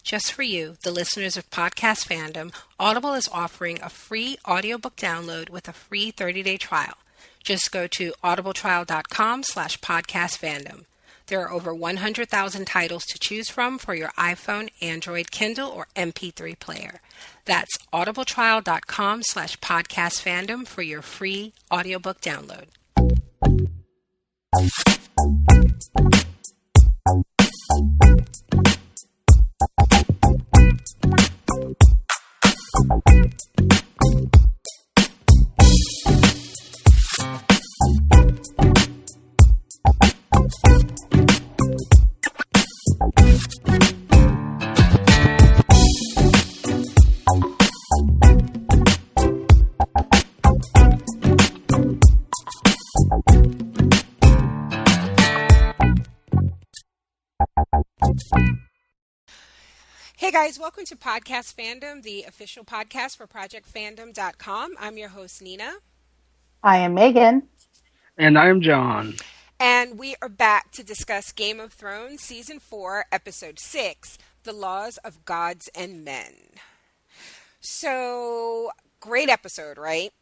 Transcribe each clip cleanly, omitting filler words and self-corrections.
Just for you, the listeners of Podcast Fandom, Audible is offering a free audiobook download with a free 30-day trial. Just go to audibletrial.com/podcastfandom. There are over 100,000 titles to choose from for your iPhone, Android, Kindle, or MP3 player. That's audibletrial.com/podcastfandom for your free audiobook download. Hey guys, welcome to Podcast Fandom, the official podcast for ProjectFandom.com. I'm your host, Nina. I am Megan. And I'm John. And we are back to discuss Game of Thrones Season 4, Episode 6, The Laws of Gods and Men. So, great episode, right?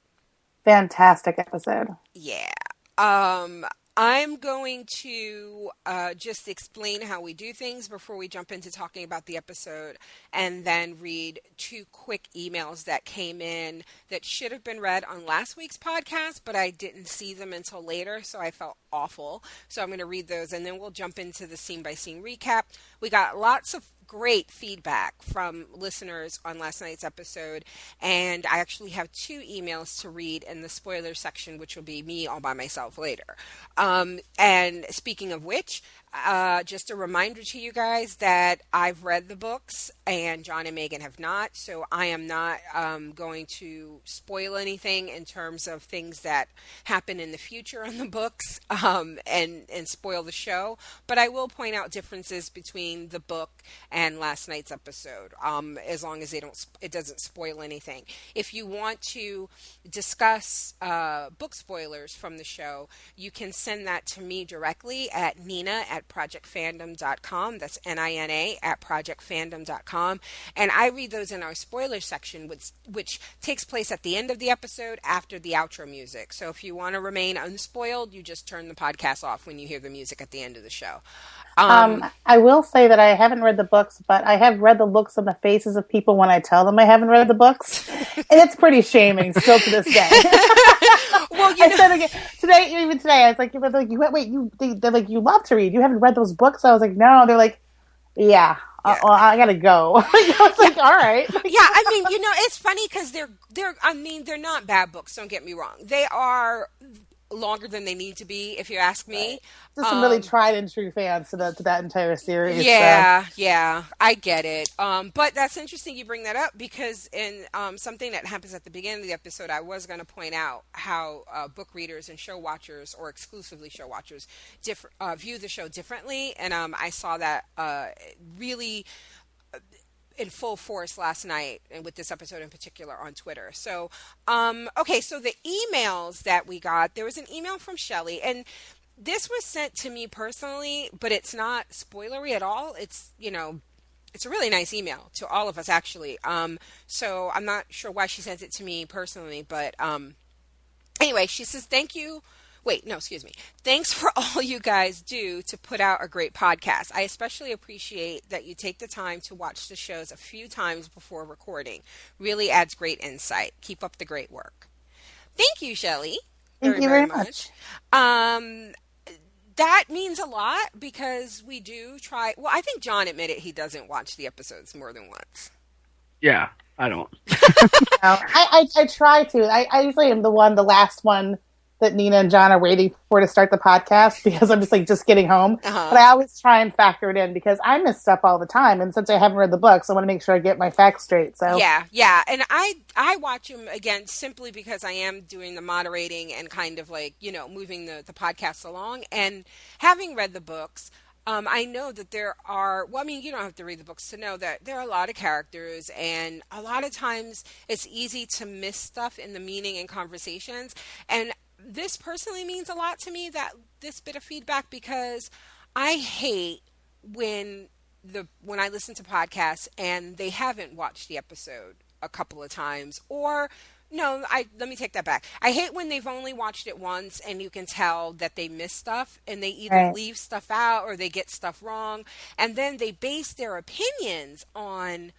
Fantastic episode. Yeah. I'm going to just explain how we do things before we jump into talking about the episode, and then read two quick emails that came in that should have been read on last week's podcast, but I didn't see them until later, so I felt awful. So I'm going to read those, and then we'll jump into the scene-by-scene recap. We got lots of great feedback from listeners on last night's episode, and I actually have two emails to read in the spoiler section, which will be me all by myself later. And speaking of which, just a reminder to you guys that I've read the books and John and Megan have not, so I am not going to spoil anything in terms of things that happen in the future in the books and spoil the show, but I will point out differences between the book and last night's episode, as long as it doesn't spoil anything. If you want to discuss book spoilers from the show, you can send that to me directly at Nina@ProjectFandom.com. That's Nina @ProjectFandom.com. And I read those in our spoiler section, which takes place at the end of the episode after the outro music. So if you want to remain unspoiled, you just turn the podcast off when you hear the music at the end of the show. I will say that I haven't read the books, but I have read the looks on the faces of people when I tell them I haven't read the books. And it's pretty shaming still to this day. Well, I said again, even today, I was like, they're like, you love to read. You haven't read those books? I was like, no. They're like, yeah. Well, I gotta go. I was like, all right. Yeah, I mean, it's funny because they're not bad books. Don't get me wrong. They are longer than they need to be, if you ask me. Right. There's some really tried and true fans to that entire series. Yeah, I get it. But that's interesting you bring that up, because in something that happens at the beginning of the episode, I was going to point out how book readers and show watchers, or exclusively show watchers, view the show differently, and I saw that really in full force last night, and with this episode in particular on Twitter. So, okay, so the emails that we got, there was an email from Shelley, and this was sent to me personally, but it's not spoilery at all. It's, it's a really nice email to all of us, actually. So I'm not sure why she sent it to me personally, but anyway, she says, Thanks for all you guys do to put out a great podcast. I especially appreciate that you take the time to watch the shows a few times before recording. Really adds great insight. Keep up the great work. Thank you, Shelley. Thank you very much. That means a lot, because we do try. Well, I think John admitted he doesn't watch the episodes more than once. Yeah, I don't. No, I try to. I usually am the last one that Nina and John are waiting for to start the podcast, because I'm just getting home. Uh-huh. But I always try and factor it in, because I miss stuff all the time, and since I haven't read the books, I want to make sure I get my facts straight. So yeah, and I watch them again simply because I am doing the moderating and kind of moving the podcast along, and having read the books. I know that there are, you don't have to read the books to know that there are a lot of characters, and a lot of times it's easy to miss stuff in the meaning and conversations. And this personally means a lot to me, that this bit of feedback, because I hate when the when I listen to podcasts and they haven't watched the episode a couple of times, or no, I let me take that back. I hate when they've only watched it once and you can tell that they miss stuff and they either Right. leave stuff out or they get stuff wrong, and then they base their opinions on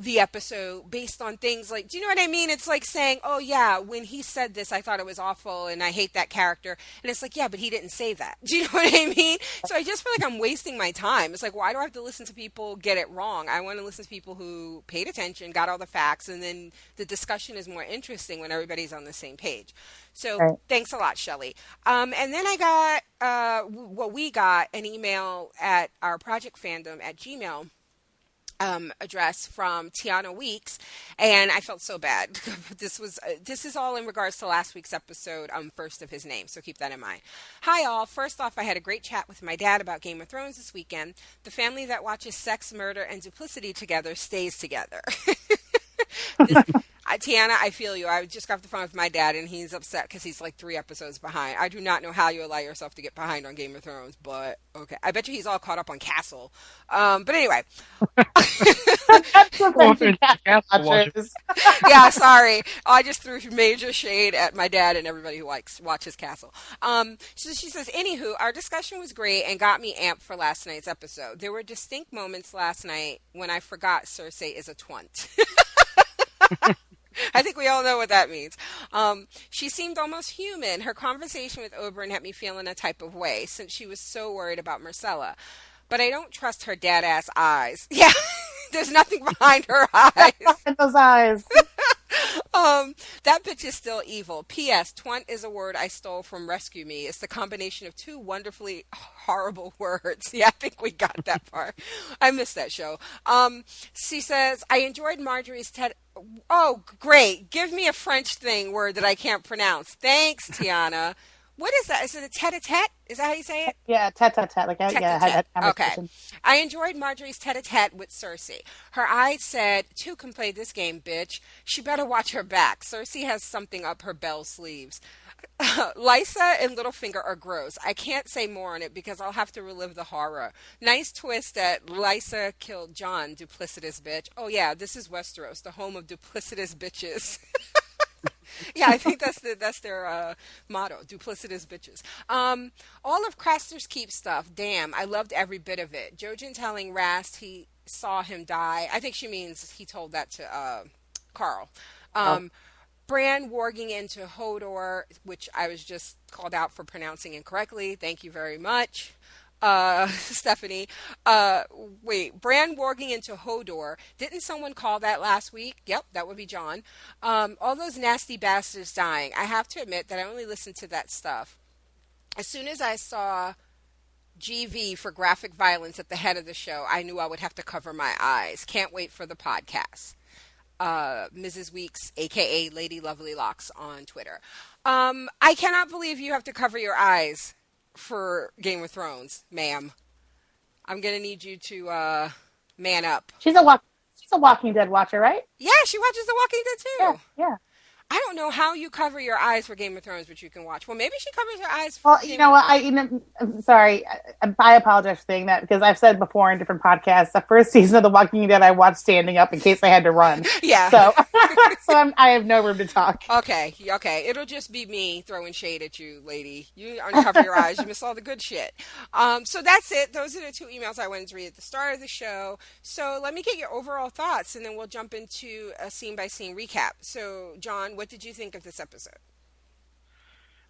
the episode based on things like, do you know what I mean? It's like saying, oh yeah, when he said this I thought it was awful and I hate that character, and it's like, yeah, but he didn't say that. Do you know what I mean? So I just feel like I'm wasting my time. It's like, why do I have to listen to people get it wrong? I want to listen to people who paid attention, got all the facts, and then the discussion is more interesting when everybody's on the same page. So Right. thanks a lot, Shelley. And then I got we got an email at our Project Fandom at Gmail address from Tiana Weeks, and I felt so bad. This is all in regards to last week's episode, first of his name, so keep that in mind. Hi all. First off, I had a great chat with my dad about Game of Thrones this weekend. The family that watches sex, murder, and duplicity together stays together. Tiana, I feel you. I just got off the phone with my dad, and he's upset because he's like 3 episodes behind. I do not know how you allow yourself to get behind on Game of Thrones, but okay. I bet you he's all caught up on Castle. But anyway. That's what Well, Benji Castle Castle watcher. watches. Yeah, sorry. I just threw major shade at my dad and everybody who watches Castle. So she says, anywho, our discussion was great and got me amped for last night's episode. There were distinct moments last night when I forgot Cersei is a twunt. I think we all know what that means. She seemed almost human. Her conversation with Oberyn had me feeling a type of way since she was so worried about Myrcella. But I don't trust her dad-ass eyes. Yeah, there's nothing behind her eyes. And those eyes. That bitch is still evil. P.S. Twunt is a word I stole from Rescue Me. It's the combination of 2 wonderfully horrible words. Yeah, I think we got that part. I missed that show. She says, I enjoyed Marjorie's Oh, great. Give me a French word that I can't pronounce. Thanks, Tiana. What is that? Is it a tete-a-tete? Is that how you say it? Yeah, tete-a-tete. Like, yeah, had that Okay. conversation. I enjoyed Marjorie's tete-a-tete with Cersei. Her eyes said, 2 can play this game, bitch. She better watch her back. Cersei has something up her bell sleeves. Lysa and Littlefinger are gross. I can't say more on it because I'll have to relive the horror. Nice twist that Lysa killed Jon, duplicitous bitch. Oh yeah, this is Westeros, the home of duplicitous bitches. Yeah, I think that's their motto, duplicitous bitches. All of Craster's Keep stuff, damn, I loved every bit of it. Jojen telling Rast he saw him die. I think she means he told that to Carl. Bran warging into Hodor, which I was just called out for pronouncing incorrectly. Thank you very much. Stephanie, Bran warging into Hodor. Didn't someone call that last week? Yep, that would be John. All those nasty bastards dying. I have to admit that I only listened to that stuff. As soon as I saw GV for graphic violence at the head of the show, I knew I would have to cover my eyes. Can't wait for the podcast. Mrs. Weeks, aka Lady Lovely Locks on Twitter. I cannot believe you have to cover your eyes for Game of Thrones, ma'am. I'm gonna need you to man up. She's a Walking Dead watcher, right? Yeah, she watches The Walking Dead too. Yeah. I don't know how you cover your eyes for Game of Thrones, but you can watch. Well, maybe she covers her eyes for Well, you know what? I'm sorry. I apologize for saying that because I've said before in different podcasts, the first season of The Walking Dead I watched standing up in case I had to run. Yeah. So, I have no room to talk. Okay. It'll just be me throwing shade at you, lady. You uncover your eyes. You miss all the good shit. So that's it. Those are the 2 emails I wanted to read at the start of the show. So let me get your overall thoughts, and then we'll jump into a scene-by-scene recap. So, John, what did you think of this episode?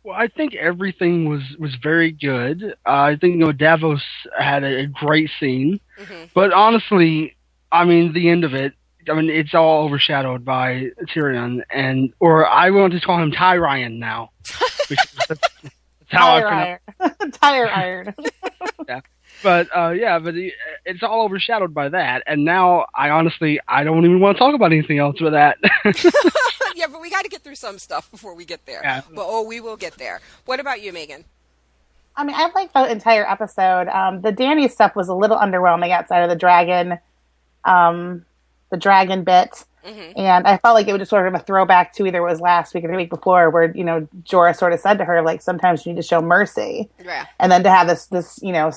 Well, I think everything was very good. I think Davos had a great scene, but honestly, I mean the end of it. I mean it's all overshadowed by Tyrion, or I want to call him Tyrion now. That's how I pronounce. Tire iron. Yeah. But it's all overshadowed by that, and now I don't even want to talk about anything else with that. Yeah, but we got to get through some stuff before we get there. Yeah. But we will get there. What about you, Megan? I mean, I liked the entire episode. The Dany stuff was a little underwhelming outside of the dragon bit. And I felt like it was just sort of a throwback to either it was last week or the week before, where Jorah sort of said to her, like, sometimes you need to show mercy, Yeah. and then to have this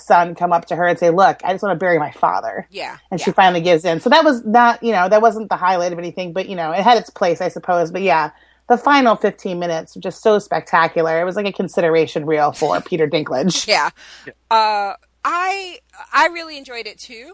son come up to her and say, "Look, I just want to bury my father," Yeah. and she finally gives in. So that was not, that wasn't the highlight of anything, but it had its place, I suppose. But yeah, the final 15 minutes were just so spectacular. It was like a consideration reel for Peter Dinklage. Yeah. I really enjoyed it too.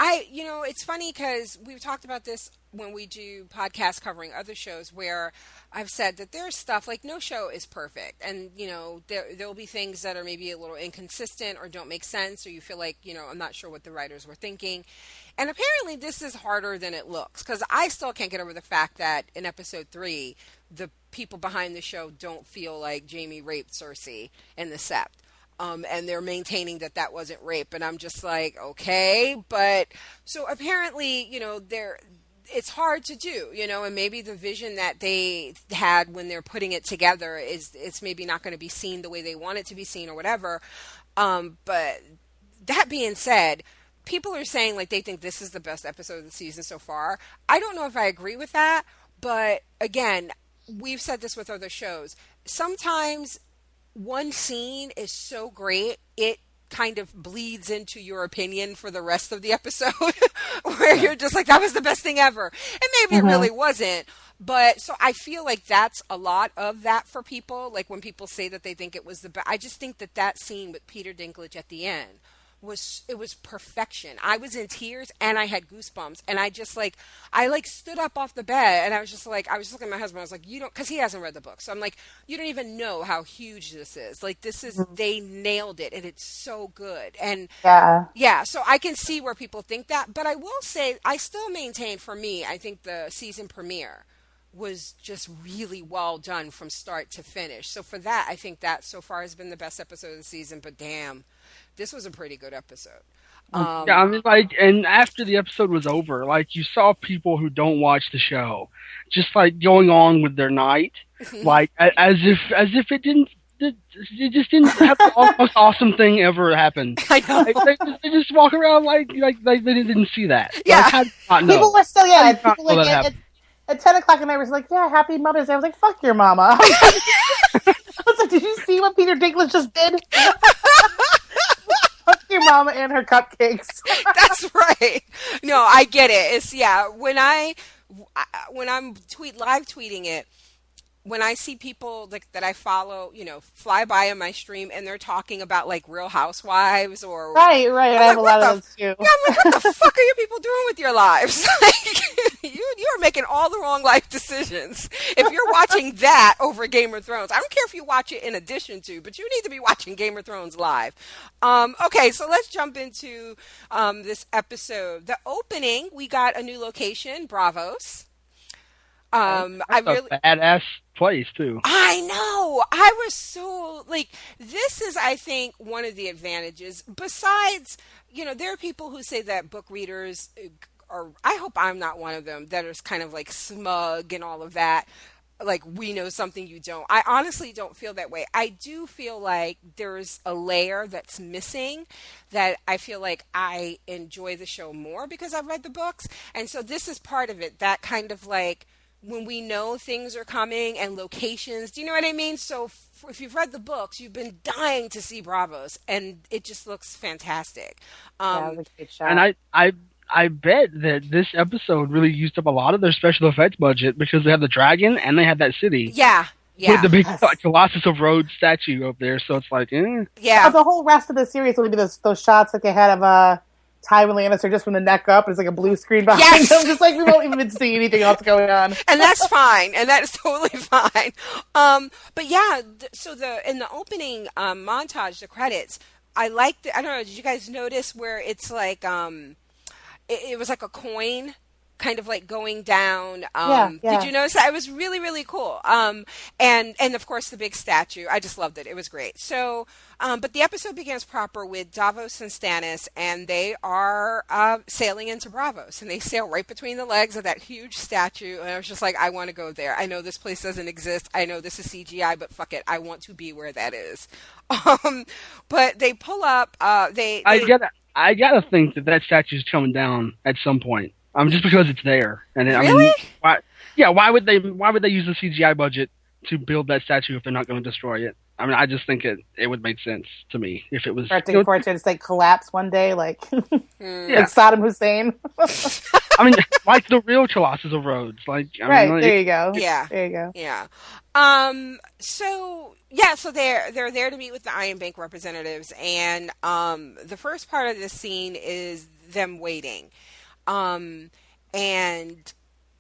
It's funny because we've talked about this when we do podcasts covering other shows where I've said that there's stuff like no show is perfect. And, there'll be things that are maybe a little inconsistent or don't make sense, or you feel like, I'm not sure what the writers were thinking. And apparently this is harder than it looks, because I still can't get over the fact that in episode 3, the people behind the show don't feel like Jaime raped Cersei in the Sept. And they're maintaining that wasn't rape. And I'm just like, okay. But so apparently, it's hard to do, and maybe the vision that they had when they're putting it together it's maybe not going to be seen the way they want it to be seen or whatever. But that being said, people are saying like they think this is the best episode of the season so far. I don't know if I agree with that, but again, we've said this with other shows. Sometimes one scene is so great, it kind of bleeds into your opinion for the rest of the episode where you're just like, that was the best thing ever. And maybe it really wasn't. But so I feel like that's a lot of that for people. Like when people say that they think it was the best, I just think that scene with Peter Dinklage at the end was perfection. I was in tears and I had goosebumps, and I stood up off the bed, and I was looking at my husband. I was like, you don't, because he hasn't read the book, so I'm like, you don't even know how huge this is. Like, this is, they nailed it, and it's so good. And yeah, so I can see where people think that, but I will say, I still maintain, for me, I think the season premiere was just really well done from start to finish. So for that, I think that so far has been the best episode of the season, but damn, this was a pretty good episode. Yeah, I mean, like, and after the episode was over, like, you saw people who don't watch the show just, like, going on with their night, like, as if it just didn't have the most awesome thing ever happen. I know. Like, they just walk around like they didn't see that. Yeah. Like, how do you not know? People were still, People like, at 10 o'clock at night, was like, yeah, happy Mother's Day. I was like, fuck your mama. I was like, did you see what Peter Dinklage just did? Fuck your mama and her cupcakes. That's right. No, I get it. It's, when I'm live tweeting it, when I see people like that I follow, fly by on my stream and they're talking about like Real Housewives or right. I have a lot of those too. Yeah, I'm like, what the fuck are you people doing with your lives? Like, you're making all the wrong life decisions. If you're watching that over Game of Thrones, I don't care if you watch it in addition to, but you need to be watching Game of Thrones live. Okay, so let's jump into this episode. The opening, we got a new location, Braavos. That's a badass place too. I know. I was so like, this is, I think, one of the advantages. Besides, there are people who say that book readers are, I hope I'm not one of them, that is kind of like smug and all of that. Like, we know something you don't. I honestly don't feel that way. I do feel like there's a layer that's missing, that I feel like I enjoy the show more because I've read the books. And so this is part of it, that kind of like, when we know things are coming and locations, do you know what I mean? So if you've read the books, you've been dying to see Braavos, and it just looks fantastic. That was a great shot. And I bet that this episode really used up a lot of their special effects budget because they had the dragon and they had that city. Yeah. With the big Colossus of Rhodes statue up there, so it's like, Yeah. The whole rest of the series will be those shots that they had of Tywin Lannister just from the neck up. It's like a blue screen behind them. Just like we won't even see anything else going on. And that's fine. And that is totally fine. But yeah, so in the opening montage, the credits, I liked I don't know, did you guys notice where it's like, it was like a coin kind of like going down. Yeah. Did you notice that? It was really, really cool. And of course the big statue. I just loved it. It was great. So, but the episode begins proper with Davos and Stannis, and they are sailing into Braavos, and they sail right between the legs of that huge statue. And I was just like, I want to go there. I know this place doesn't exist. I know this is CGI, but fuck it. I want to be where that is. But they pull up. I gotta think that statue's coming down at some point. Just because it's there, and I Really? mean, why? Yeah, why would they use the CGI budget to build that statue if they're not going to destroy it? I mean, I just think it would make sense to me if it was. For it to just like collapse one day, like Yeah, like Saddam Hussein. I mean, like the real Colossus of Rhodes. Like, Right, mean, there you go. Yeah. There you go. Yeah. So they're there to meet with the Iron Bank representatives, and the first part of this scene is them waiting, and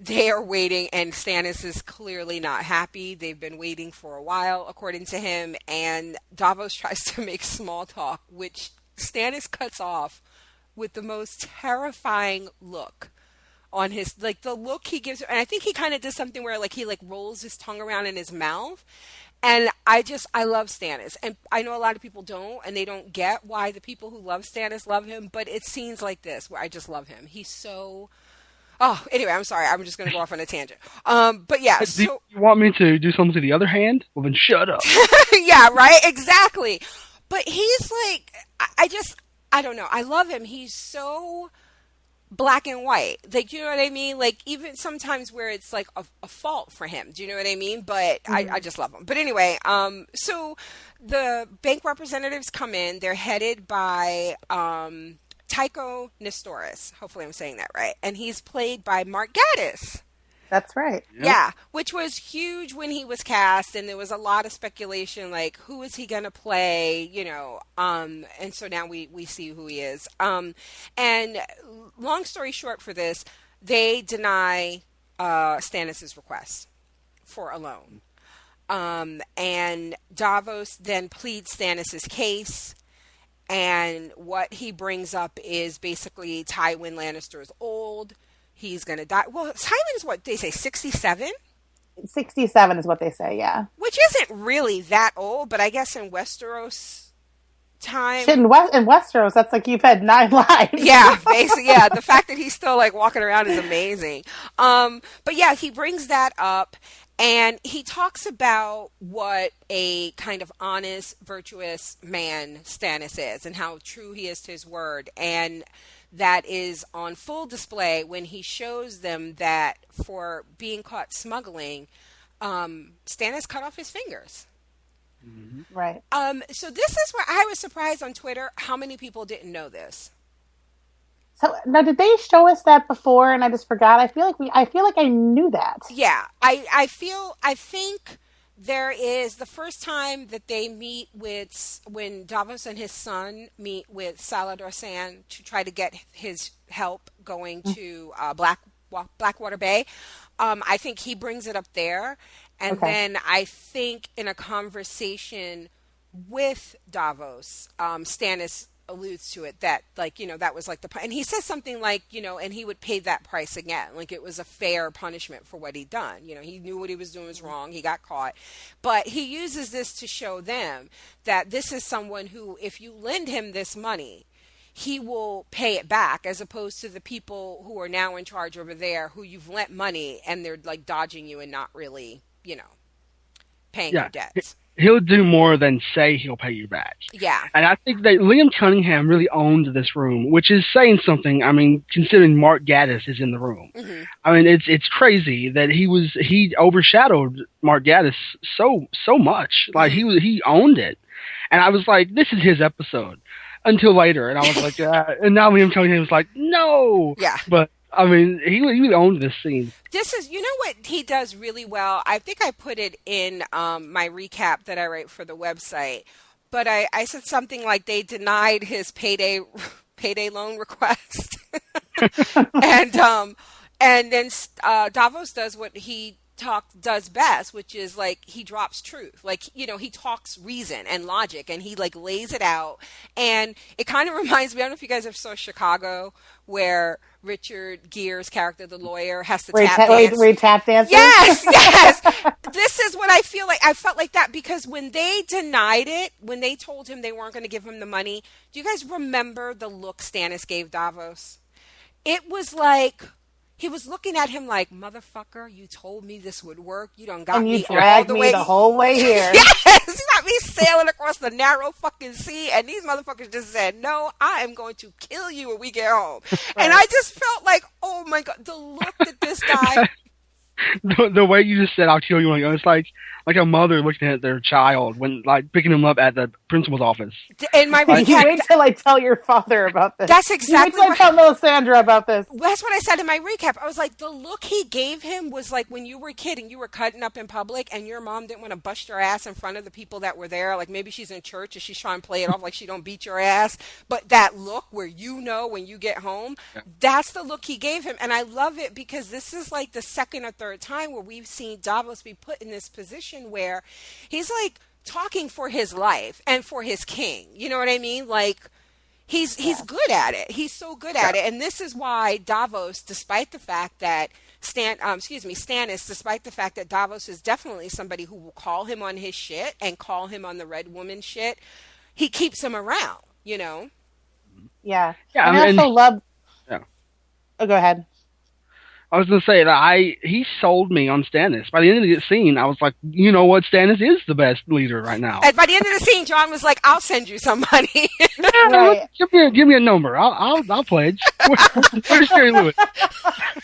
they are waiting, and Stannis is clearly not happy. They've been waiting for a while, according to him, and Davos tries to make small talk, which Stannis cuts off with the most terrifying look on his, like, the look he gives, and I think he kind of does something where like he like rolls his tongue around in his mouth, and I love Stannis, and I know a lot of people don't, and they don't get why the people who love Stannis love him, but it's scenes like this where I just love him. He's so. Oh, anyway, I'm sorry. I'm just going to go off on a tangent. But yeah. Do you want me to do something to the other hand? Well, then shut up. Yeah, right? Exactly. But he's like, I don't know. I love him. He's so black and white. Like, you know what I mean? Like, even sometimes where it's like a fault for him. Do you know what I mean? But I just love him. But anyway, so the bank representatives come in. They're headed by, Tycho Nestoris. Hopefully I'm saying that right. And he's played by Mark Gatiss. That's right. Yep. Yeah, which was huge when he was cast, and there was a lot of speculation, like, who is he going to play, you know, and so now we see who he is. And long story short for this, they deny Stannis' request for a loan. And Davos then pleads Stannis' case. And what he brings up is basically Tywin Lannister is old. He's going to die. Well, Tywin is what they say, 67? 67 is what they say, yeah. Which isn't really that old, but I guess in Westeros time. Shit, in Westeros, that's like you've had 9 lives. Yeah, basically, yeah. The fact that he's still like walking around is amazing. But yeah, he brings that up. And he talks about what a kind of honest, virtuous man Stannis is and how true he is to his word. And that is on full display when he shows them that for being caught smuggling, Stannis cut off his fingers. Mm-hmm. Right. So this is where I was surprised on Twitter how many people didn't know this. So now, did they show us that before, and I just forgot? I feel like I knew that. Yeah, I think there is the first time that they meet with when Davos and his son meet with Salador Sand to try to get his help going to Blackwater Bay. I think he brings it up there, and then I think in a conversation with Davos, Stannis alludes to it that, like, you know, that was like and he says something like, you know, and he would pay that price again, like it was a fair punishment for what he'd done. You know, he knew what he was doing was wrong, he got caught, but he uses this to show them that this is someone who, if you lend him this money, he will pay it back, as opposed to the people who are now in charge over there who you've lent money and they're like dodging you and not really, you know, paying your debts. He'll do more than say he'll pay you back. Yeah. And I think that Liam Cunningham really owned this room, which is saying something. I mean, considering Mark Gatiss is in the room. Mm-hmm. I mean, it's crazy that he overshadowed Mark Gatiss so much. Like, he owned it. And I was like, this is his episode. Until later. And I was like, and now Liam Cunningham was like, no. Yeah. But I mean, he really owned this scene. This is, you know what he does really well? I think I put it in my recap that I write for the website. But I said something like they denied his payday loan request. and then Davos does what he does best, which is like he drops truth. Like, you know, he talks reason and logic, and he like lays it out. And it kind of reminds me, I don't know if you guys ever saw Chicago, where Richard Gere's character, the lawyer, has to tap dance. Where he tap dances? Yes. This is what I feel like. I felt like that because when they denied it, when they told him they weren't going to give him the money, do you guys remember the look Stannis gave Davos? It was like, he was looking at him like, motherfucker, you told me this would work. You done got me all the way. The whole way here. Yes, you got me sailing across the narrow fucking sea, and these motherfuckers just said, no, I am going to kill you when we get home. Right. And I just felt like, oh my God. the way you just said "I'll kill you," it's like a mother looking at their child when like picking him up at the principal's office. In my You recap, wait till I tell your father about this. that's You exactly wait till I tell Melisandre about this. that's what I said in my recap. I was like, the look he gave him was like when you were a kid and you were cutting up in public and your mom didn't want to bust your ass in front of the people that were there. Like maybe she's in church and she's trying to play it off like she don't beat your ass. But that look where you know when you get home, that's the look he gave him. And I love it because this is like the second or third time where we've seen Davos be put in this position where he's like talking for his life and for his king. You know what I mean? Like he's good at it. He's so good at it. And this is why Davos, despite the fact that Stannis, despite the fact that Davos is definitely somebody who will call him on his shit and call him on the Red Woman shit, he keeps him around, you know? Yeah. Yeah, and I also love... Yeah. Oh, go ahead. I was going to say that he sold me on Stannis. By the end of the scene, I was like, you know what, Stannis is the best leader right now. And by the end of the scene, John was like, "I'll send you some money." Right. Give me a number. I'll pledge. Where's Jerry Lewis?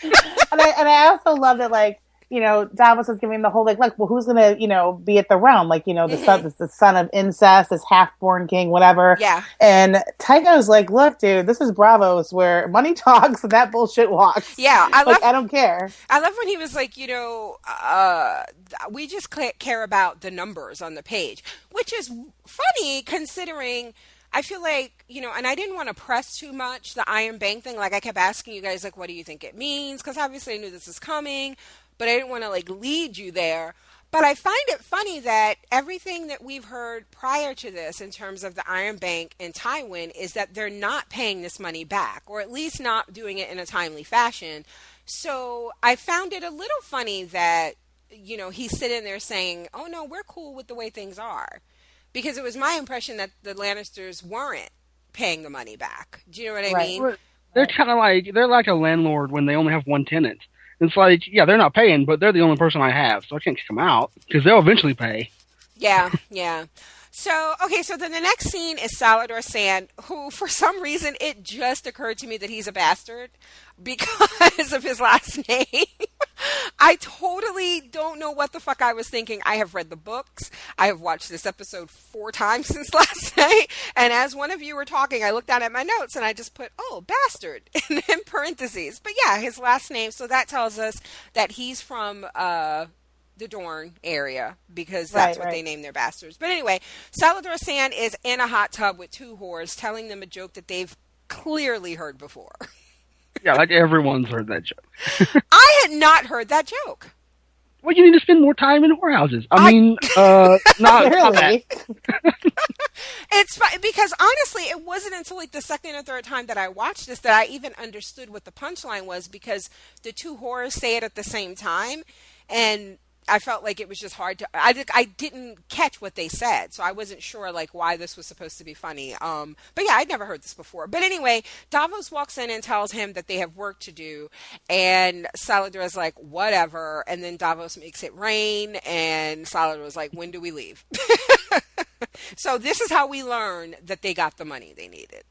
And I also love that, like, you know, Davos is giving the whole like, well, who's gonna, you know, be at the realm? Like, you know, the son of incest, this half-born king, whatever. Yeah. And Tycho's like, look, dude, this is Braavos, where money talks and that bullshit walks. Yeah, I don't care. I love when he was like, you know, we just care about the numbers on the page, which is funny considering. I feel like, you know, and I didn't want to press too much the Iron Bank thing. Like I kept asking you guys, like, what do you think it means? Because obviously I knew this was coming, but I didn't want to like lead you there. But I find it funny that everything that we've heard prior to this in terms of the Iron Bank in Tywin is that they're not paying this money back, or at least not doing it in a timely fashion. So I found it a little funny that, you know, he's sitting there saying, oh no, we're cool with the way things are. Because it was my impression that the Lannisters weren't paying the money back. Do you know what I mean? They're kind of like, they're like a landlord when they only have one tenant. It's like, yeah, they're not paying, but they're the only person I have, so I can't kick them out, because they'll eventually pay. Yeah, yeah. So, okay, so then the next scene is Salladhor Saan, who, for some reason, it just occurred to me that he's a bastard because of his last name. I totally don't know what the fuck I was thinking. I have read the books. I have watched this episode 4 times since last night. And as one of you were talking, I looked down at my notes and I just put, oh, bastard, in parentheses. But yeah, his last name. So that tells us that he's from the Dorne area because that's what they name their bastards. But anyway, Salladhor Saan is in a hot tub with 2 whores telling them a joke that they've clearly heard before. Yeah, like everyone's heard that joke. I had not heard that joke. Well, you need to spend more time in whorehouses. I mean, not really. It's fun because honestly, it wasn't until like the second or third time that I watched this that I even understood what the punchline was, because the 2 whores say it at the same time, and I felt like it was just hard to. I didn't catch what they said, so I wasn't sure like why this was supposed to be funny. But yeah, I'd never heard this before. But anyway, Davos walks in and tells him that they have work to do, and Salladhor is like, whatever. And then Davos makes it rain, and Salladhor is like, when do we leave? So this is how we learn that they got the money they needed.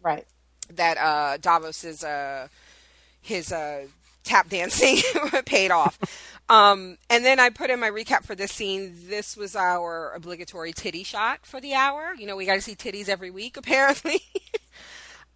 Right. That Davos is his tap dancing paid off. And then I put in my recap for this scene. This was our obligatory titty shot for the hour. You know, we got to see titties every week, apparently.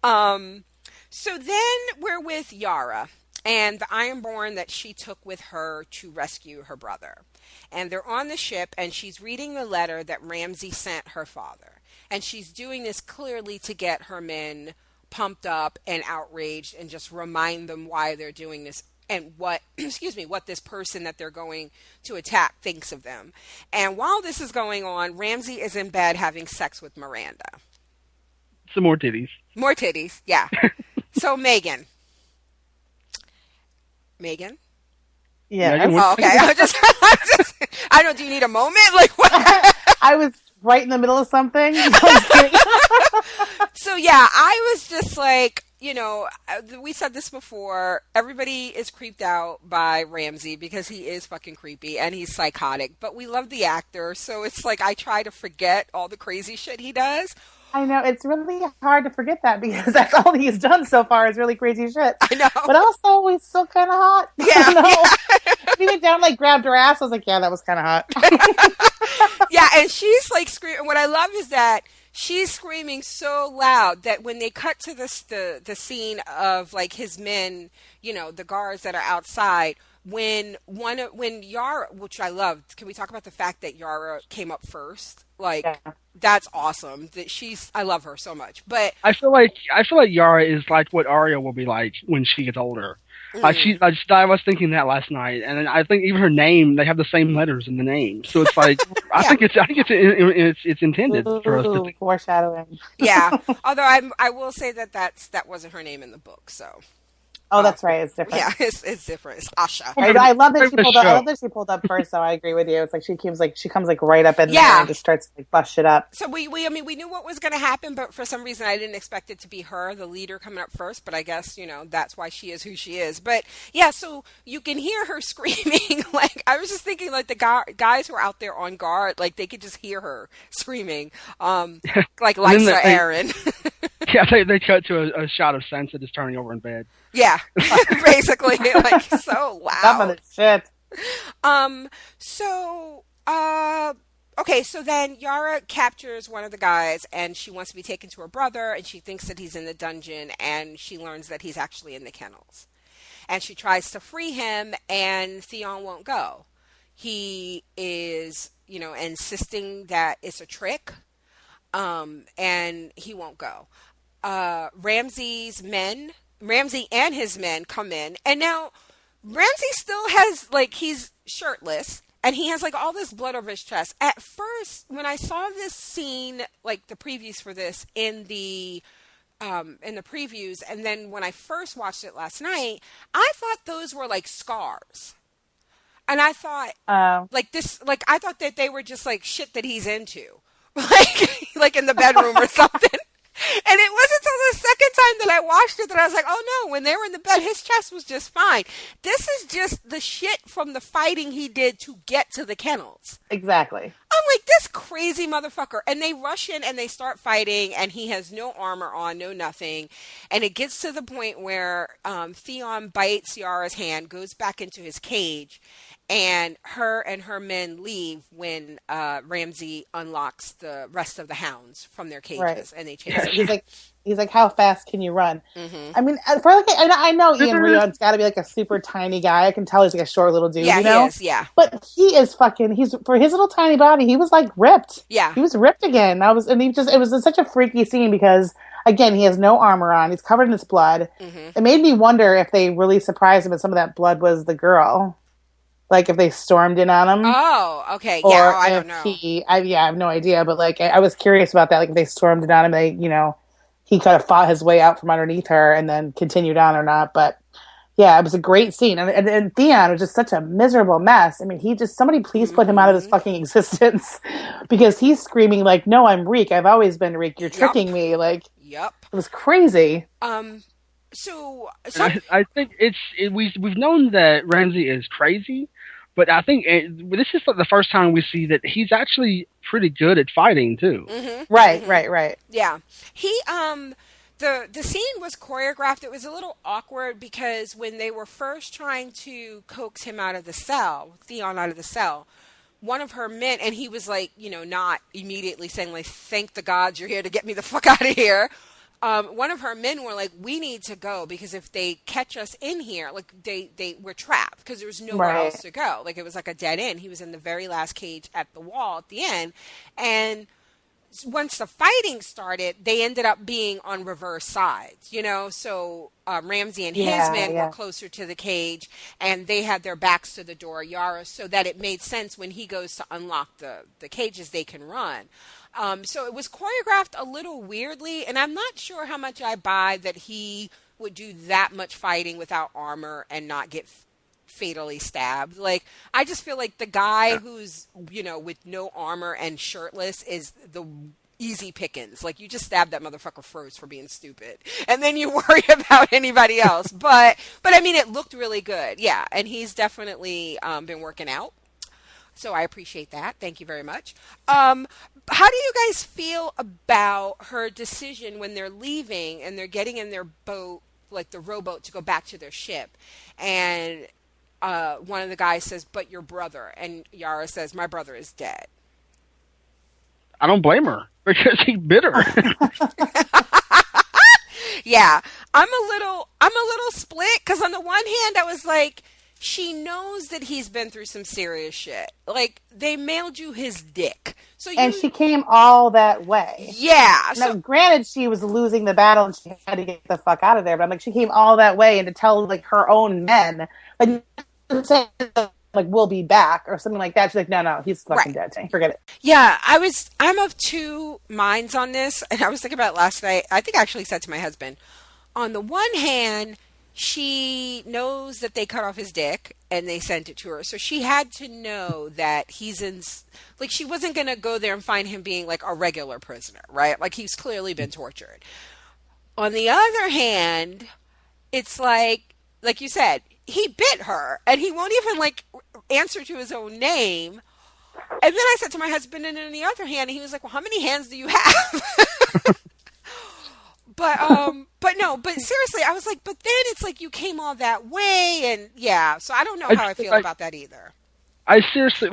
So then we're with Yara and the Ironborn that she took with her to rescue her brother. And they're on the ship, and she's reading the letter that Ramsay sent her father. And she's doing this clearly to get her men pumped up and outraged and just remind them why they're doing this and what this person that they're going to attack thinks of them. And while this is going on, Ramsay is in bed having sex with Miranda. Some more titties. More titties, yeah. So Megan. Yeah. Oh, okay. I don't. Do you need a moment? Like what? I was right in the middle of something. So yeah, I was just like, you know, we said this before. Everybody is creeped out by Ramsay because he is fucking creepy and he's psychotic. But we love the actor, so it's like I try to forget all the crazy shit he does. I know, it's really hard to forget that because that's all he's done so far is really crazy shit. I know. But also, he's still kind of hot. Yeah. he went down, like, grabbed her ass. I was like, yeah, that was kind of hot. Yeah, and she's like screaming. What I love is that she's screaming so loud that when they cut to the scene of like his men, the guards that are outside, when Yara, which I loved, can we talk about the fact that Yara came up first? Like Yeah. that's awesome. I love her so much. But I feel like Yara is like what Arya will be like when she gets older. I was thinking that last night, and I think even her name, they have the same letters in the name, so it's like I Yeah. think it's intended for us to Ooh, think. foreshadowing. yeah, although I will say that wasn't her name in the book, so. Oh, that's right. It's different. Yeah, it's different. It's Asha. I love that she The pulled up. I show. love that she pulled up first. So I agree with you. It's like she comes like right up in there Yeah. and just starts to like bust shit up. So we knew what was going to happen, but for some reason I didn't expect it to be her, the leader, coming up first. But I guess that's why she is who she is. But yeah, so you can hear her screaming. Like I was just thinking, like the guys who are out there on guard, like they could just hear her screaming, like And then Lysa Aaron. Yeah, they cut to a shot of Sansa just turning over in bed. Yeah, basically, like so Some of loud. the shit. So, okay, so then Yara captures one of the guys and she wants to be taken to her brother and she thinks that he's in the dungeon and she learns that he's actually in the kennels. And she tries to free him and Theon won't go. He is, insisting that it's a trick, and he won't go. Ramsay and his men come in and now Ramsay still has, like, he's shirtless, and he has, like, all this blood over his chest. At first, when I saw this scene, like, the previews for this in the previews, and then when I first watched it last night, I thought those were, like, scars. And I thought, I thought that they were just, like, shit that he's into. Like in the bedroom or something. And it wasn't until the second time that I watched it that I was like, oh no, when they were in the bed, his chest was just fine. This is just the shit from the fighting he did to get to the kennels. Exactly. I'm like, this crazy motherfucker. And they rush in and they start fighting, and he has no armor on, no nothing. And it gets to the point where Theon bites Yara's hand, goes back into his cage, and her men leave when Ramsay unlocks the rest of the hounds from their cages, Right. and they chase him. He's like, how fast can you run? Mm-hmm. I mean, for like, I know Ian Rion's got to be like a super tiny guy. I can tell he's like a short little dude. Yeah, you know? he is. Yeah, But he is he's for his little tiny body. He was like ripped. yeah. He was ripped again. It was such a freaky scene because again, he has no armor on. He's covered in his blood. Mm-hmm. It made me wonder if they really surprised him and some of that blood was the girl. Like if they stormed in on him. Oh, okay. Or Yeah, I don't know. I have no idea. But like, I was curious about that. Like if they stormed in on him, he could have fought his way out from underneath her and then continued on or not. But yeah, it was a great scene. And Theon was just such a miserable mess. I mean, somebody please put him out of his fucking existence because he's screaming like, no, I'm Reek. I've always been Reek. You're tricking me. Like, Yep. it was crazy. So I think we've known that Ramsay is crazy, but I think this is the first time we see that he's actually pretty good at fighting too. mm-hmm, Right, mm-hmm. right. Yeah. He the scene was choreographed. It was a little awkward because when they were first trying to coax him out of the cell, Theon out of the cell, one of her men, and he was like, not immediately saying like, thank the gods you're here to get me the fuck out of here. One of her men were like, we need to go because if they catch us in here, like they were trapped because there was nowhere Right. else to go. Like it was like a dead end. He was in the very last cage at the wall at the end. And once the fighting started, they ended up being on reverse sides, so Ramsay and his men were closer to the cage and they had their backs to the door, Yara, so that it made sense when he goes to unlock the cages, they can run. So it was choreographed a little weirdly, and I'm not sure how much I buy that he would do that much fighting without armor and not get fatally stabbed. Like, I just feel like the guy who's, with no armor and shirtless is the easy pickings. Like, you just stab that motherfucker first for being stupid, and then you worry about anybody else. But I mean, it looked really good. Yeah, and he's definitely been working out. So I appreciate that. Thank you very much. How do you guys feel about her decision when they're leaving and they're getting in their boat, like the rowboat, to go back to their ship? And one of the guys says, "But your brother," and Yara says, "My brother is dead." I don't blame her because he bit her. Yeah, I'm a little split because on the one hand, I was like, she knows that he's been through some serious shit. Like they mailed you his dick, so And she came all that way. yeah. Now, So granted, she was losing the battle and she had to get the fuck out of there. But I'm like, she came all that way, and to tell like her own men, like, say, like we'll be back or something like that. She's like, no, he's fucking right. dead. Forget it. Yeah, I'm of two minds on this, and I was thinking about it last night. I think I actually said to my husband, on the one hand, she knows that they cut off his dick and they sent it to her. So she had to know that he's in, like, she wasn't going to go there and find him being like a regular prisoner, right? Like, he's clearly been tortured. On the other hand, it's like you said, he bit her and he won't even like answer to his own name. And then I said to my husband, and on the other hand, he was like, "Well, how many hands do you have?" but seriously, I was like, but then it's like you came all that way, and yeah, so I don't know how I feel about that either. Seriously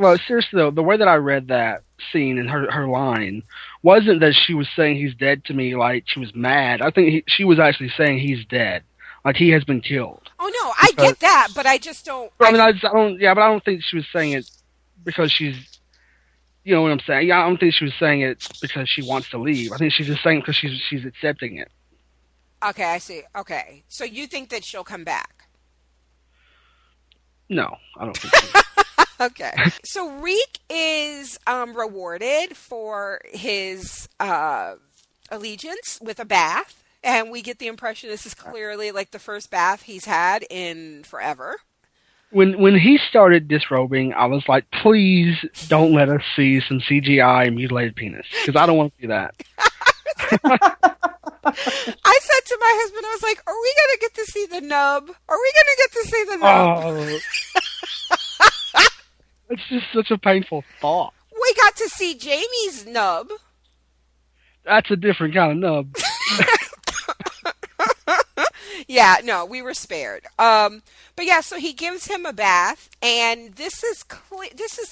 though, the way that I read that scene and her line wasn't that she was saying he's dead to me like she was mad. I think she was actually saying he's dead, like he has been killed. Oh no, I get that, but I just don't. I mean, I don't. Yeah, but I don't think she was saying it because she's. You know what I'm saying? Yeah, I don't think she was saying it because she wants to leave. I think she's just saying it because she's accepting it. Okay, I see. Okay, so you think that she'll come back? No, I don't think so. Okay, so Reek is rewarded for his allegiance with a bath, and we get the impression this is clearly like the first bath he's had in forever. When he started disrobing, I was like, please don't let us see some CGI mutilated penis, because I don't want to see that. I said to my husband, I was like, are we going to get to see the nub? Are we going to get to see the nub? Oh, it's just such a painful thought. We got to see Jamie's nub. That's a different kind of nub. Yeah, no, we were spared. But yeah, so he gives him a bath, and this is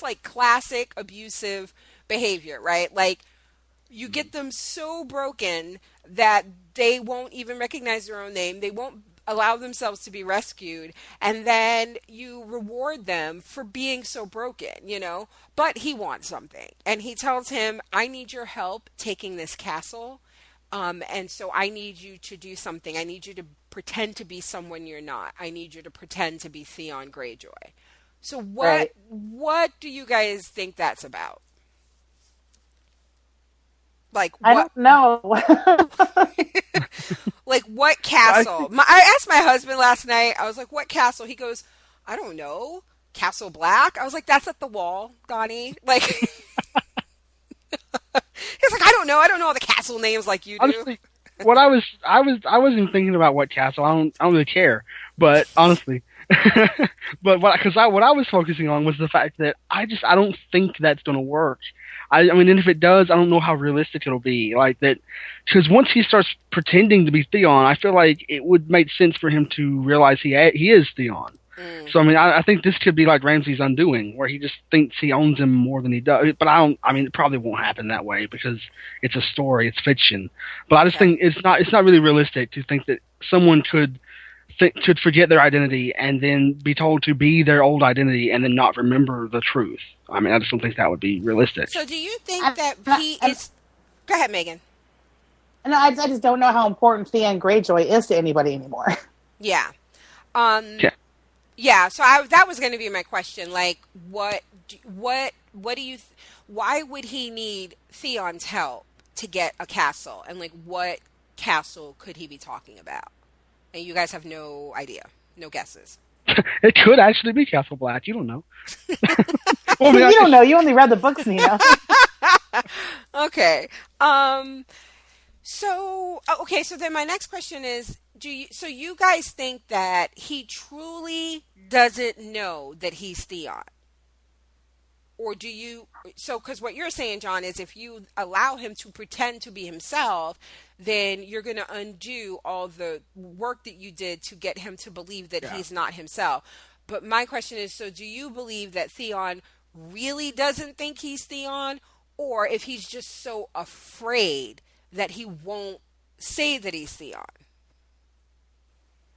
like classic abusive behavior, right? Like you get them so broken that they won't even recognize their own name. They won't allow themselves to be rescued, and then you reward them for being so broken, you know? But he wants something, and he tells him, "I need your help taking this castle." And so I need you to do something. I need you to pretend to be someone you're not. I need you to pretend to be Theon Greyjoy. So what do you guys think that's about? Like what? I don't know. Like what castle? I asked my husband last night. I was like, "What castle?" He goes, "I don't know. Castle Black." I was like, "That's at the wall, Donnie." Like. He's like, I don't know all the castle names like you do. Honestly, I wasn't thinking about what castle. I don't really care. But honestly, but what I was focusing on was the fact that I don't think that's going to work. I mean, and if it does, I don't know how realistic it'll be. Like that, because once he starts pretending to be Theon, I feel like it would make sense for him to realize he is Theon. So I mean, I think this could be like Ramsay's undoing, where he just thinks he owns him more than he does. But I mean, it probably won't happen that way because it's a story, it's fiction. But I just think it's not really realistic to think that someone could forget their identity and then be told to be their old identity and then not remember the truth. I mean, I just don't think that would be realistic. So do you think that he is? Go ahead, Megan. No, I just don't know how important Theon Greyjoy is to anybody anymore. Yeah. Yeah. Yeah, so that was going to be my question. Like, what do you? Why would he need Theon's help to get a castle? And like, what castle could he be talking about? And you guys have no idea, no guesses. It could actually be Castle Black. You don't know. Well, you don't know. You only read the books, Nina. Okay. So then my next question is, so you guys think that he truly doesn't know that he's Theon? Or do you, because what you're saying, John, is if you allow him to pretend to be himself, then you're going to undo all the work that you did to get him to believe that he's not himself. But my question is, so do you believe that Theon really doesn't think he's Theon, or if he's just so afraid that he won't say that he's Theon?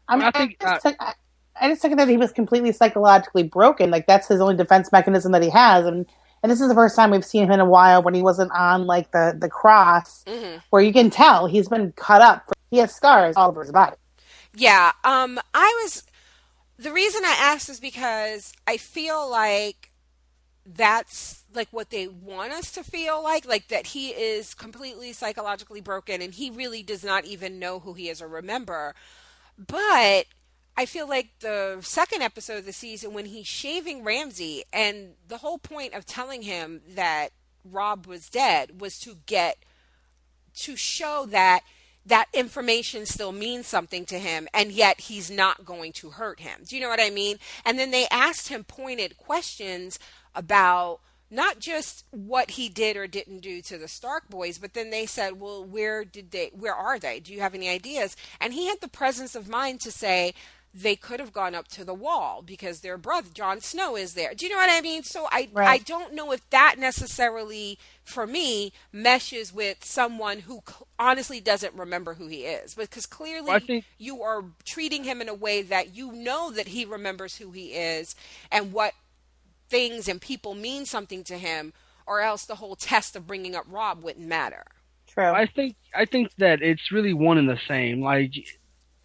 I mean, I think I just took it that he was completely psychologically broken. Like that's his only defense mechanism that he has, and this is the first time we've seen him in a while when he wasn't on like the cross, where you can tell he's been cut up. He has scars all over his body. Yeah, the reason I asked is because I feel like that's like what they want us to feel like that he is completely psychologically broken and he really does not even know who he is or remember. But I feel like the second episode of the season when he's shaving Ramsay and the whole point of telling him that Robb was dead was to show that that information still means something to him and yet he's not going to hurt him. Do you know what I mean? And then they asked him pointed questions about not just what he did or didn't do to the Stark boys, but then they said, well, where are they? Do you have any ideas? And he had the presence of mind to say, they could have gone up to the wall because their brother, Jon Snow, is there. Do you know what I mean? So I don't know if that necessarily, for me, meshes with someone who honestly doesn't remember who he is. Because clearly you are treating him in a way that you know that he remembers who he is and what things and people mean something to him, or else the whole test of bringing up Robb wouldn't matter. True. I think that it's really one and the same. Like,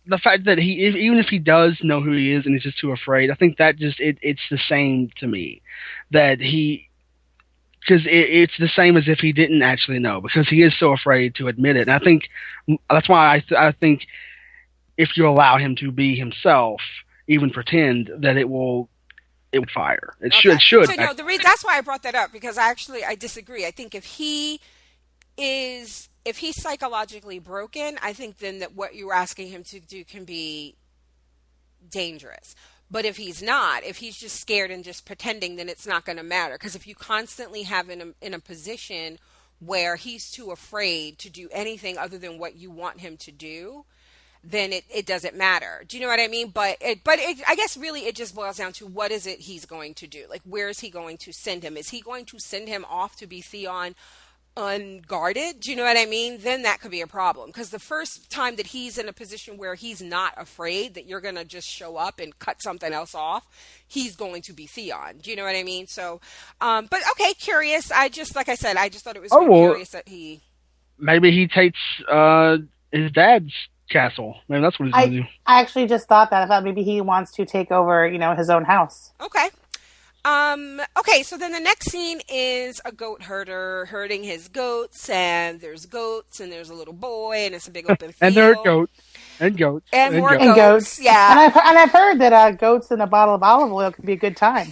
the fact that even if he does know who he is and he's just too afraid, I think that just it's the same to me. That because it's the same as if he didn't actually know, because he is so afraid to admit it. And I think that's why I think if you allow him to be himself, even pretend, that it would fire. It should. So no, that's why I brought that up, because I disagree. I think if he's psychologically broken, I think then that what you're asking him to do can be dangerous. But if he's not, if he's just scared and just pretending, then it's not going to matter. Because if you constantly have him in a position where he's too afraid to do anything other than what you want him to do, then it doesn't matter. Do you know what I mean? But I guess really it just boils down to what is it he's going to do? Like, where is he going to send him? Is he going to send him off to be Theon unguarded? Do you know what I mean? Then that could be a problem, because the first time that he's in a position where he's not afraid that you're going to just show up and cut something else off, he's going to be Theon. Do you know what I mean? So, but okay, curious. Like I said, I just thought it was curious that maybe he takes his dad's castle. Maybe that's what he's going to do. I actually just thought that. I thought maybe he wants to take over, his own house. Okay. Okay, so then the next scene is a goat herder herding his goats, and there's goats, and there's a little boy, and it's a big open field. And there are goats. And goats. And more goats. Yeah. And I've heard that goats in a bottle of olive oil can be a good time.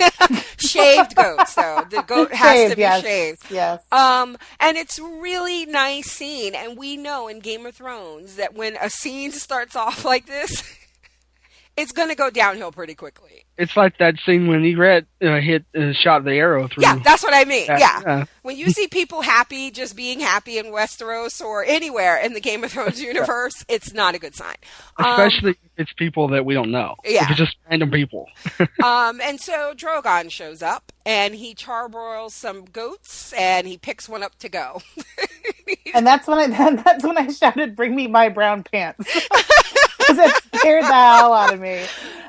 Shaved goats, though. The goat has to be shaved. Yes. And it's a really nice scene, and we know in Game of Thrones that when a scene starts off like this, it's going to go downhill pretty quickly. It's like that scene when Egret shot the arrow through. Yeah, that's what I mean. Yeah. When you see people happy, just being happy in Westeros or anywhere in the Game of Thrones universe, it's not a good sign. Especially if it's people that we don't know. Yeah. If it's just random people. And so Drogon shows up, and he charbroils some goats, and he picks one up to go. And that's when I shouted, "Bring me my brown pants." Because it scared the hell out of me.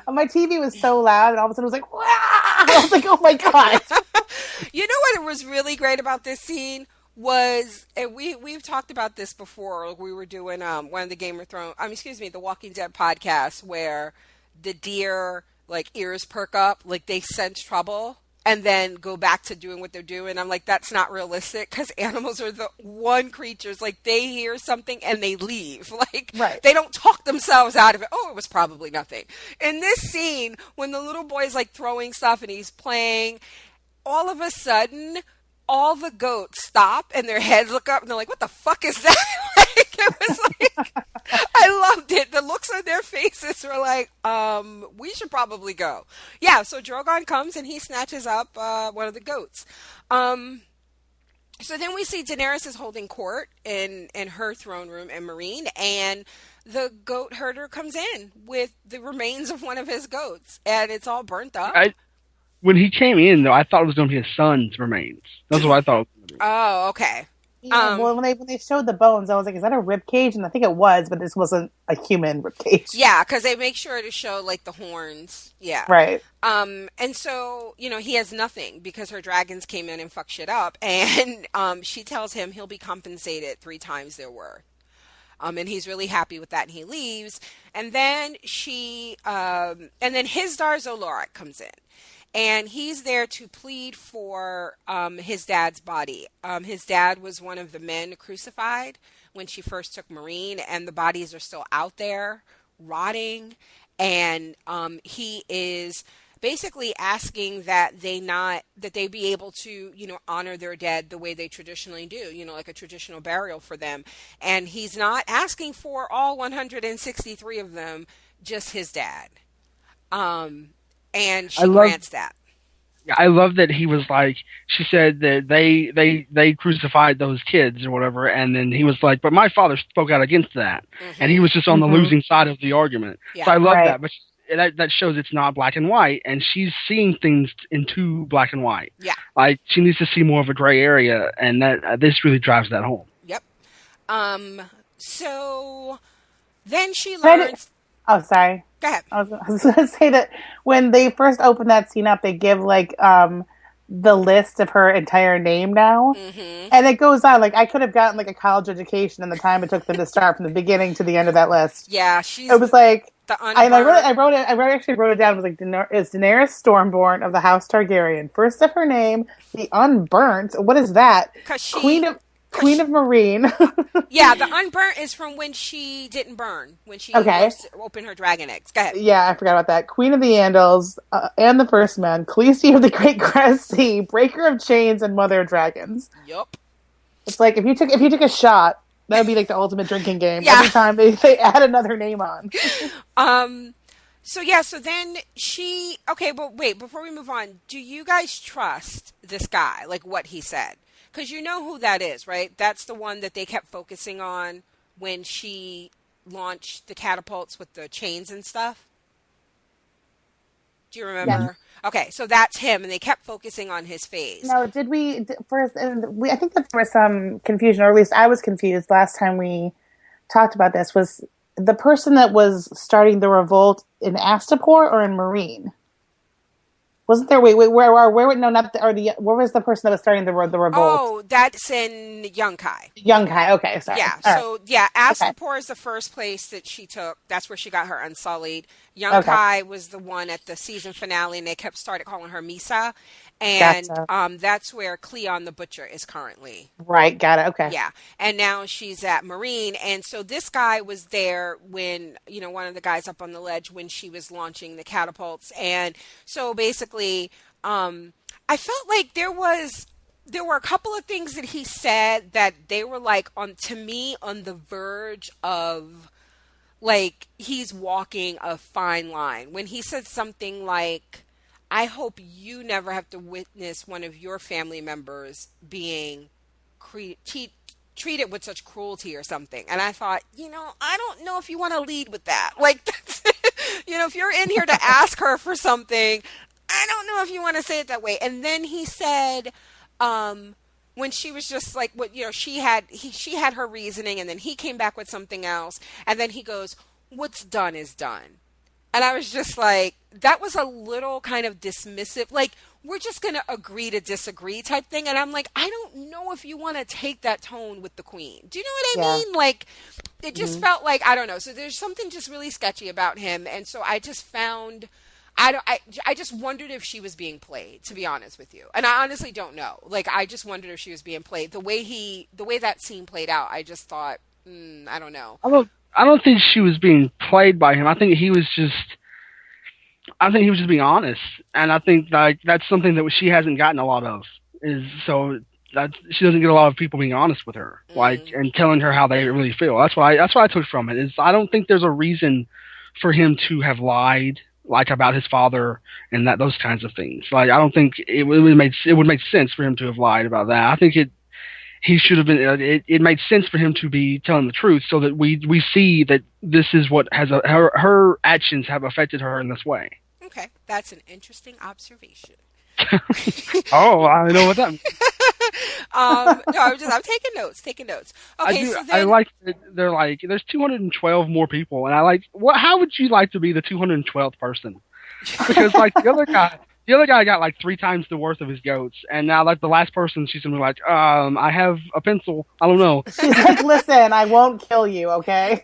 And my TV was so loud, and all of a sudden it was like, "Wah!" I was like, "Oh my god!" You know what was really great about this scene was, and we've talked about this before. We were doing one of the Game of Thrones, the Walking Dead podcast, where the deer ears perk up, like they sense trouble, and then go back to doing what they're doing. I'm like, that's not realistic, because animals are the one creatures, they hear something and they leave. Right. They don't talk themselves out of it. Oh, it was probably nothing. In this scene, when the little boy's throwing stuff and he's playing, all of a sudden, all the goats stop and their heads look up and they're like, what the fuck is that? It was I loved it. The looks on their faces were like, we should probably go. Yeah, so Drogon comes and he snatches up one of the goats. So then we see Daenerys is holding court in her throne room in Meereen, and the goat herder comes in with the remains of one of his goats, and it's all burnt up. When he came in, though, I thought it was going to be his son's remains. That's what I thought it was going to be. Oh, okay. Yeah, well, when they showed the bones, I was like, "Is that a rib cage?" And I think it was, but this wasn't a human rib cage. Yeah, because they make sure to show like the horns. Yeah. Right. And so, he has nothing because her dragons came in and fucked shit up. And she tells him he'll be compensated 3 times their worth. And he's really happy with that, and he leaves. And then and then his Darzolorak comes in. And he's there to plead for his dad's body. His dad was one of the men crucified when she first took Marine, and the bodies are still out there rotting. And he is basically asking that they be able to, honor their dead the way they traditionally do, like a traditional burial for them. And he's not asking for all 163 of them, just his dad. And she grants that. I love that he was like, she said that they crucified those kids or whatever, and then he was like, but my father spoke out against that, and he was just on the losing side of the argument. Yeah. So I love that, but that shows it's not black and white, and she's seeing things into black and white. Yeah, like she needs to see more of a gray area, and that this really drives that home. Yep. So then she learns. Oh, sorry. Go ahead. I was going to say that when they first open that scene up, they give like the list of her entire name now, and it goes on. Like I could have gotten like a college education in the time it took them to start from the beginning to the end of that list. Yeah, it was like I actually wrote it down. It was like is Daenerys Stormborn of the House Targaryen, first of her name, the Unburnt. What is that? Queen of Marine. Yeah, the Unburnt is from when she didn't burn, when she opened her dragon eggs. Go ahead. Yeah, I forgot about that. Queen of the Andals and the First Men, Khaleesi of the Great Grass Sea, Breaker of Chains, and Mother of Dragons. Yup. It's like if you took a shot, that would be like the ultimate drinking game. Yeah. Every time they add another name on. So then but wait, before we move on, do you guys trust this guy, like what he said? Because you know who that is, right? That's the one that they kept focusing on when she launched the catapults with the chains and stuff. Do you remember? Yeah. Okay, so that's him, and they kept focusing on his face. No, did we first? I think that there was some confusion, or at least I was confused last time we talked about this. Was the person that was starting the revolt in Astapor or in Marine? Wasn't there? Where was the person that was starting the revolt? Oh, that's in Yunkai. Yunkai, okay, sorry. Yeah, Astapor is the first place that she took. That's where she got her Unsullied. Yunkai was the one at the season finale, and they started calling her Misa. And that's where Cleon the Butcher is currently. Right, got it, okay. Yeah, and now she's at Marine. And so this guy was there when, one of the guys up on the ledge when she was launching the catapults. And so basically, I felt like there were a couple of things that he said that they were like on the verge of like he's walking a fine line. When he said something like, I hope you never have to witness one of your family members being treated with such cruelty or something. And I thought, I don't know if you want to lead with that. Like, that's, if you're in here to ask her for something, I don't know if you want to say it that way. And then he said, when she was just like, she had her reasoning, and then he came back with something else. And then he goes, what's done is done. And I was just like, that was a little kind of dismissive, like, we're just going to agree to disagree type thing. And I'm like, I don't know if you want to take that tone with the queen. Do you know what I mean? Like, it just felt like, I don't know. So there's something just really sketchy about him. And so I just found, I just wondered if she was being played, to be honest with you. And I honestly don't know. Like, I just wondered if she was being played. The way that scene played out, I just thought, I don't know. I don't think she was being played by him. I think he was just being honest, and I think like that's something that she hasn't gotten a lot of. So that she doesn't get a lot of people being honest with her, like and telling her how they really feel. That's what I took from it. Is I don't think there's a reason for him to have lied, like about his father and those kinds of things. Like I don't think it would make sense for him to have lied about that. I think he should have been. It made sense for him to be telling the truth, so that we see that this is what has her actions have affected her in this way. Okay, that's an interesting observation. Oh, I know what that means. No, I'm taking notes, taking notes. I Okay, do. so I then, like that they're like there's 212 more people, and I like what? How would you like to be the 212th person? Because like the other guy got like 3 times the worth of his goats, and now like the last person, she's gonna be like, I have a pencil. I don't know. She's like, listen, I won't kill you, okay?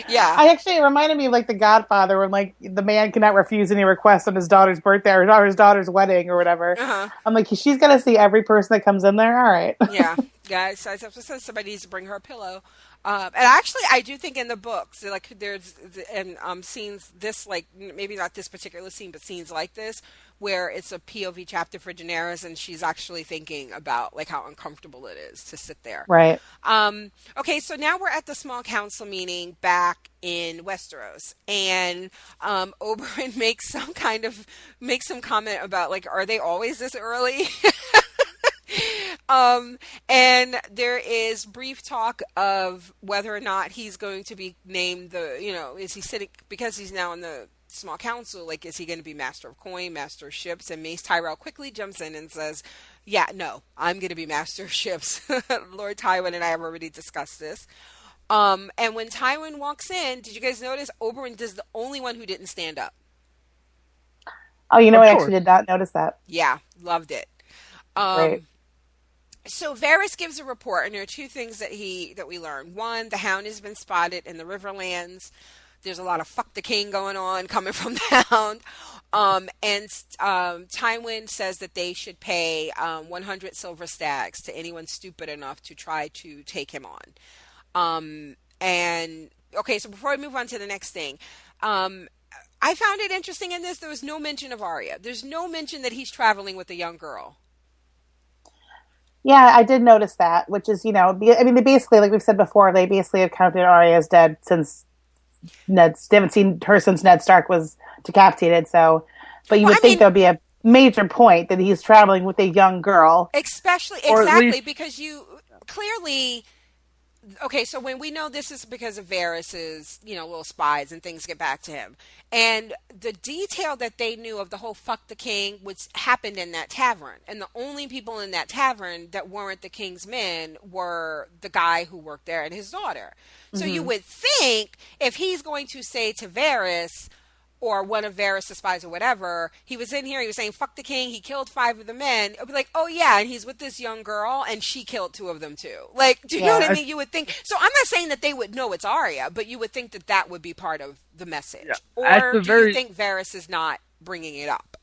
yeah, I actually, it reminded me of like The Godfather when like the man cannot refuse any request on his daughter's birthday or his daughter's wedding or whatever. uh-huh. I'm like, she's gonna see every person that comes in there. All right. Yeah, guys. So somebody needs to bring her a pillow. And actually, I do think in the books, like there's and scenes this like maybe not this particular scene, but scenes like this where it's a POV chapter for Daenerys, and she's actually thinking about like how uncomfortable it is to sit there. Right. Okay, so now we're at the small council meeting back in Westeros, and Oberyn makes some comment about like, are they always this early? And there is brief talk of whether or not he's going to be named is he sitting, because he's now in the small council, like, is he going to be master of coin, master of ships? And Mace Tyrell quickly jumps in and says, yeah, no, I'm going to be master of ships. Lord Tywin and I have already discussed this. And when Tywin walks in, did you guys notice Oberyn is the only one who didn't stand up? Oh, Of I course. actually did not notice that. Yeah, loved it. Great. So Varys gives a report, and there are two things that we learn. One, the Hound has been spotted in the Riverlands. There's a lot of fuck the king going on coming from the Hound. And Tywin says that they should pay 100 silver stags to anyone stupid enough to try to take him on. And okay, so before I move on to the next thing, I found it interesting in this. There was no mention of Arya. There's no mention that he's traveling with a young girl. Yeah, I did notice that, which is, I mean, they basically, like we've said before, they basically have counted Arya as dead since they haven't seen her since Ned Stark was decapitated. So, but you would think there'd be a major point that he's traveling with a young girl, Exactly, because you clearly. Okay, so when we know this is because of Varys's, little spies and things get back to him. And the detail that they knew of the whole fuck the king happened in that tavern. And the only people in that tavern that weren't the king's men were the guy who worked there and his daughter. So you would think if he's going to say to Varys, or one of Varys' spies or whatever, he was in here, he was saying, fuck the king, he killed 5 of the men. It'll be like, oh yeah, and he's with this young girl, and she killed 2 of them too. Like, do you know what I mean? You would think, so I'm not saying that they would know it's Arya, but you would think that that would be part of the message. Yeah. Or do you think Varys is not bringing it up?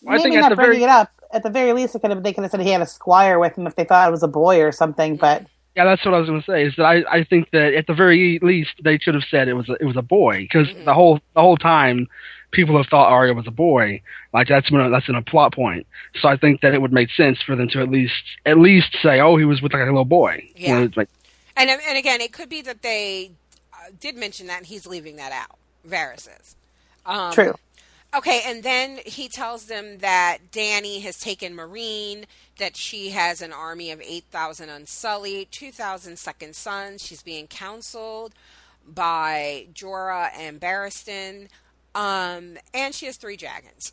Maybe not bringing it up. At the very least, they could have said he had a squire with him if they thought it was a boy or something, but... Yeah, that's what I was going to say. Is that I think that at the very least they should have said it was a boy, because the whole time people have thought Arya was a boy. Like that's in a plot point. So I think that it would make sense for them to at least say, oh, he was with like a little boy. Yeah. And again, it could be that they did mention that and he's leaving that out. Varys is. True. Okay, and then he tells them that Dany has taken Meereen, that she has an army of 8,000 Unsullied, 2,000 second sons. She's being counseled by Jorah and Barristan, and she has 3 dragons.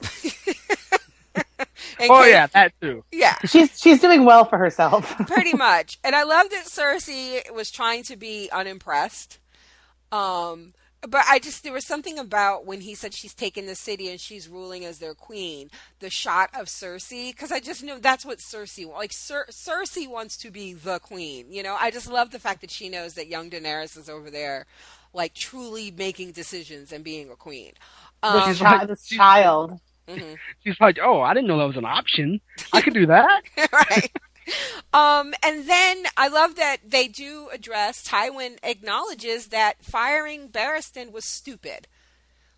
Yeah, that too. Yeah. She's doing well for herself. Pretty much. And I love that Cersei was trying to be unimpressed. But there was something about when he said she's taken the city and she's ruling as their queen, the shot of Cersei, because I just knew that's what Cersei wants. Like, Cersei wants to be the queen, I just love the fact that she knows that young Daenerys is over there, like, truly making decisions and being a queen. This child. Mm-hmm. She's like, oh, I didn't know that was an option. I could do that. Right. And then I love that they do address, Tywin acknowledges that firing Barristan was stupid.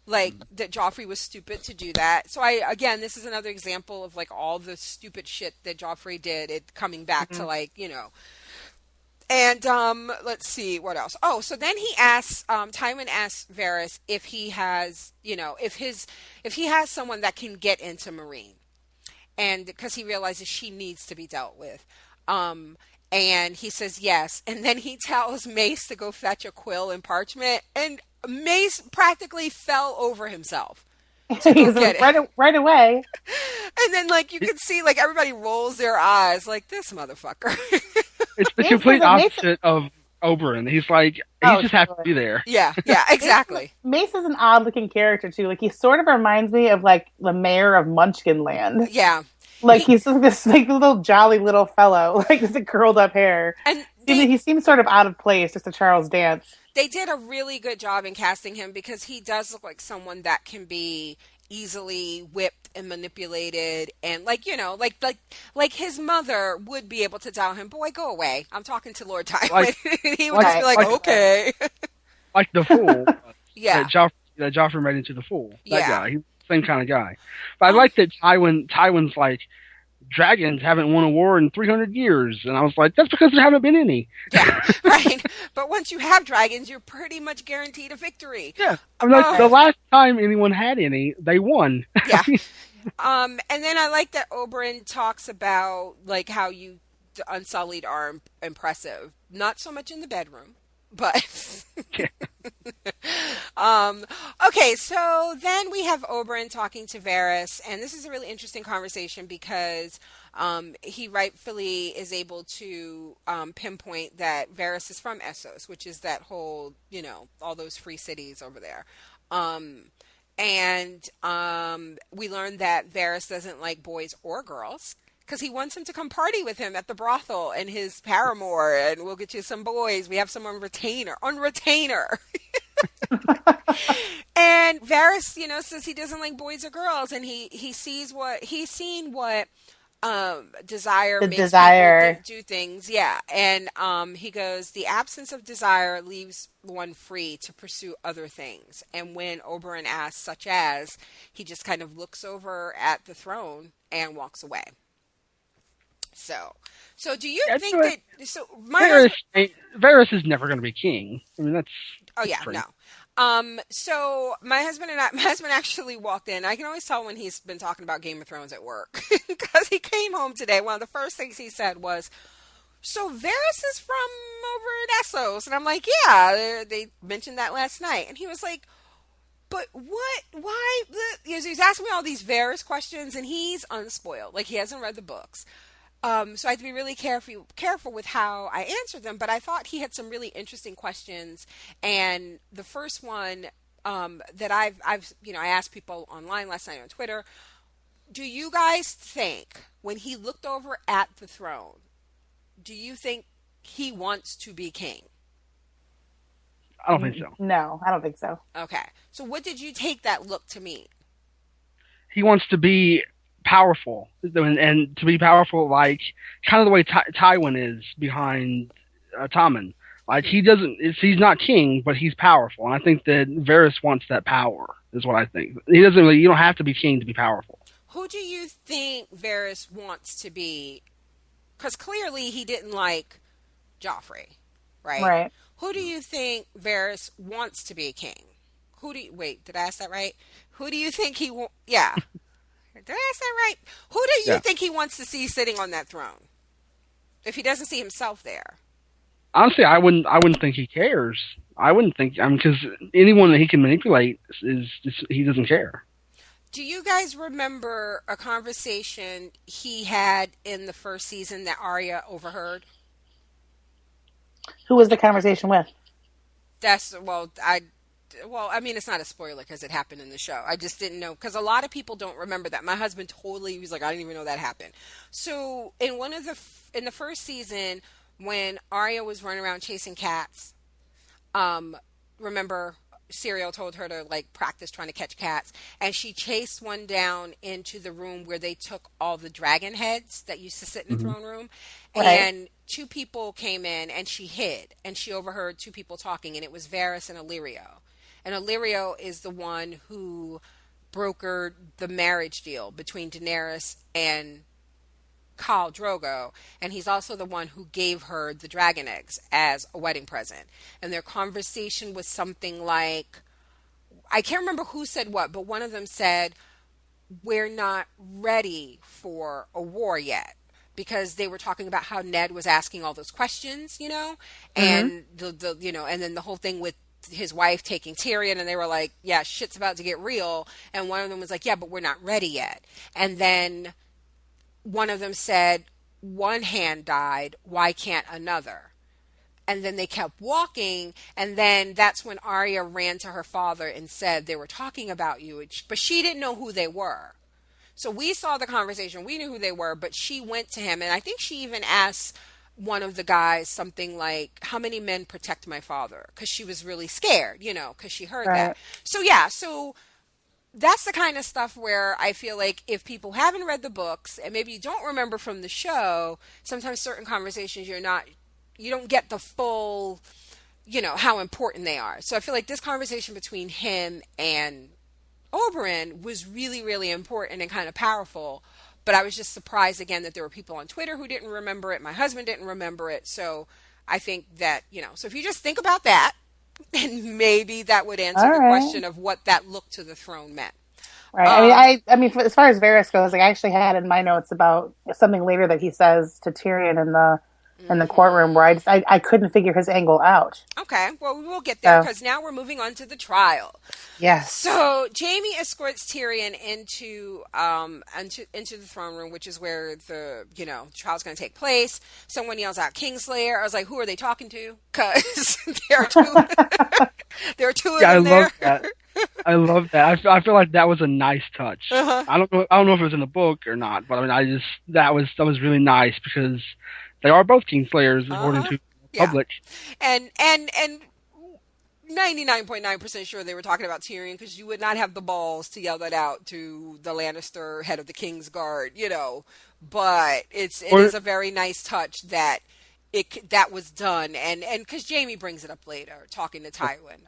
Like, that Joffrey was stupid to do that. So this is another example of like all the stupid shit that Joffrey did, it coming back to like, And let's see what else. Oh, so then he asks, Tywin asks Varys if he has, if he has someone that can get into Meereen. And because he realizes she needs to be dealt with. And he says yes. And then he tells Mace to go fetch a quill and parchment. And Mace practically fell over himself to go He's get like, it. right away. And then, like, you could see, like, everybody rolls their eyes, like, this motherfucker. It's the Mace complete is a Mace. opposite of Oberyn. He's like, he Oh, just has to totally. be there. Yeah, yeah, exactly. Mace is an odd looking character too. Like he sort of reminds me of like the mayor of Munchkinland. Yeah. Like He, he's just this like little jolly little fellow, like with the curled up hair. and He seems sort of out of place, just a Charles Dance. they did a really good job in casting him because he does look like someone that can be easily whipped and manipulated, and like, like his mother would be able to tell him, boy, go away, I'm talking to Lord Tywin. Like, He would just be like, like, okay. like the fool Yeah, that Joffrey made into the fool. That yeah, guy, he's the same kind of guy. But I like that Tywin's like, dragons haven't won a war in 300 years, and I was like, that's because there haven't been any. yeah. Right. But once you have dragons, you're pretty much guaranteed a victory. Yeah, I mean, like, the last time anyone had any, they won. Yeah. And then I like that Oberyn talks about like how the Unsullied are impressive. Not so much in the bedroom, but um, okay. So then we have Oberyn talking to Varys, and this is a really interesting conversation because he rightfully is able to pinpoint that Varys is from Essos, which is that whole, all those free cities over there. And we learned that Varys doesn't like boys or girls because he wants him to come party with him at the brothel and his paramour, and we'll get you some boys. We have some on retainer. And Varys, says he doesn't like boys or girls, and he's seen what desire The makes desire. people do things. Yeah. And he goes, the absence of desire leaves one free to pursue other things. And when Oberyn asks, such as, he just kind of looks over at the throne and walks away. So do you think that, so Varys is never going to be king. I mean, that's oh yeah, crazy. no. So my husband actually walked in. I can always tell when he's been talking about Game of Thrones at work because he came home today. One of the first things he said was, "So Varys is from over at Essos," and I'm like, "Yeah, they mentioned that last night." And he was like, "But what? Why?" He's asking me all these Varys questions, and he's unspoiled. Like he hasn't read the books. So I have to be really careful with how I answer them. But I thought he had some really interesting questions, and the first one that I asked people online last night on Twitter. Do you guys think when he looked over at the throne, do you think he wants to be king? I don't think so. No, I don't think so. Okay. So what did you take that look to mean? He wants to be powerful, and to be powerful, like kind of the way Tywin is behind Tommen. Like he's not king, but he's powerful, and I think that Varys wants that power. Is what I think. You don't have to be king to be powerful. Who do you think Varys wants to be? Because clearly he didn't like Joffrey, right? Right. Who do you think Varys wants to be king? Wait, did I ask that right? Who do you think yeah. Did I ask that right? Who do you think he wants to see sitting on that throne? If he doesn't see himself there. Honestly, I wouldn't think he cares. I wouldn't think, because anyone that he can manipulate he doesn't care. Do you guys remember a conversation he had in the first season that Arya overheard? Who was the conversation with? I mean, it's not a spoiler because it happened in the show. I just didn't know because a lot of people don't remember that. My husband totally was like, I didn't even know that happened. So in in the first season, when Arya was running around chasing cats, remember Serial told her to like practice trying to catch cats, and she chased one down into the room where they took all the dragon heads that used to sit in the throne room, Right. and two people came in and she hid, and she overheard two people talking, and it was Varys and Illyrio. And Illyrio is the one who brokered the marriage deal between Daenerys and Khal Drogo, and he's also the one who gave her the dragon eggs as a wedding present. And their conversation was something like, I can't remember who said what, but one of them said, we're not ready for a war yet. because they were talking about how Ned was asking all those questions, Mm-hmm. and and then the whole thing with his wife taking Tyrion, and they were like, yeah, shit's about to get real. And one of them was like, yeah, but we're not ready yet. And then one of them said, one hand died, why can't another? And then they kept walking, and then that's when Arya ran to her father and said, they were talking about you, but she didn't know who they were. So we saw the conversation, we knew who they were, but she went to him, and I think she even asked one of the guys something like, how many men protect my father? Because she was really scared, because she heard that. Right. So yeah, so that's the kind of stuff where I feel like if people haven't read the books and maybe you don't remember from the show, sometimes certain conversations you don't get the full, how important they are. So I feel like this conversation between him and Oberyn was really, really important and kind of powerful. But I was just surprised again that there were people on Twitter who didn't remember it. My husband didn't remember it. So I think that, so if you just think about that, and maybe that would answer All the right. question of what that look to the throne meant. Right. Um, As far as Varys goes, like I actually had in my notes about something later that he says to Tyrion in the courtroom where mhm. I couldn't figure his angle out. Okay, well, we will get there So because now we're moving on to the trial. yes. So Jamie escorts Tyrion into the throne room, which is where the trial's going to take place. Someone yells out Kingslayer. I was like, who are they talking to? Because there are two. There are two of Yeah, I them love there. that. I love that. I feel like that was a nice touch. Uh-huh. I don't know if it was in the book or not, but I mean, that was really nice because they are both Kingslayers according Uh-huh. to the Yeah. public. And 99.9% sure they were talking about Tyrion because you would not have the balls to yell that out to the Lannister head of the King's Guard, But it Or is a very nice touch that that was done, and because Jamie brings it up later, talking to Tywin.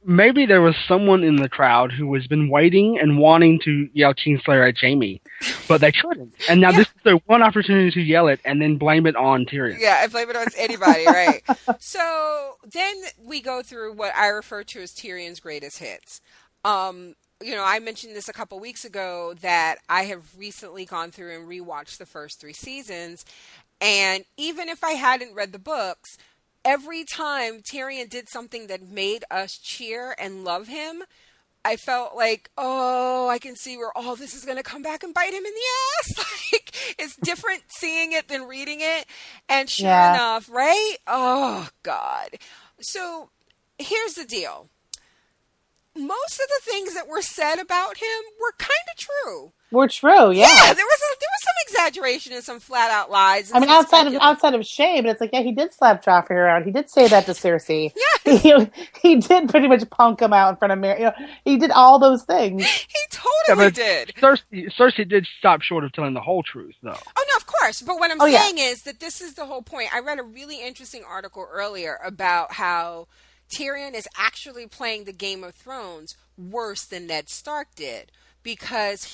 maybe there was someone in the crowd who has been waiting and wanting to yell Kingslayer at Jamie, but they couldn't. And now Yeah, this is their one opportunity to yell it and then blame it on Tyrion. yeah, I blame it on anybody, right? So then we go through what I refer to as Tyrion's greatest hits. I mentioned this a couple weeks ago that I have recently gone through and rewatched the first three seasons. And even if I hadn't read the books, every time Tyrion did something that made us cheer and love him, I felt like, oh, I can see where all this is going to come back and bite him in the ass. Like, it's different seeing it than reading it. And sure Yeah. enough, right? Oh, God. So here's the deal. Most of the things that were said about him were kind of true. We're true, Yeah, yeah. there was some exaggeration and some flat out lies I and mean, some speculation. outside of shame, but it's like, yeah, he did slap Joffrey around. He did say that to Cersei. Yes, He, he did pretty much punk him out in front of Mary. He did all those things. he Yeah, totally but did. Cersei did stop short of telling the whole truth, though. Oh no, of course. But what I'm Oh yeah, saying is that this is the whole point. I read a really interesting article earlier about how Tyrion is actually playing the Game of Thrones worse than Ned Stark did because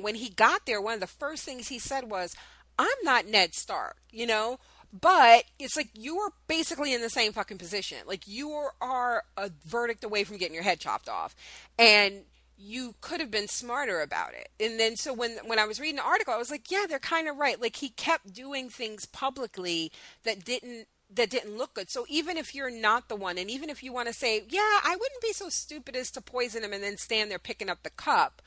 when he got there, one of the first things he said was, "I'm not Ned Stark," But it's like you were basically in the same fucking position. Like you are a verdict away from getting your head chopped off. And you could have been smarter about it. And then so when I was reading the article, I was like, yeah, they're kind of right. Like he kept doing things publicly that didn't look good. So even if you're not the one, and even if you want to say, yeah, I wouldn't be so stupid as to poison him and then stand there picking up the cup,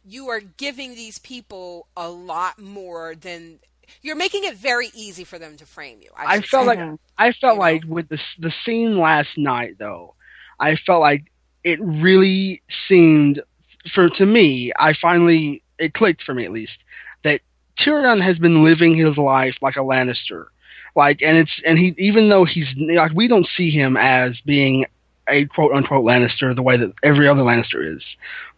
you are giving these people a lot more than you're making it very easy for them to frame you, I I should felt say. like hmm I felt You like know? with the scene last night, though, I felt like it really seemed to me. It clicked for me at least that Tyrion has been living his life like a Lannister, and he even though he's like we don't see him as being a quote unquote Lannister the way that every other Lannister is,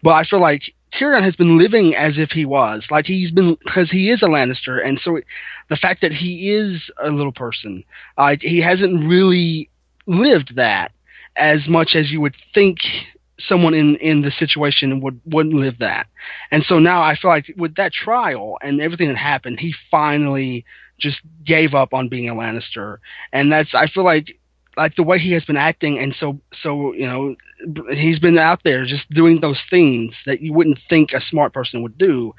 but I feel like Tyrion has been living as if he was like he's been because he is a Lannister, and so the fact that he is a little person, he hasn't really lived that as much as you would think someone in the situation wouldn't live that. And so now I feel like with that trial and everything that happened, he finally just gave up on being a Lannister, and that's I feel like like the way he has been acting, and so he's been out there just doing those things that you wouldn't think a smart person would do.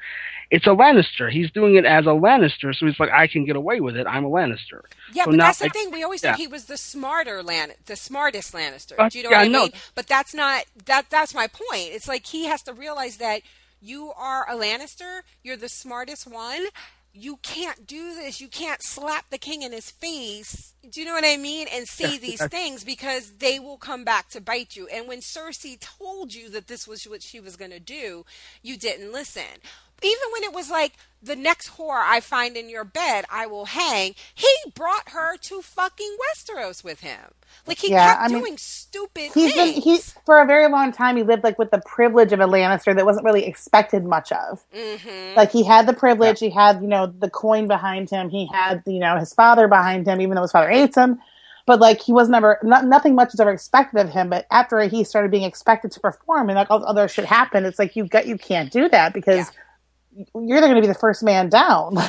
It's a Lannister. He's doing it as a Lannister, so he's like, I can get away with it. I'm a Lannister. Yeah, so but now, that's the thing. We always thought he was the smartest Lannister. Do you know yeah, what I no. mean? But that's not that's my point. It's like he has to realize that you are a Lannister. You're the smartest one. You can't do this. You can't slap the king in his face. Do you know what I mean? And say these things because they will come back to bite you. And when Cersei told you that this was what she was going to do, you didn't listen. Even when it was like, the next whore I find in your bed, I will hang. He brought her to fucking Westeros with him. Like, he kept doing stupid things. For a very long time, he lived like with the privilege of a Lannister that wasn't really expected much of. Mm-hmm. Like, he had the privilege, he had, the coin behind him, he had, his father behind him, even though his father hates him. But, like, he was never, nothing much was ever expected of him. But after he started being expected to perform and like all other shit happened, it's like, you can't do that because you're going to be the first man down. Like,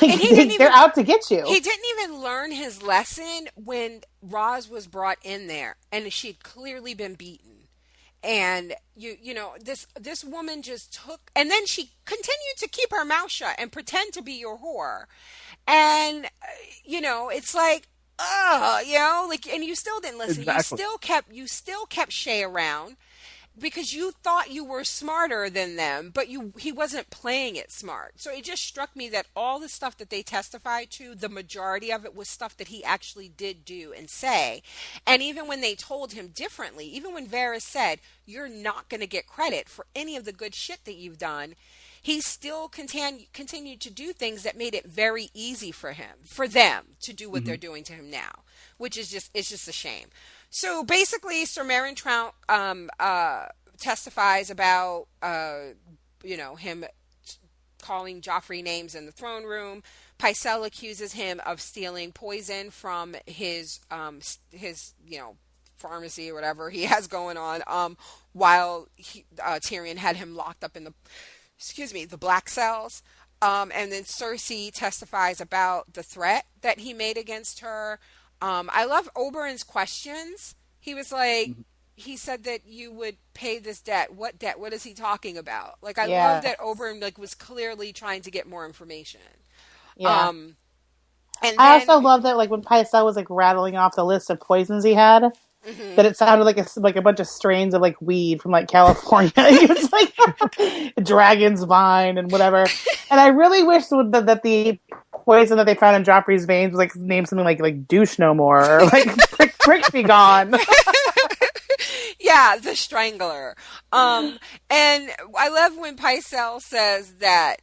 they're out to get you. He didn't even learn his lesson when Roz was brought in there and she'd clearly been beaten. And this woman just took, and then she continued to keep her mouth shut and pretend to be your whore. And it's like, and you still didn't listen. Exactly. You still kept Shay around because you thought you were smarter than them, but he wasn't playing it smart. So it just struck me that all the stuff that they testified to, the majority of it was stuff that he actually did do and say. And even when they told him differently, even when Varys said, you're not going to get credit for any of the good shit that you've done, he still continued to do things that made it very easy for them to do what they're doing to him now, which is it's just a shame. So basically, Sir Meryn Trant testifies about him calling Joffrey names in the throne room. Pycelle accuses him of stealing poison from his pharmacy or whatever he has going on, while Tyrion had him locked up in the black cells. And then Cersei testifies about the threat that he made against her. I love Oberyn's questions. He was like, he said that you would pay this debt. What debt? What is he talking about? Like, I love that Oberyn was clearly trying to get more information. Yeah. And then, I also love that, like, when Pycelle was like rattling off the list of poisons he had, that it sounded like a bunch of strains of like weed from like California. It was like dragon's vine and whatever. And I really wish that the poison that they found in Joffrey's veins was like named something like douche no more or like prick be gone. Yeah, the strangler. And I love when Pycelle says that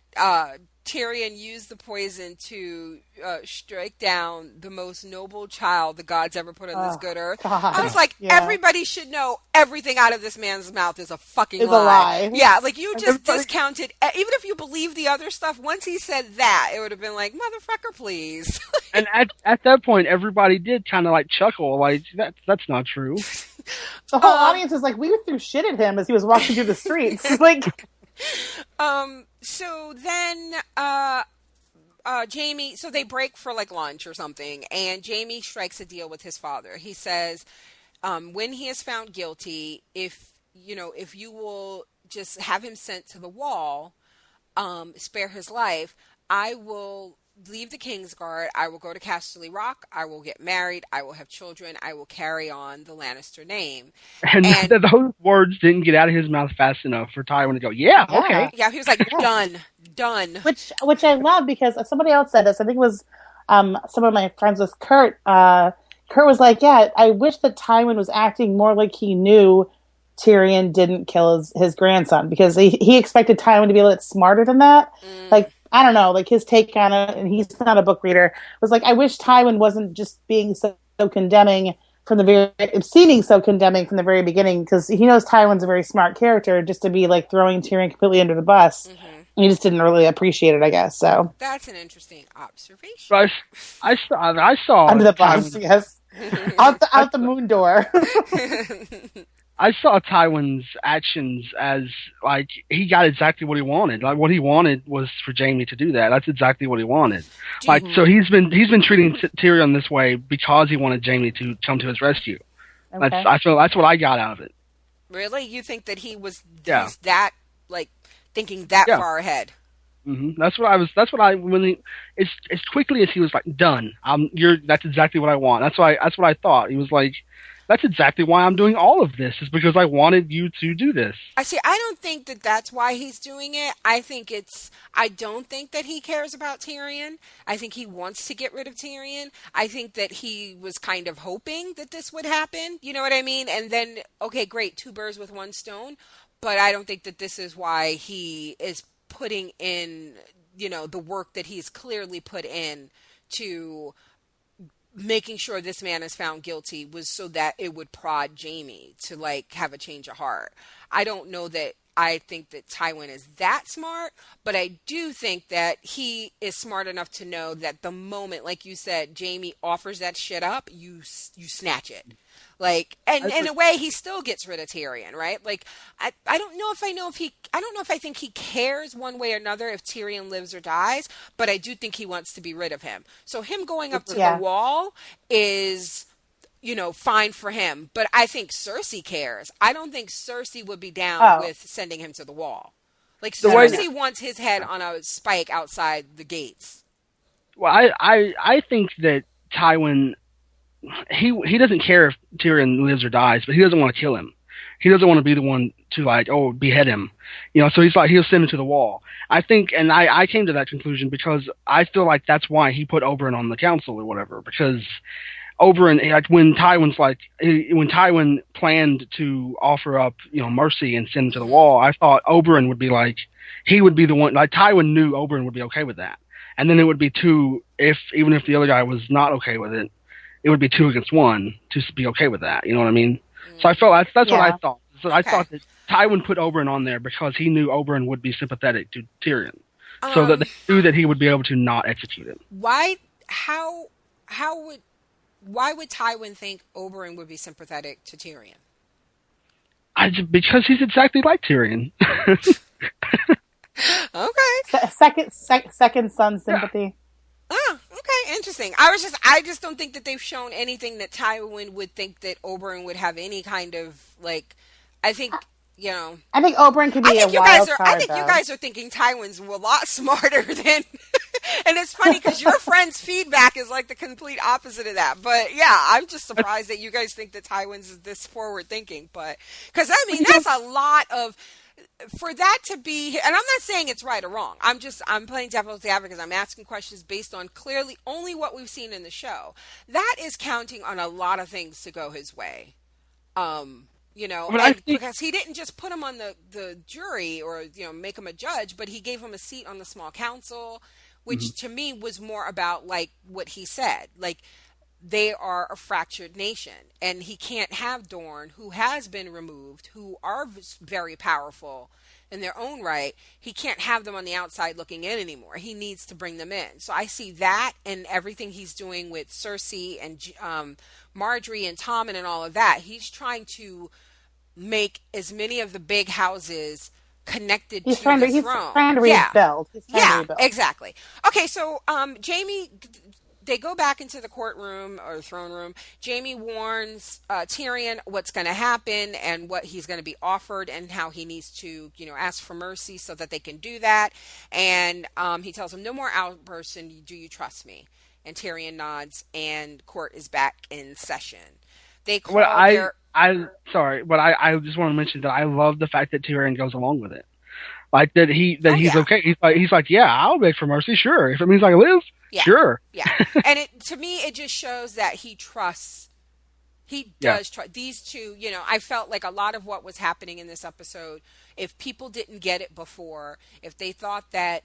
Tyrion used the poison to strike down the most noble child the gods ever put on this good earth. God. I was like, everybody should know everything out of this man's mouth is a fucking lie. Yeah, like, you just discounted, even if you believe the other stuff, once he said that, it would have been like, motherfucker, please. And at that point, everybody did kind of like chuckle, like, that's not true. The whole audience is like, we threw shit at him as he was walking through the streets. Like... So then, Jaime, so they break for like lunch or something, and Jaime strikes a deal with his father. He says, when he is found guilty, if you will just have him sent to the wall, spare his life, I will leave the Kingsguard. I will go to Casterly Rock. I will get married. I will have children. I will carry on the Lannister name. And those words didn't get out of his mouth fast enough for Tywin to go, okay. Yeah, he was like, done. Which I love, because somebody else said this. I think it was some of my friends with Kurt. Kurt was like, yeah, I wish that Tywin was acting more like he knew Tyrion didn't kill his grandson, because he expected Tywin to be a little smarter than that. Like, I don't know, like his take on it, and he's not a book reader, was like, I wish Tywin wasn't just being so condemning seeming so condemning from the very beginning, because he knows Tywin's a very smart character, just to be like throwing Tyrion completely under the bus. And he just didn't really appreciate it, I guess. So that's an interesting observation. But I saw under the bus, yes, out the moon door. I saw Tywin's actions as, like, he got exactly what he wanted. Like, what he wanted was for Jaime to do that. That's exactly what he wanted. Like, so he's been treating Tyrion this way because he wanted Jaime to come to his rescue. Okay. I feel that's what I got out of it. Really? You think that Yeah, he's that like thinking that yeah. far ahead? That's what I was. That's what I when he, as quickly as he was like done. You're. That's exactly what I want. That's what I thought. He was like, that's exactly why I'm doing all of this. Is because I wanted you to do this. I see. I don't think that that's why he's doing it. I don't think that he cares about Tyrion. I think he wants to get rid of Tyrion. I think that he was kind of hoping that this would happen. You know what I mean? And then, okay, great, two birds with one stone. But I don't think that this is why he is putting in, the work that he's clearly put in to making sure this man is found guilty was so that it would prod Jamie to like have a change of heart. I don't know that I think that Tywin is that smart, but I do think that he is smart enough to know that the moment, like you said, Jamie offers that shit up, you snatch it. Like, and in a way, he still gets rid of Tyrion, right? Like, I don't know I don't know if I think he cares one way or another if Tyrion lives or dies, but I do think he wants to be rid of him. So him going up to the Yeah. wall is, fine for him. But I think Cersei cares. I don't think Cersei would be down Oh, with sending him to the wall. Like, The no, no, way no. Cersei wants his head on a spike outside the gates. Well, I think that Tywin he doesn't care if Tyrion lives or dies, but he doesn't want to kill him. He doesn't want to be the one to like behead him, So he's like he'll send him to the wall. I think, and I came to that conclusion because I feel like that's why he put Oberyn on the council or whatever. Because Oberyn, like when Tywin planned to offer up mercy and send him to the Mm-hmm. wall, I thought Oberyn would be like he would be the one. Like Tywin knew Oberyn would be okay with that, and then it would be two if even if the other guy was not okay with it. It would be 2 against 1 to be okay with that. You know what I mean? So I felt that's what I Yeah. thought. So I Okay. thought that Tywin put Oberyn on there because he knew Oberyn would be sympathetic to Tyrion, so that Um, they knew that he would be able to not execute him. why, how would, why would Tywin think Oberyn would be sympathetic to Tyrion? Because he's exactly like Tyrion. Okay. Second son Yeah. sympathy. Oh, okay, interesting. I just don't think that they've shown anything that Tywin would think that Oberyn would have any kind of like. I think I think Oberyn could be a wild I card, think you though. guys are thinking Tywin's a lot smarter than. And it's funny because your friend's feedback is like the complete opposite of that. But yeah, I'm just surprised that you guys think that Tywin's is this forward thinking. But because I mean, that's a lot of for that to be, and I'm not saying it's right or wrong. I'm playing devil's advocate because I'm asking questions based on clearly only what we've seen in the show. That is counting on a lot of things to go his way. But I And think because he didn't just put him on the jury or, make him a judge, but he gave him a seat on the small council, which to me was more about like what he said. Like, they are a fractured nation, and he can't have Dorne, who has been removed, who are very powerful in their own right. He can't have them on the outside looking in anymore. He needs to bring them in. So I see that and everything he's doing with Cersei and Marjorie and Tommen and all of that. He's trying to make as many of the big houses connected He's to trying to the he's throne. trying to Yeah. rebuild. He's trying to Yeah, rebuild. exactly. Okay, so Jamie, they go back into the courtroom or throne room. Jamie warns Tyrion what's going to happen and what he's going to be offered and how he needs to, ask for mercy so that they can do that. And he tells him, "No more outbursts, and do you trust me?" And Tyrion nods, and court is back in session. They what call their I sorry, but I just want to mention that I love the fact that Tyrion goes along with it. Like that oh he's yeah. okay. He's like, yeah, I'll beg for mercy, sure. If it means I live, Yeah. sure. Yeah. And to me, it just shows that he trusts, he Yeah. does trust these two. I felt like a lot of what was happening in this episode, if people didn't get it before, if they thought that,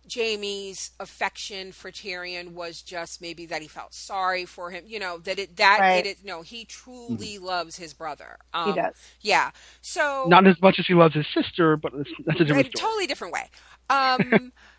Jamie's affection for Tyrion was just maybe that he felt sorry for him, Right. no, he truly loves his brother. He does. Yeah. So Not as much as he loves his sister, but that's a in a different story. totally different way.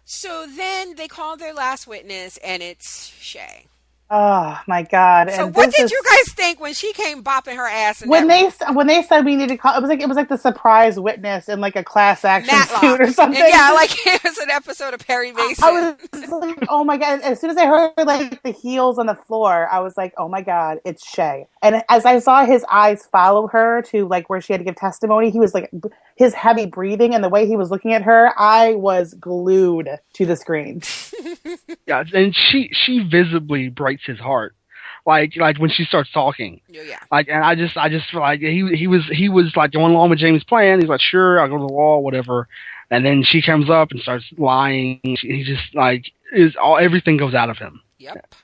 So then they call their last witness, and it's Shay. Oh my God. So And what this did you is guys think when she came bopping her ass in when that they said we needed to call, it was like the surprise witness in like a class action suit or Matlock? And something. yeah, like it was an episode of Perry I Mason. was like, oh my God. As soon as I heard like the heels on the floor, I was like, oh my God, it's Shay. And as I saw his eyes follow her to like where she had to give testimony, he was like, his heavy breathing and the way he was looking at her, I was glued to the screen. Yeah, and she visibly breaks his heart, like when she starts talking. Yeah, yeah. Like, and I just feel like he was like going along with James' plan. He's like, sure, I'll go to the wall, whatever. And then she comes up and starts lying. He just like is all everything goes out of him. Yep.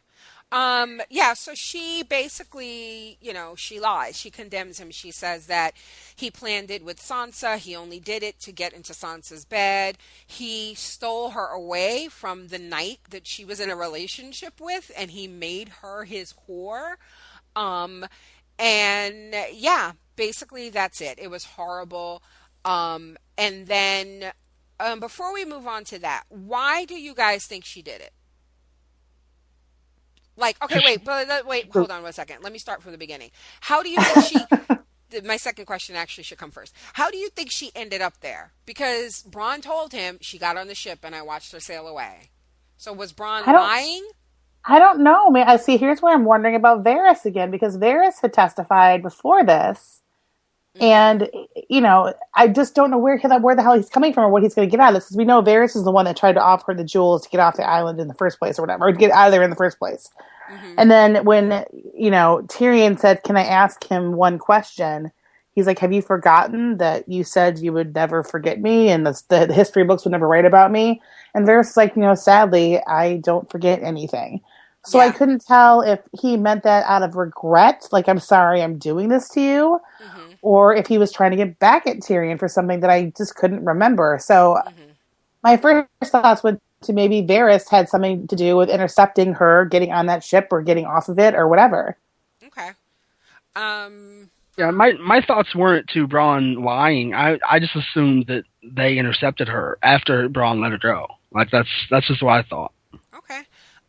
Yeah, so she basically, she lies. She condemns him. She says that he planned it with Sansa. He only did it to get into Sansa's bed. He stole her away from the knight that she was in a relationship with, and he made her his whore. Um, and yeah, basically that's it. It was horrible. And then, before we move on to that, why do you guys think she did it? Like, okay, wait, hold on 1 second. Let me start from the beginning. How do you think my second question actually should come first. How do you think she ended up there? Because Bronn told him she got on the ship and I watched her sail away. So was Bronn I don't lying? I don't know. Man, I see. Here's where I'm wondering about Varys again because Varys had testified before this, Mm-hmm. and I just don't know where the hell he's coming from or what he's going to get out of this because we know Varys is the one that tried to offer the jewels to get off the island in the first place or whatever, or to get out of there in the first place. Mm-hmm. And then when Tyrion said, "Can I ask him one question?" He's like, "Have you forgotten that you said you would never forget me and the history books would never write about me?" And Varys is like, "Sadly, I don't forget anything." So I Yeah. couldn't tell if he meant that out of regret, like I'm sorry I'm doing this to you, Mm-hmm. or if he was trying to get back at Tyrion for something that I just couldn't remember. So Mm-hmm. my first thoughts went to maybe Varys had something to do with intercepting her getting on that ship or getting off of it or whatever. Okay. Um, Yeah, my thoughts weren't to Braun lying. I just assumed that they intercepted her after Braun let her go. Like that's just what I thought. okay.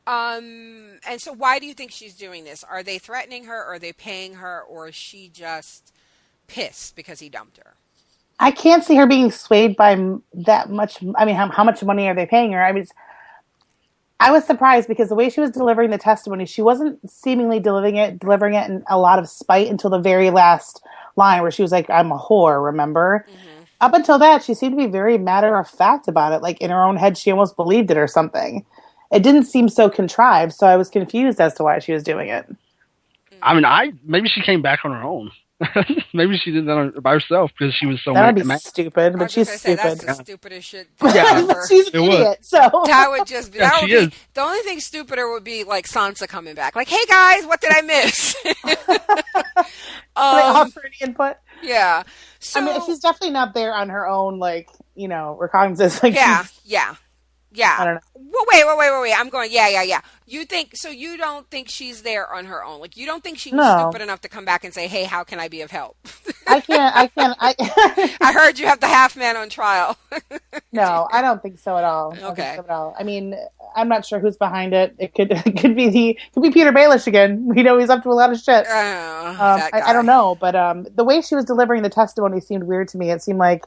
And so why do you think she's doing this? Are they threatening her? Are they paying her? Or is she just pissed because he dumped her? I can't see her being swayed by that much. I mean, how much money are they paying her? I mean, I was surprised because the way she was delivering the testimony, she wasn't seemingly delivering it in a lot of spite until the very last line where she was like, "I'm a whore," remember? Mm-hmm. Up until that, she seemed to be very matter of fact about it. Like in her own head, she almost believed it or something. It didn't seem so contrived, so I was confused as to why she was doing it. I mean, I maybe she came back on her own. Maybe she did that by herself because she was so That would be mad. stupid, I but was just she's gonna say that's stupid. the Yeah, stupidest shit yeah, But ever. she's an it was. idiot, so That would just be Yeah, that she would is. be the only thing stupider would be like Sansa coming back. Like, hey guys, what did I miss? can I um, offer any input? yeah. I mean, So she's definitely not there on her own, like, recognizance. Like, yeah, she's, yeah, I yeah. don't know. Well, wait. I'm going. Yeah, yeah, yeah. You think so? You don't think she's there on her own? Like, you don't think she was No, stupid enough to come back and say, "Hey, how can I be of help?" I I heard you have the half man on trial. no, I don't think so at all. I don't think Okay. so at all. I mean, I'm not sure who's behind it. It could be Peter Baelish again. We know he's up to a lot of shit. That I don't guy. know, but the way she was delivering the testimony seemed weird to me. It seemed like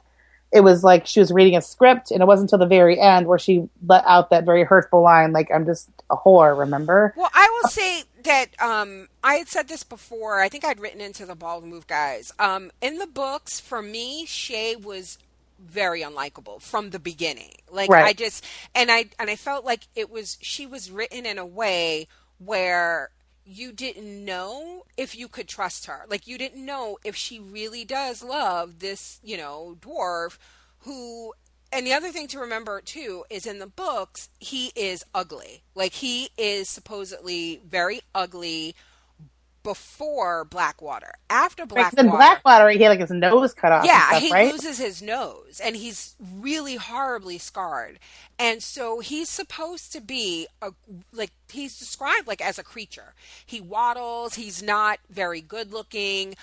it was like she was reading a script, and it wasn't until the very end where she let out that very hurtful line, like "I'm just a whore." Remember? Well, I will say that I had said this before. I think I'd written into the Bald Move guys. In the books, for me, Shay was very unlikable from the beginning. Like I Right. just and I felt like she was written in a way where you didn't know if you could trust her. Like you didn't know if she really does love this, dwarf who and the other thing to remember too is in the books, he is ugly. Like he is supposedly very ugly before Blackwater. After Right. Because in Blackwater, Blackwater, he had like his nose cut off and yeah, stuff, he right? loses his nose and he's really horribly scarred. And so he's supposed to be he's described like as a creature. He waddles, he's not very good looking.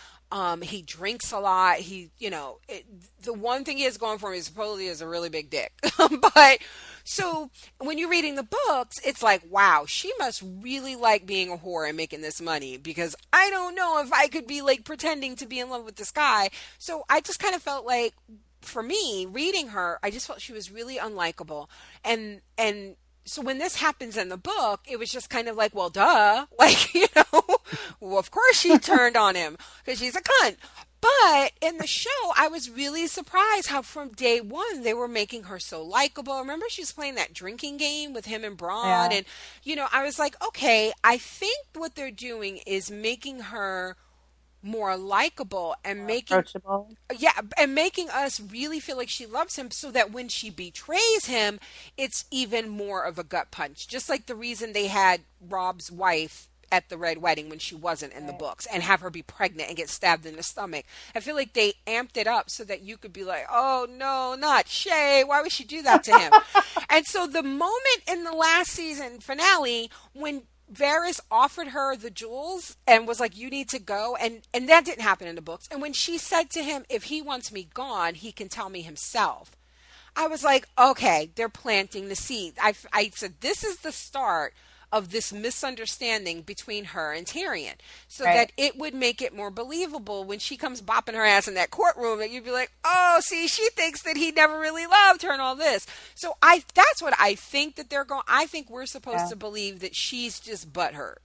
He drinks a lot. The one thing he has going for him is supposedly is a really big dick. But so when you're reading the books, it's like, wow, she must really like being a whore and making this money, because I don't know if I could be like pretending to be in love with this guy. So I just kind of felt like, for me, reading her, I just felt she was really unlikable. And so when this happens in the book, it was just kind of like, well, duh. Like, well, of course she turned on him because she's a cunt. But in the show, I was really surprised how from day one they were making her so likable. Remember, she was playing that drinking game with him and Braun. Yeah. And, I was like, okay, I think what they're doing is making her more likable and Approachable. making us really feel like she loves him, so that when she betrays him, it's even more of a gut punch. Just like the reason they had Rob's wife at the Red Wedding when she wasn't in the books, and have her be pregnant and get stabbed in the stomach. I feel like they amped it up so that you could be like, oh no, not Shay. Why would she do that to him? And so the moment in the last season finale when Varys offered her the jewels and was like, you need to go. And that didn't happen in the books. And when she said to him, if he wants me gone, he can tell me himself. I was like, okay, they're planting the seed. I said, this is the start of this misunderstanding between her and Tyrion, so that it would make it more believable when she comes bopping her ass in that courtroom, that you'd be like, oh, see, she thinks that he never really loved her and all this. So that's what I think that they're going. I think we're supposed to believe that she's just butthurt.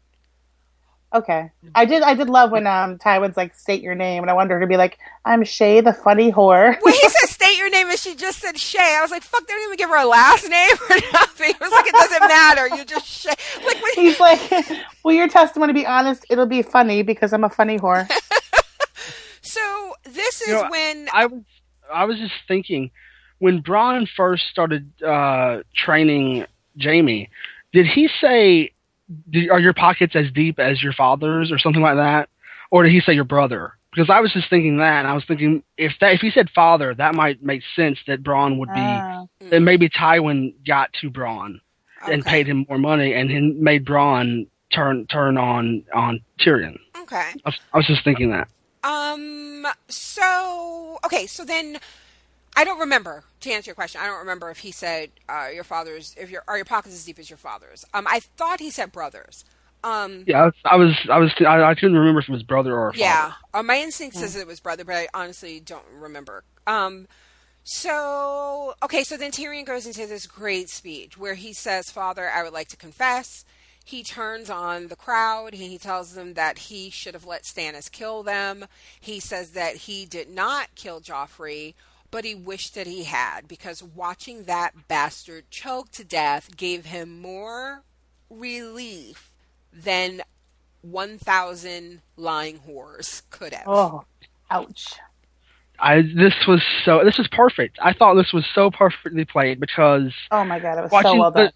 Okay. I did love when Tywin's like, state your name, and I wanted her to be like, I'm Shay the funny whore. When he said state your name and she just said Shay, I was like, fuck, they didn't even give her a last name or nothing. It was like, it doesn't matter, you just Shay. Like when He's like, will your testimony be honest? It'll be funny because I'm a funny whore. So this is when I was just thinking, when Bronn first started training Jaime, did he say, are your pockets as deep as your father's, or something like that? Or did he say your brother? Because I was just thinking that, and I was thinking, if he said father, that might make sense that Bronn would be, that maybe Tywin got to Bronn and paid him more money, and then made Bronn turn on Tyrion. Okay. I was just thinking that. So then I don't remember, to answer your question, I don't remember if he said your father's, are your pockets as deep as your father's. I thought he said brothers. Yeah, I couldn't remember if it was brother or father. Yeah, my instinct says it was brother, but I honestly don't remember. So then Tyrion goes into this great speech where he says, Father, I would like to confess. He turns on the crowd and he tells them that he should have let Stannis kill them. He says that he did not kill Joffrey, but he wished that he had, because watching that bastard choke to death gave him more relief than 1,000 lying whores could have. Oh, ouch. This was perfect. I thought this was so perfectly played, because oh my god, it was so well done.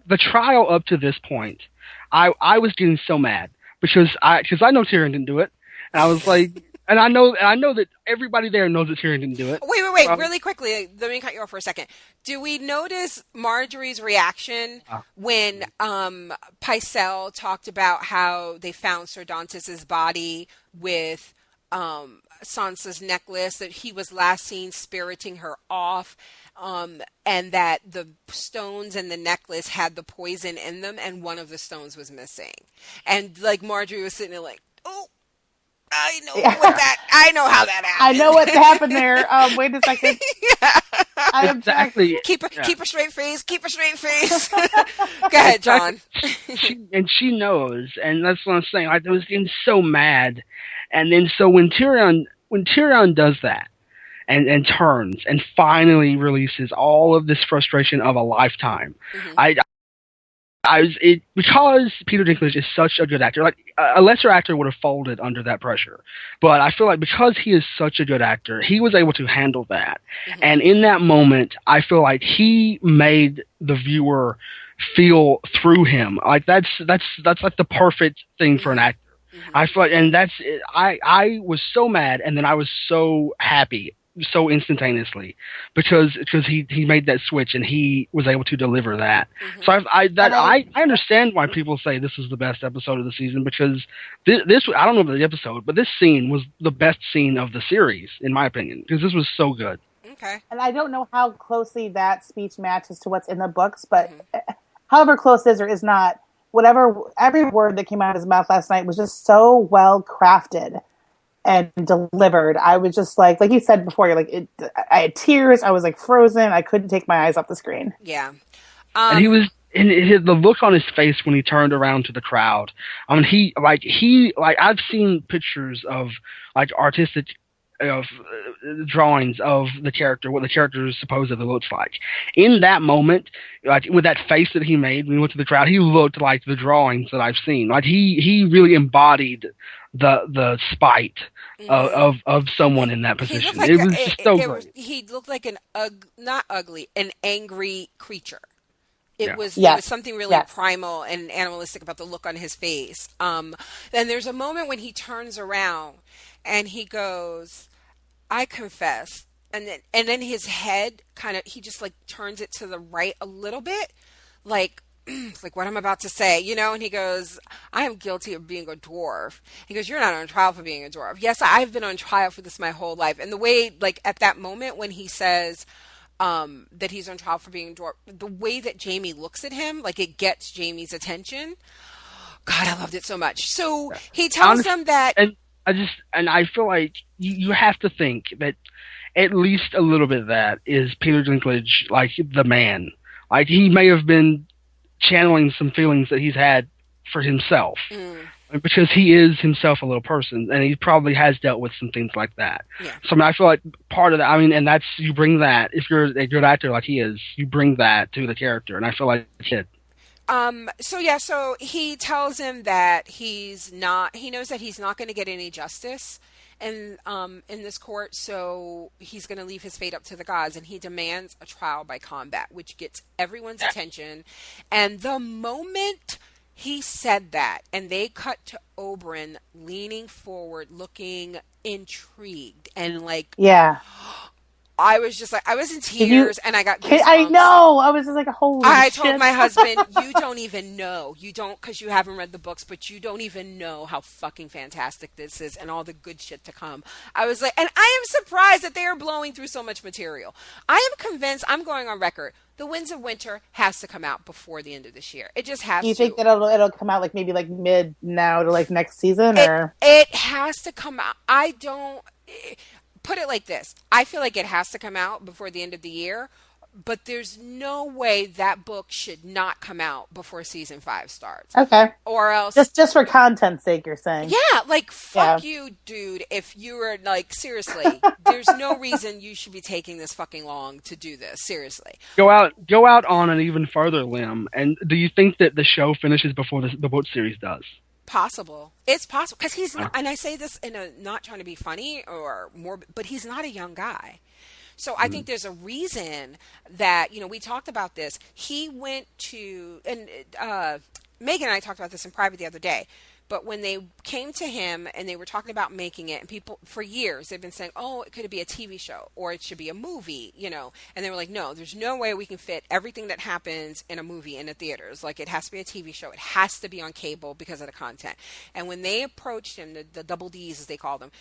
The trial up to this point, I was getting so mad because I know Tyrion didn't do it, and I was like, and I know that everybody there knows that Tyrion didn't do it. Wait, really quickly, let me cut you off for a second. Do we notice Marjorie's reaction when Pycelle talked about how they found Sir Dantis's body with Sansa's necklace, that he was last seen spiriting her off, and that the stones and the necklace had the poison in them, and one of the stones was missing. And like Marjorie was sitting there like, oh, I know how that happened. I know what happened there. Wait a second. Yeah. Exactly. Keep a straight face. Keep a straight face. Go ahead, John. She knows, and that's what I'm saying. I was getting so mad, and then so when Tyrion does that, and turns and finally releases all of this frustration of a lifetime, because Peter Dinklage is such a good actor. Like a lesser actor would have folded under that pressure, but I feel like because he is such a good actor, he was able to handle that. And in that moment, I feel like he made the viewer feel through him. Like that's like the perfect thing for an actor. I feel like, and that's it. I was so mad, and then I was so happy so instantaneously because he made that switch and he was able to deliver that. Mm-hmm. So I understand why people say this is the best episode of the season, because this I don't know about the episode, but this scene was the best scene of the series in my opinion, because this was so good. Okay. And I don't know how closely that speech matches to what's in the books, but Mm-hmm. however close it is or is not, every word that came out of his mouth last night was just so well crafted and delivered. I was just like you said before, you're like, I had tears. I was like frozen. I couldn't take my eyes off the screen. Yeah. And he was, and the look on his face when he turned around to the crowd. I mean, he I've seen pictures of like artistic of drawings of the character, what the character supposedly looks like. In that moment, like with that face that he made when he went to the crowd, he looked like the drawings that I've seen. Like he really embodied the spite of someone in that position. Like it was just so great. He looked like not ugly, an angry creature. It was something really primal and animalistic about the look on his face. Then there's a moment when he turns around and he goes, "I confess," and then his head he just like turns it to the right a little bit, like like what I'm about to say, and he goes, "I am guilty of being a dwarf." He goes, "You're not on trial for being a dwarf." Yes, I've been on trial for this my whole life. And the way, like at that moment when he says that he's on trial for being a dwarf, the way that Jamie looks at him, like it gets Jamie's attention. God, I loved it so much. So he tells them that, and I feel like you have to think that at least a little bit of that is Peter Dinklage, like the man. Like he may have been channeling some feelings that he's had for himself, because he is himself a little person, and he probably has dealt with some things like that. Yeah. So I mean, I feel like part of that, I mean, and that's, you bring that, if you're a good actor like he is, you bring that to the character, and I feel like he did. So he tells him that he knows that he's not going to get any justice in this court, so he's going to leave his fate up to the gods, and he demands a trial by combat, which gets everyone's attention. And the moment he said that, and they cut to Oberyn leaning forward, looking intrigued, and like, yeah. I was just like, I was in tears, and I got goosebumps. I know. I was just like, holy I shit. told my husband, you don't even know. You don't, because you haven't read the books, but you don't even know how fucking fantastic this is and all the good shit to come. I was like, and I am surprised that they are blowing through so much material. I am convinced, I'm going on record, The Winds of Winter has to come out before the end of this year. It just has to. You think that it'll come out like maybe like mid now to like next season, or? It has to come out. I don't... Put it like this. I feel like it has to come out before the end of the year, but there's no way that book should not come out before season 5 starts. Okay. Or else... Just for content's sake, you're saying. Yeah, like, fuck you, dude. If you were, like, seriously, there's no reason you should be taking this fucking long to do this. Seriously. Go out on an even further limb. And do you think that the show finishes before the book series does? Possible. It's possible, because he's not, and I say this in a not trying to be funny or more, but he's not a young guy. So I think there's a reason that, we talked about this. He went to, and Megan and I talked about this in private the other day, but when they came to him and they were talking about making it, and people for years they've been saying, "Oh, it could be a TV show or it should be a movie," and they were like, "No, there's no way we can fit everything that happens in a movie in the theaters. Like, it has to be a TV show. It has to be on cable because of the content." And when they approached him, the double D's as they call them,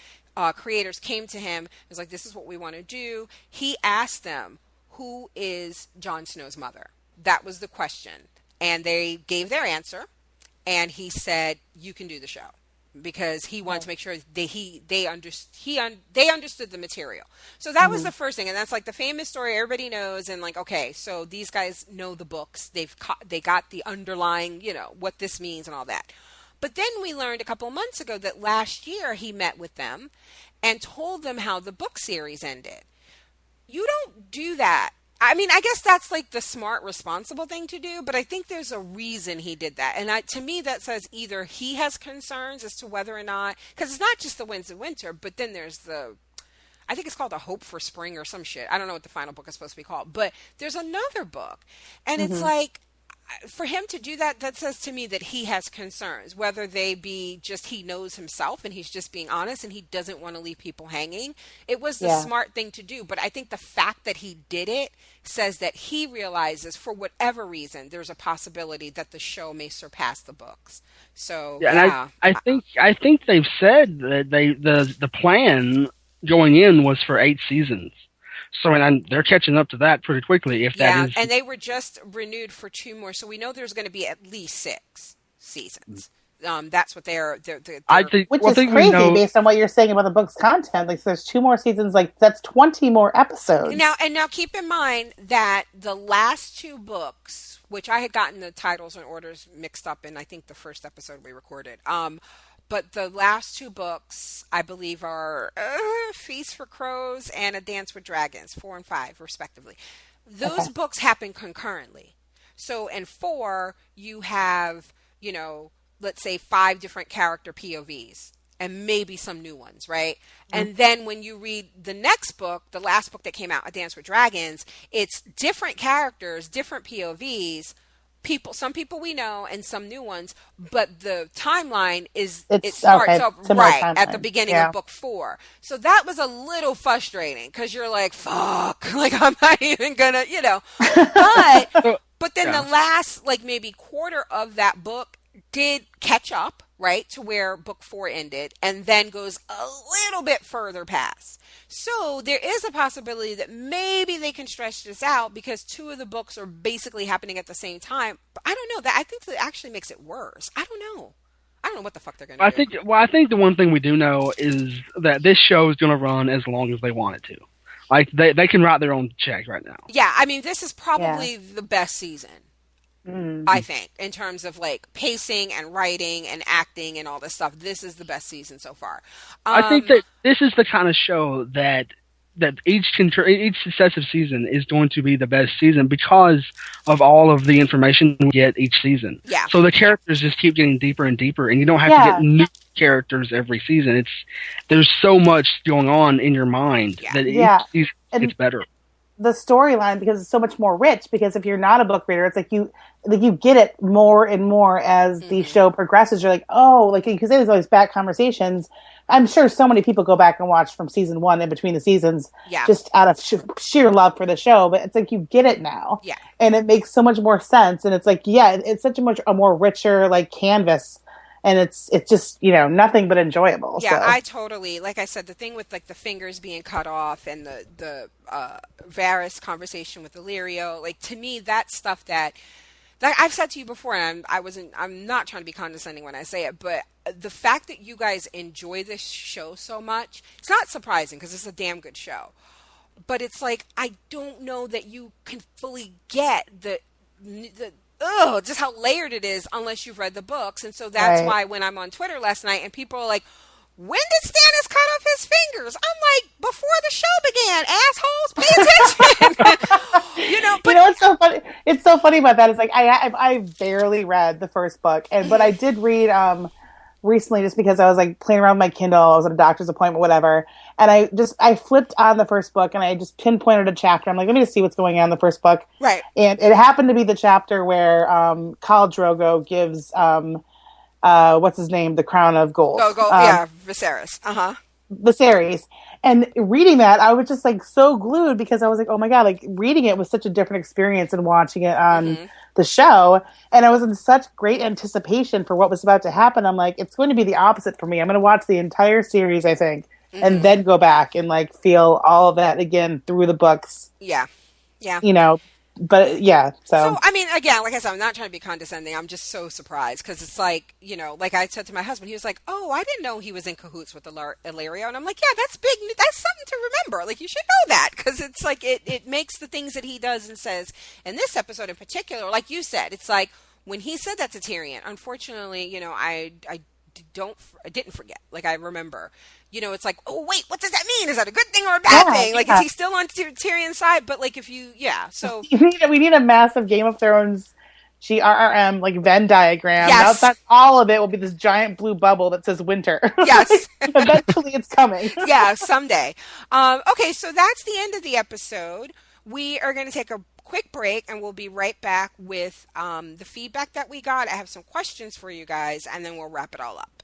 creators came to him. It was like, "This is what we want to do." He asked them, "Who is Jon Snow's mother?" That was the question, and they gave their answer. And he said, "You can do the show," because he wanted to make sure they understood the material. So that was the first thing, and that's like the famous story everybody knows. And like, okay, so these guys know the books. They got the underlying, what this means and all that. But then we learned a couple of months ago that last year he met with them and told them how the book series ended. You don't do that. I mean, I guess that's like the smart, responsible thing to do, but I think there's a reason he did that. And to me, that says either he has concerns as to whether or not, because it's not just the Winds of Winter, but then there's I think it's called A Hope for Spring or some shit. I don't know what the final book is supposed to be called, but there's another book. And it's like, for him to do that, that says to me that he has concerns, whether they be just he knows himself and he's just being honest and he doesn't want to leave people hanging. It was the Yeah. smart thing to do. But I think the fact that he did it says that he realizes, for whatever reason, there's a possibility that the show may surpass the books. So, Yeah, yeah. and I think they've said that the plan going in was for 8 seasons. So they're catching up to that pretty quickly. If Yeah, that is, and they were just renewed for 2 more, so we know there's going to be at least 6 seasons. That's what I think, Which well, I is think we crazy know. based on what you're saying about the book's content. Like, so there's 2 more seasons. Like, that's 20 more episodes. now keep in mind that the last 2 books, which I had gotten the titles and orders mixed up in, I think, the first episode we recorded. But the last 2 books, I believe, are Feast for Crows and A Dance with Dragons, 4 and 5, respectively. Those books happen concurrently. So in 4, you have, let's say 5 different character POVs and maybe some new ones, right? And then when you read the next book, the last book that came out, A Dance with Dragons, it's different characters, different POVs, some people we know and some new ones, but the timeline it starts off right at the beginning of book 4. So that was a little frustrating because you're like, fuck, like I'm not even gonna, but then the last like maybe quarter of that book did catch up, right, to where book 4 ended, and then goes a little bit further past. So there is a possibility that maybe they can stretch this out because 2 of the books are basically happening at the same time. But I don't know. That I think that actually makes it worse. I don't know. I don't know what the fuck they're going to do. I think the one thing we do know is that this show is going to run as long as they want it to. Like they can write their own check right now. Yeah, I mean, this is probably the best season. I think, in terms of like pacing and writing and acting and all this stuff, this is the best season so far. I think that this is the kind of show that each successive season is going to be the best season because of all of the information we get each season. Yeah. So the characters just keep getting deeper and deeper, and you don't have to get new characters every season. There's so much going on in your mind that each season gets better. The storyline, because it's so much more rich, because if you're not a book reader, it's like you get it more and more as the show progresses. You're like, oh, like, because there's always back conversations. I'm sure so many people go back and watch from season 1 in between the seasons just out of sheer love for the show, but it's like you get it now. Yeah. And it makes so much more sense, and it's like, it's such a more richer like canvas. And it's just, nothing but enjoyable. Yeah, so. I totally, like I said, the thing with like the fingers being cut off and the Varys conversation with Illyrio, like to me, that's stuff that I've said to you before, and I'm not trying to be condescending when I say it, but the fact that you guys enjoy this show so much, it's not surprising because it's a damn good show. But it's like, I don't know that you can fully get just how layered it is unless you've read the books. And so that's why when I'm on Twitter last night and people are like, when did Stannis cut off his fingers? I'm like, before the show began, assholes, pay attention. But it's so funny. It's so funny about that. It's like I barely read the first book, but I did read recently just because I was like playing around with my Kindle. I was at a doctor's appointment, whatever. And I flipped on the first book and I just pinpointed a chapter. I'm like, let me just see what's going on in the first book. Right. And it happened to be the chapter where Khal Drogo gives, what's his name? The crown of gold. Viserys. Uh-huh. Viserys. And reading that, I was just like so glued because I was like, oh my God, like reading it was such a different experience than watching it on the show. And I was in such great anticipation for what was about to happen. I'm like, it's going to be the opposite for me. I'm going to watch the entire series, I think, and then go back and like feel all of that again through the books. Yeah. Yeah. But yeah, so I mean, again, like I said, I'm not trying to be condescending. I'm just so surprised because it's like, like I said to my husband, he was like, "Oh, I didn't know he was in cahoots with Illyrio," and I'm like, "Yeah, that's big. That's something to remember. Like you should know that because it's like it makes the things that he does and says in this episode in particular, like you said, it's like when he said that to Tyrion. Unfortunately, I didn't forget. Like I remember." It's like, oh, wait, what does that mean? Is that a good thing or a bad thing? Like, is he still on Tyrion's side? But, like, so. we need a massive Game of Thrones GRRM, like, Venn diagram. Yes. Not all of it will be this giant blue bubble that says winter. Yes. Eventually it's coming. Yeah, someday. Okay, so that's the end of the episode. We are going to take a quick break, and we'll be right back with the feedback that we got. I have some questions for you guys, and then we'll wrap it all up.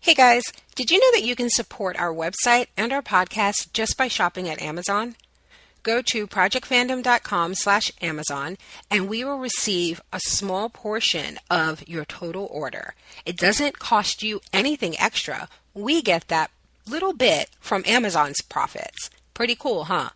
Hey guys, did you know that you can support our website and our podcast just by shopping at Amazon? Go to projectfandom.com/Amazon and we will receive a small portion of your total order. It doesn't cost you anything extra. We get that little bit from Amazon's profits. Pretty cool, huh?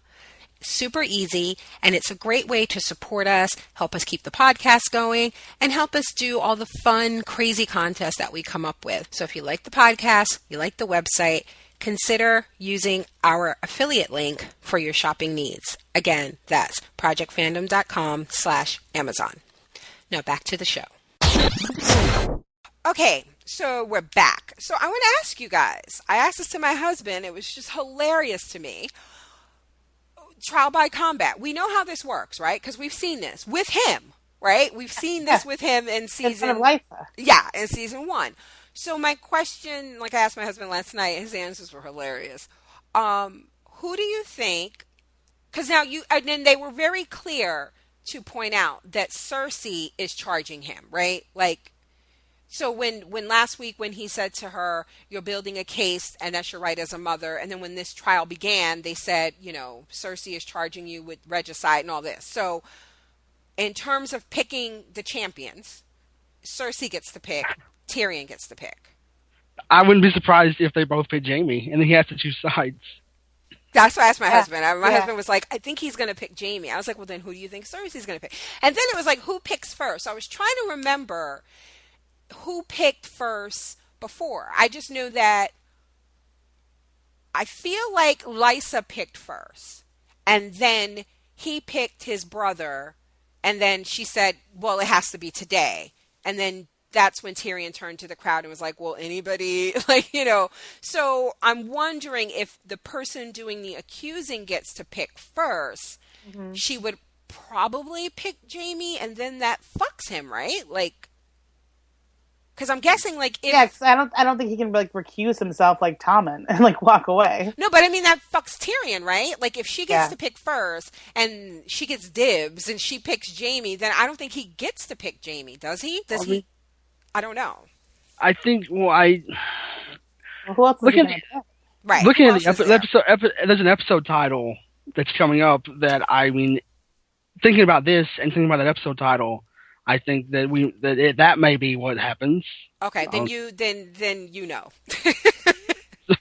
Super easy, and it's a great way to support us, help us keep the podcast going, and help us do all the fun, crazy contests that we come up with. So if you like the podcast, you like the website, consider using our affiliate link for your shopping needs. Again, that's projectfandom.com/Amazon. Now back to the show. Okay, so we're back. So I want to ask you guys, I asked this to my husband, it was just hilarious to me. Trial by combat. We know how this works, right? Because we've seen this with him, right? We've seen this with him in season... Yeah, in season 1. So my question, like I asked my husband last night, his answers were hilarious. Who do you think... Because now and then they were very clear to point out that Cersei is charging him, right? Like, so when last week when he said to her, you're building a case and that's your right as a mother. And then when this trial began, they said, Cersei is charging you with regicide and all this. So in terms of picking the champions, Cersei gets to pick, Tyrion gets to pick. I wouldn't be surprised if they both pick Jaime and then he has to choose sides. That's what I asked my husband. My husband was like, I think he's going to pick Jaime. I was like, well, then who do you think Cersei's going to pick? And then it was like, who picks first? So I was trying to remember who picked first before. I just knew that I feel like Lysa picked first, and then he picked his brother, and then she said, well, it has to be today. And then that's when Tyrion turned to the crowd and was like, well, anybody, So I'm wondering if the person doing the accusing gets to pick first, she would probably pick Jaime, and then that fucks him, right? Like, because I'm guessing, like, if... Yeah, 'cause I don't think he can, like, recuse himself like Tommen and, like, walk away. No, but I mean, that fucks Tyrion, right? Like, if she gets to pick first, and she gets dibs, and she picks Jaime, then I don't think he gets to pick Jaime, does he? He? I don't know. I think, who else is looking at Right. Looking at the episode, there's an episode title that's coming up that, I mean, thinking about this and thinking about that episode title, I think that that may be what happens. Okay, then you know.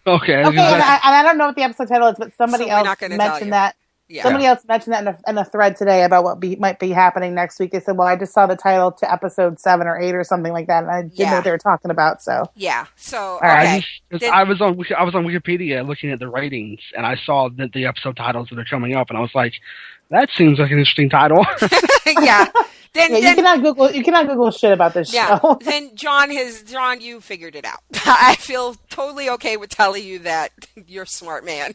Okay. And I don't know what the episode title is, but somebody else mentioned that. Yeah. Somebody else mentioned that in a thread today about what might be happening next week. They said, "Well, I just saw the title to episode 7 or 8 or something like that, and I didn't know what they were talking about." So yeah. So okay. I was on Wikipedia looking at the ratings, and I saw that the episode titles that are coming up, and I was like, "That seems like an interesting title." Yeah. Then you cannot Google shit about this show. Then John, you figured it out. I feel totally okay with telling you that you're a smart man.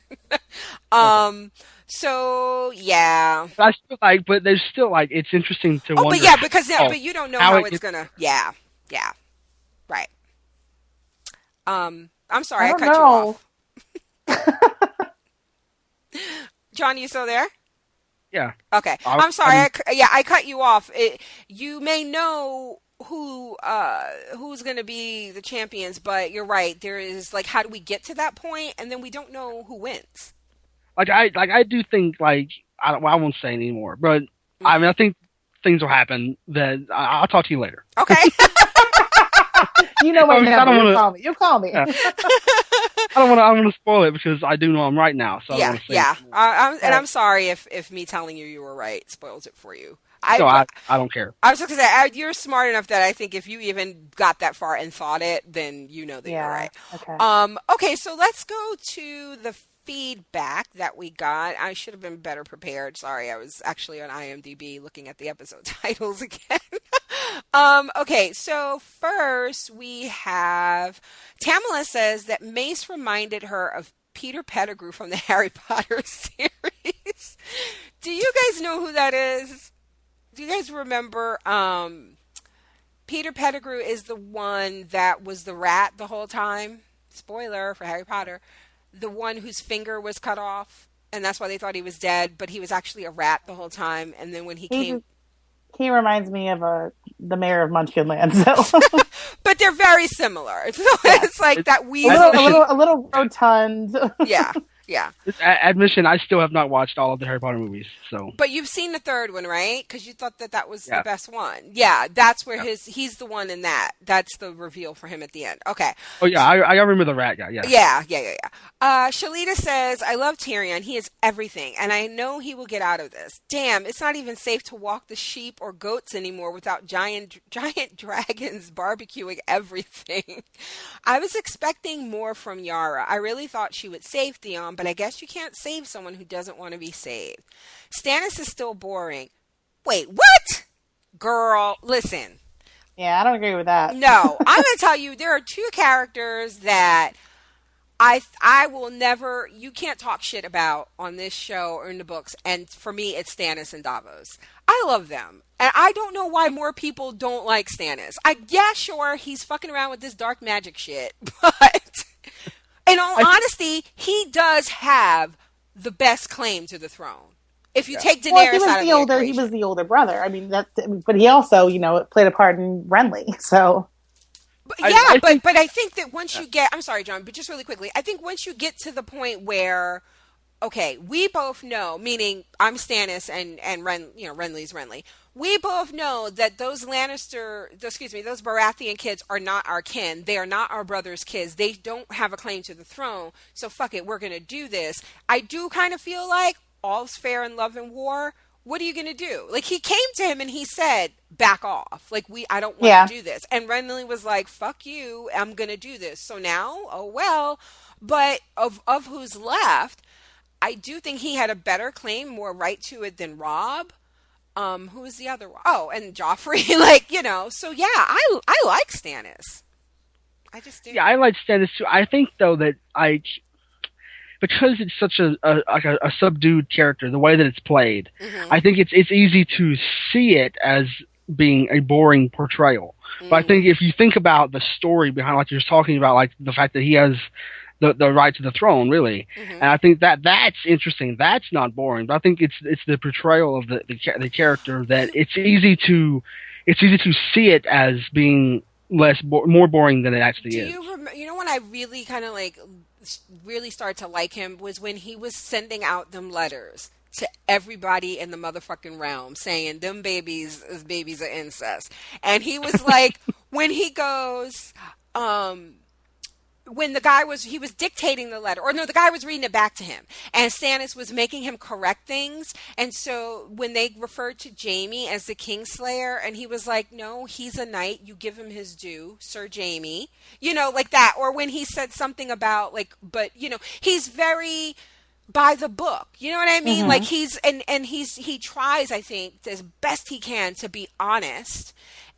So yeah. I feel like, but there's still like it's interesting to. But yeah, but you don't know how it's gonna. Yeah, right. I'm sorry, I cut you off. John, you still there? Yeah. Okay. I'm sorry. I cut you off. You may know who's going to be the champions, but you're right. There is like, how do we get to that point? And then we don't know who wins. I do think I won't say anymore, but I mean I think things will happen. That I'll talk to you later. Okay. You know what? You call me. Yeah. I don't want to spoil it because I do know I'm right now. So I'm sorry if me telling you were right spoils it for you. I don't care. I was just going to say, you're smart enough that I think if you even got that far and thought it, then you know that you're right. Okay. Okay, so let's go to the feedback that we got. I should have been better prepared. Sorry, I was actually on IMDb looking at the episode titles again. Okay, so first we have Tamala says that Mace reminded her of Peter Pettigrew from the Harry Potter series. Do you guys know who that is? Do you guys remember? Peter Pettigrew is the one that was the rat the whole time. Spoiler for Harry Potter. The one whose finger was cut off. and that's why they thought he was dead, but he was actually a rat the whole time. And then when he He came, just, he reminds me of the mayor of Munchkinland. So but they're very similar. So yeah, it's like that a weasel. little rotund. Yeah, yeah. Admission, I still have not watched all of the Harry Potter movies. So, But you've seen the third one, right? Because you thought that was the yeah. best one. Yeah, that's where he's the one in that. That's the reveal for him at the end. Okay. Oh yeah, I remember the rat guy. Yeah. Yeah. Shalita says, I love Tyrion. He is everything, and I know he will get out of this. Damn, it's not even safe to walk the sheep or goats anymore without giant dragons barbecuing everything. I was expecting more from Yara. I really thought she would save Theon, but I guess you can't save someone who doesn't want to be saved. Stannis is still boring. Wait, what? Girl, listen. Yeah, I don't agree with that. No, I'm going to tell you, there are two characters that I will never, you can't talk shit about on this show or in the books. And for me, it's Stannis and Davos. I love them. And I don't know why more people don't like Stannis. Yeah, sure, he's fucking around with this dark magic shit. But in all honesty, he does have the best claim to the throne. If you take Daenerys out of the equation. He was the older brother. I mean, but he also, played a part in Renly. So, but I think that once you get, I'm sorry, John, but just really quickly, I think once you get to the point where, okay, we both know, meaning I'm Stannis and Renly's Renly. We both know that those those Baratheon kids are not our kin. They are not our brother's kids. They don't have a claim to the throne. So fuck it, we're gonna do this. I do kind of feel like all's fair in love and war. What are you gonna do? Like, he came to him and he said, back off. Like, I don't want to do this. And Renly was like, fuck you, I'm gonna do this. So now, oh well. But of who's left, I do think he had a better claim, more right to it than Robb. Who was the other one? Oh, and Joffrey. So yeah, I like Stannis. I just do. Yeah, I like Stannis too. I think though that because it's such a subdued character, the way that it's played, I think it's easy to see it as being a boring portrayal. But I think if you think about the story behind, like you're talking about, like the fact that he has the right to the throne, really, and I think that's interesting. That's not boring, but I think it's the portrayal of the character that it's easy to see it as being more boring than it actually is. You know when I really kind of really started to like him was when he was sending out them letters to everybody in the motherfucking realm saying them babies is babies of incest. And he was like, when he goes, when he was dictating the letter, or no, the guy was reading it back to him, and Stannis was making him correct things. And so when they referred to Jaime as the Kingslayer, and he was like, no, he's a knight, you give him his due, Sir Jaime, like that. Or when he said something about he's very by the book, you know what I mean? Like he tries, I think, as best he can to be honest.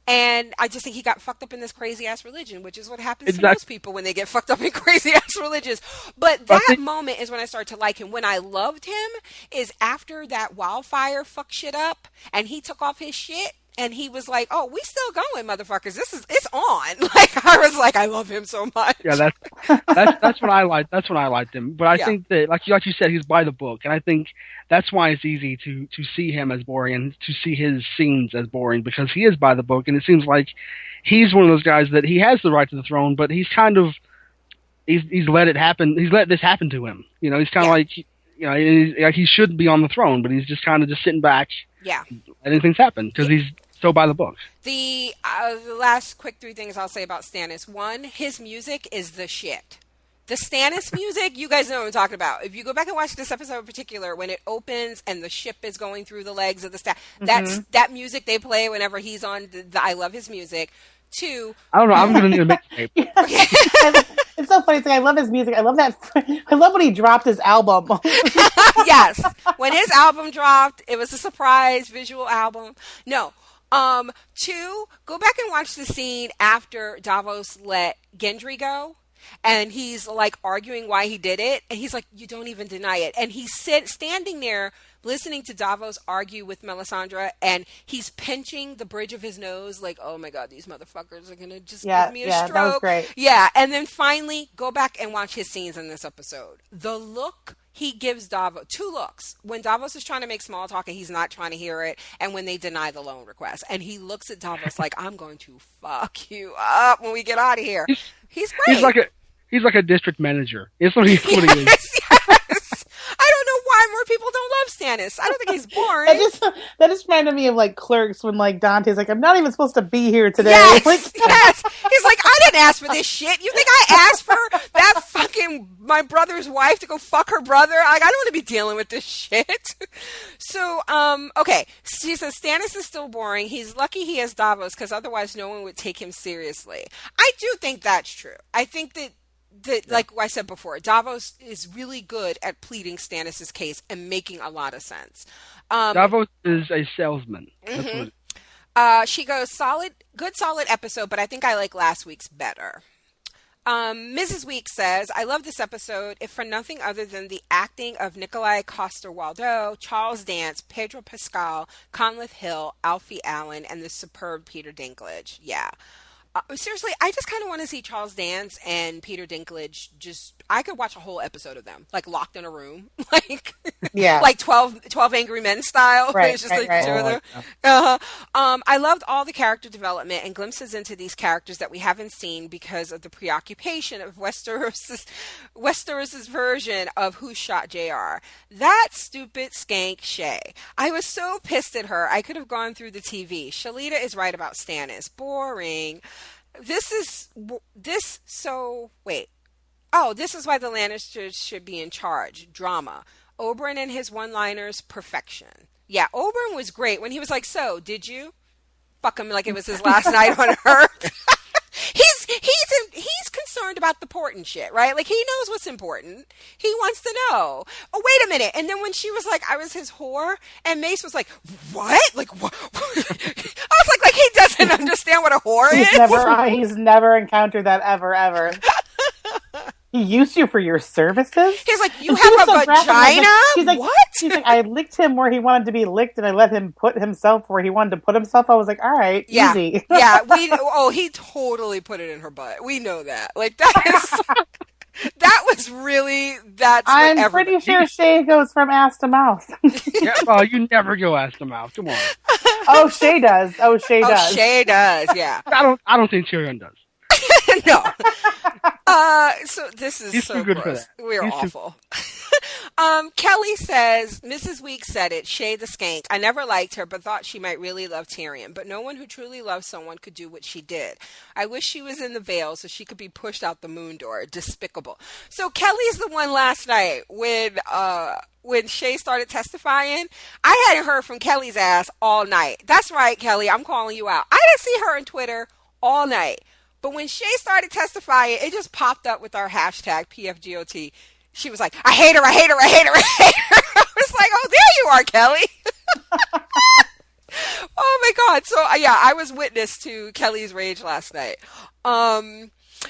And I just think he got fucked up in this crazy ass religion, which is what happens to most people when they get fucked up in crazy ass religions. But that moment is when I started to like him. When I loved him is after that wildfire fucked shit up and he took off his shit and he was like, "Oh, we still going, motherfuckers. It's on." Like, I was like, I love him so much. Yeah, that's when I liked. That's when I liked him. But I think that, like you said, he's by the book, and I think that's why it's easy to see him as boring and to see his scenes as boring, because he is by the book, and it seems like he's one of those guys that he has the right to the throne, but he's kind of he's let it happen. He's let this happen to him. He's kind of like he should be on the throne, but he's just kind of just sitting back. Yeah, letting things happen because he's so by the book. The last quick 3 things I'll say about Stannis. 1, his music is the shit. The Stannis music, you guys know what I'm talking about. If you go back and watch this episode in particular, when it opens and the ship is going through the legs of the staff, that music they play whenever he's on. I love his music. 2, I don't know. I'm gonna need a mixtape. It's so funny. I love his music. I love that. I love when he dropped his album. Yes, when his album dropped, it was a surprise visual album. No. 2, go back and watch the scene after Davos let Gendry go. And he's like arguing why he did it. And he's like, you don't even deny it. And he's standing there listening to Davos argue with Melisandre. And he's pinching the bridge of his nose like, oh my God, these motherfuckers are going to just give me a stroke. That was great. Yeah. And then finally go back and watch his scenes in this episode. The look he gives Davos two looks. When Davos is trying to make small talk and he's not trying to hear it, and when they deny the loan request. And he looks at Davos like, I'm going to fuck you up when we get out of here. He's great. He's like a district manager. It's what he's what he is. Yes. I don't know why more people don't love Stannis. I don't think he's boring. That just reminded me of like Clerks when like Dante's like, I'm not even supposed to be here today. Yes, like, yes. He's like, I didn't ask for this shit. You think I asked for that fucking my brother's wife to go fuck her brother? Like, I don't want to be dealing with this shit. So, okay. She says Stannis is still boring. He's lucky he has Davos because otherwise no one would take him seriously. I do think that's true. I think that like I said before, Davos is really good at pleading Stannis' case and making a lot of sense. Davos is a salesman. That's what it is. She goes, good solid episode, but I think I like last week's better. Mrs. Week says, I love this episode, if for nothing other than the acting of Nikolai Coster-Waldau, Charles Dance, Pedro Pascal, Conleth Hill, Alfie Allen, and the superb Peter Dinklage. Yeah. Seriously, I just kind of want to see Charles Dance and Peter Dinklage I could watch a whole episode of them, like locked in a room, like, like 12 Angry Men style. Right, It's just the two of them. I loved all the character development and glimpses into these characters that we haven't seen because of the preoccupation of Westeros's version of Who Shot JR. That stupid skank Shay. I was so pissed at her. I could have gone through the TV. Shalita is right about Stannis. Boring. This is why the Lannisters should be in charge. Drama. Oberyn and his one-liners, perfection. Yeah, Oberyn was great when he was like, so, did you? Fuck him like it was his last night on Earth. He's concerned about the important shit, right? Like, he knows what's important. He wants to know. Oh, wait a minute. And then when she was like, I was his whore, and Mace was like, what? Like, what? I was like he doesn't understand what a whore is. He's never encountered that ever. He used you for your services? He's like, you have a vagina? He's like, what? He's like, I licked him where he wanted to be licked, and I let him put himself where he wanted to put himself. I was like, all right, easy. Yeah, he totally put it in her butt. We know that. Like, I'm pretty sure Shay goes from ass to mouth. Yeah, well, you never go ass to mouth. Come on. Oh, Shay does. Shay does, yeah. I don't think Tyrion does. No. So this is He's so too good gross. for that. We're awful. Kelly says, Mrs. Week said it, Shay the skank. I never liked her, but thought she might really love Tyrion. But no one who truly loves someone could do what she did. I wish she was in the Vale so she could be pushed out the moon door. Despicable. So Kelly's the one last night when Shay started testifying. I hadn't heard from Kelly's ass all night. That's right, Kelly. I'm calling you out. I didn't see her on Twitter all night. But when Shay started testifying, it just popped up with our hashtag PFGOT. She was like, I hate her. I was like, oh, there you are, Kelly. Oh, my God. So, yeah, I was witness to Kelly's rage last night. And,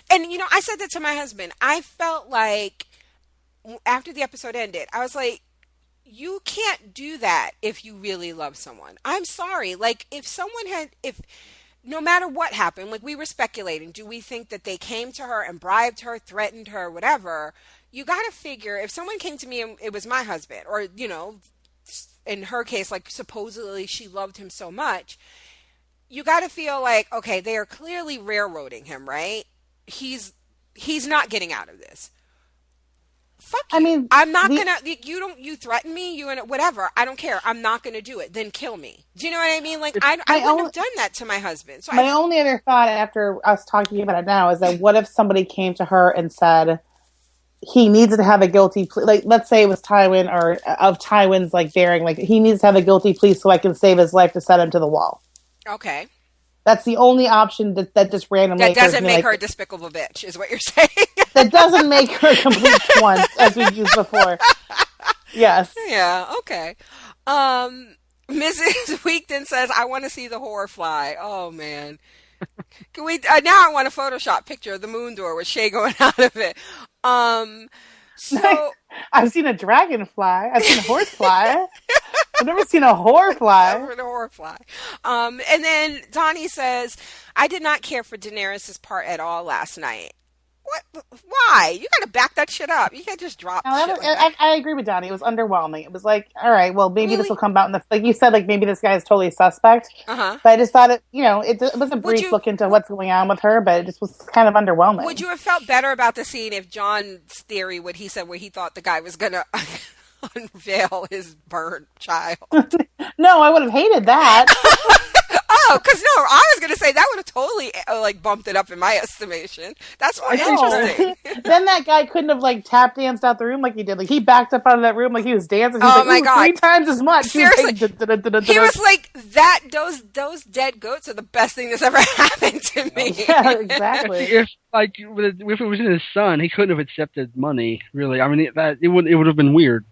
I said that to my husband. I felt like after the episode ended, I was like, you can't do that if you really love someone. I'm sorry. Like, no matter what happened, like we were speculating, do we think that they came to her and bribed her, threatened her, whatever? You got to figure if someone came to me and it was my husband, or, in her case, like supposedly she loved him so much, you got to feel like, okay, they are clearly railroading him, right? He's not getting out of this. Fuck you. I mean, I'm not gonna. You threaten me. Whatever. I don't care. I'm not gonna do it. Then kill me. Do you know what I mean? Like I wouldn't have done that to my husband. So my only other thought after us talking about it now is that what if somebody came to her and said he needs to have a guilty plea? Like, let's say it was Tywin or of Tywin's like daring. Like, he needs to have a guilty plea so I can save his life to send him to the wall. Okay. That's the only option that just randomly. That doesn't make her a despicable bitch, is what you're saying. That doesn't make her a complete twant, as we've used before. Yes. Yeah. Okay. Mrs. Weekden says, "I want to see the horror fly." Oh man. Can we? Now I want a Photoshop picture of the moon door with Shay going out of it. So I've seen a dragonfly. I've seen a horsefly. I've never seen a horrorfly. And then Donnie says, I did not care for Daenerys' part at all last night. What? Why? You got to back that shit up. You can't just drop No, shit like that. I agree with Donnie. It was underwhelming. It was like, all right, well, maybe this will Really? come out in the, like you said, like maybe this guy is totally suspect. Uh huh. But I just thought it was a Would brief you? look into what's going on with her, but it just was kind of Would underwhelming. you have felt better about the scene if John's theory, what he said, where he thought the guy was gonna unveil his burnt child? No, I would have hated that. Oh, because no, I was gonna say that would have totally like bumped it up in my estimation. That's more I think interesting. Then that guy couldn't have like tap danced out the room like he did. Like he backed up out of that room like he was dancing. He was Oh like, my ooh, god! 3 times as much. He was Seriously, like, he was like that. Those dead goats are the best thing that's ever happened to me. yeah, exactly. If it was in his son, he couldn't have accepted money. Really, I mean it would have been weird.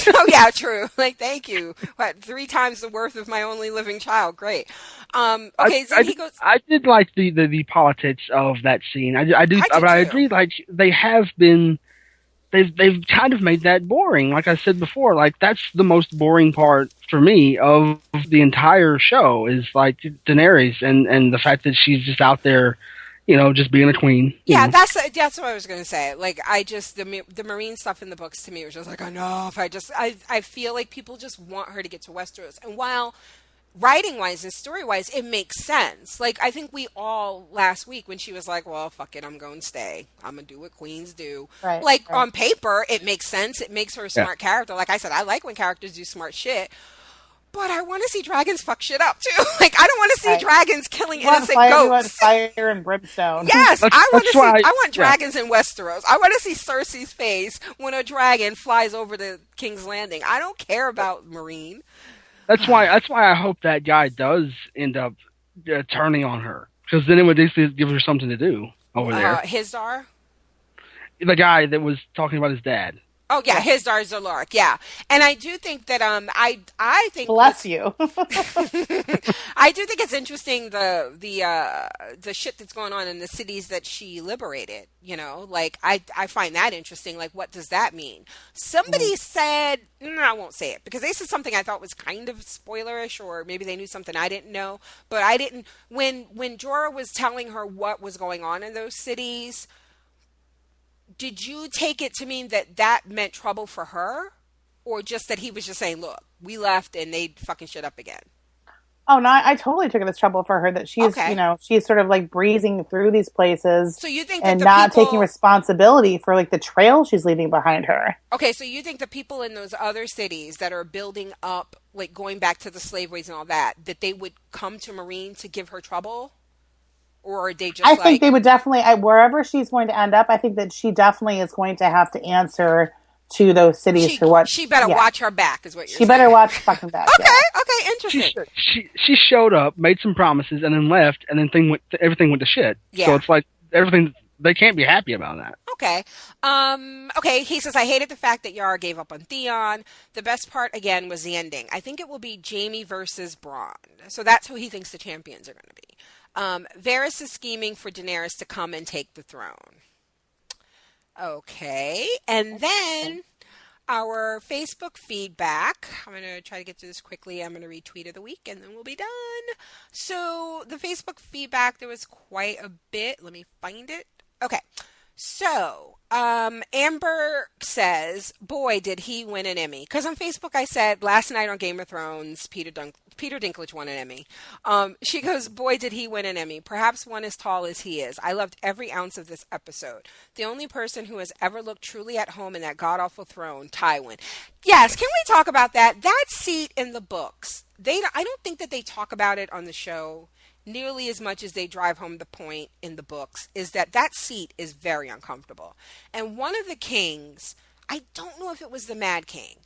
Oh yeah, true. Like, thank you. What, 3 times the worth of my only living child? Great. Okay, so he goes. I did like the politics of that scene. I do, I but did I too. agree. Like they have been, they've kind of made that boring. Like I said before, like that's the most boring part for me of the entire show is like Daenerys and the fact that she's just out there, just being a queen. Yeah, that's what I was gonna say. Like, I just the marine stuff in the books to me was just like enough. I feel like people just want her to get to Westeros, and while writing wise and story wise, it makes sense. Like, I think we all last week when she was like, "Well, fuck it, I'm going to stay. I'm gonna do what queens do." Right, Like right. on paper, it makes sense. It makes her a smart character. Like I said, I like when characters do smart shit. But I want to see dragons fuck shit up too. Like, I don't want to see Right. dragons killing You want innocent fire, you want goats. fire and brimstone. Yes, I want to That's see. why. I want Yeah. dragons in Westeros. I want to see Cersei's face when a dragon flies over the King's Landing. I don't care about Marine. That's why. That's why I hope that guy does end up turning on her, because then it would at least give her something to do over there. Hizdar. The guy that was talking about his dad. Oh yeah, Hizdar Zalork. Yeah, and I do think that I think Bless you. I do think it's interesting the shit that's going on in the cities that she liberated. Like I find that interesting. Like, what does that mean? Somebody said, no, I won't say it because they said something I thought was kind of spoilerish, or maybe they knew something I didn't know. But I didn't when Jorah was telling her what was going on in those cities. Did you take it to mean that that meant trouble for her, or just that he was just saying, "Look, we left and they fucking shit up again"? Oh no, I totally took it as trouble for her that she's, Okay. she's sort of like breezing through these places So you think that and the not taking people responsibility for like the trail she's leaving behind her. Okay, so you think the people in those other cities that are building up, like going back to the slave ways and all that, that they would come to Marine to give her trouble? Or are they just I think like, they would definitely, wherever she's going to end up, I think that she definitely is going to have to answer to those cities she for what she better yeah. watch her back, is what you're She saying? better watch fucking back. Okay, Yeah. okay, interesting. She showed up, made some promises, and then left, and then everything went to shit. Yeah. So it's like everything. They can't be happy about that. Okay. Okay, he says, I hated the fact that Yara gave up on Theon. The best part, again, was the ending. I think it will be Jaime versus Bronn. So that's who he thinks the champions are going to be. Varys is scheming for Daenerys to come and take the throne. Okay. And then our Facebook feedback. I'm going to try to get through this quickly. I'm going to read tweet of the week and then we'll be done. So the Facebook feedback, there was quite a bit. Let me find it. Okay. So, Amber says, boy, did he win an Emmy. Because on Facebook I said, last night on Game of Thrones, Peter Dinklage won an Emmy. She goes, boy, did he win an Emmy. Perhaps one as tall as he is. I loved every ounce of this episode. The only person who has ever looked truly at home in that god-awful throne, Tywin. Yes, can we talk about that? That seat in the books. I don't think that they talk about it on the show nearly as much as they drive home the point in the books, is that seat is very uncomfortable. And one of the kings, I don't know if it was the Mad King,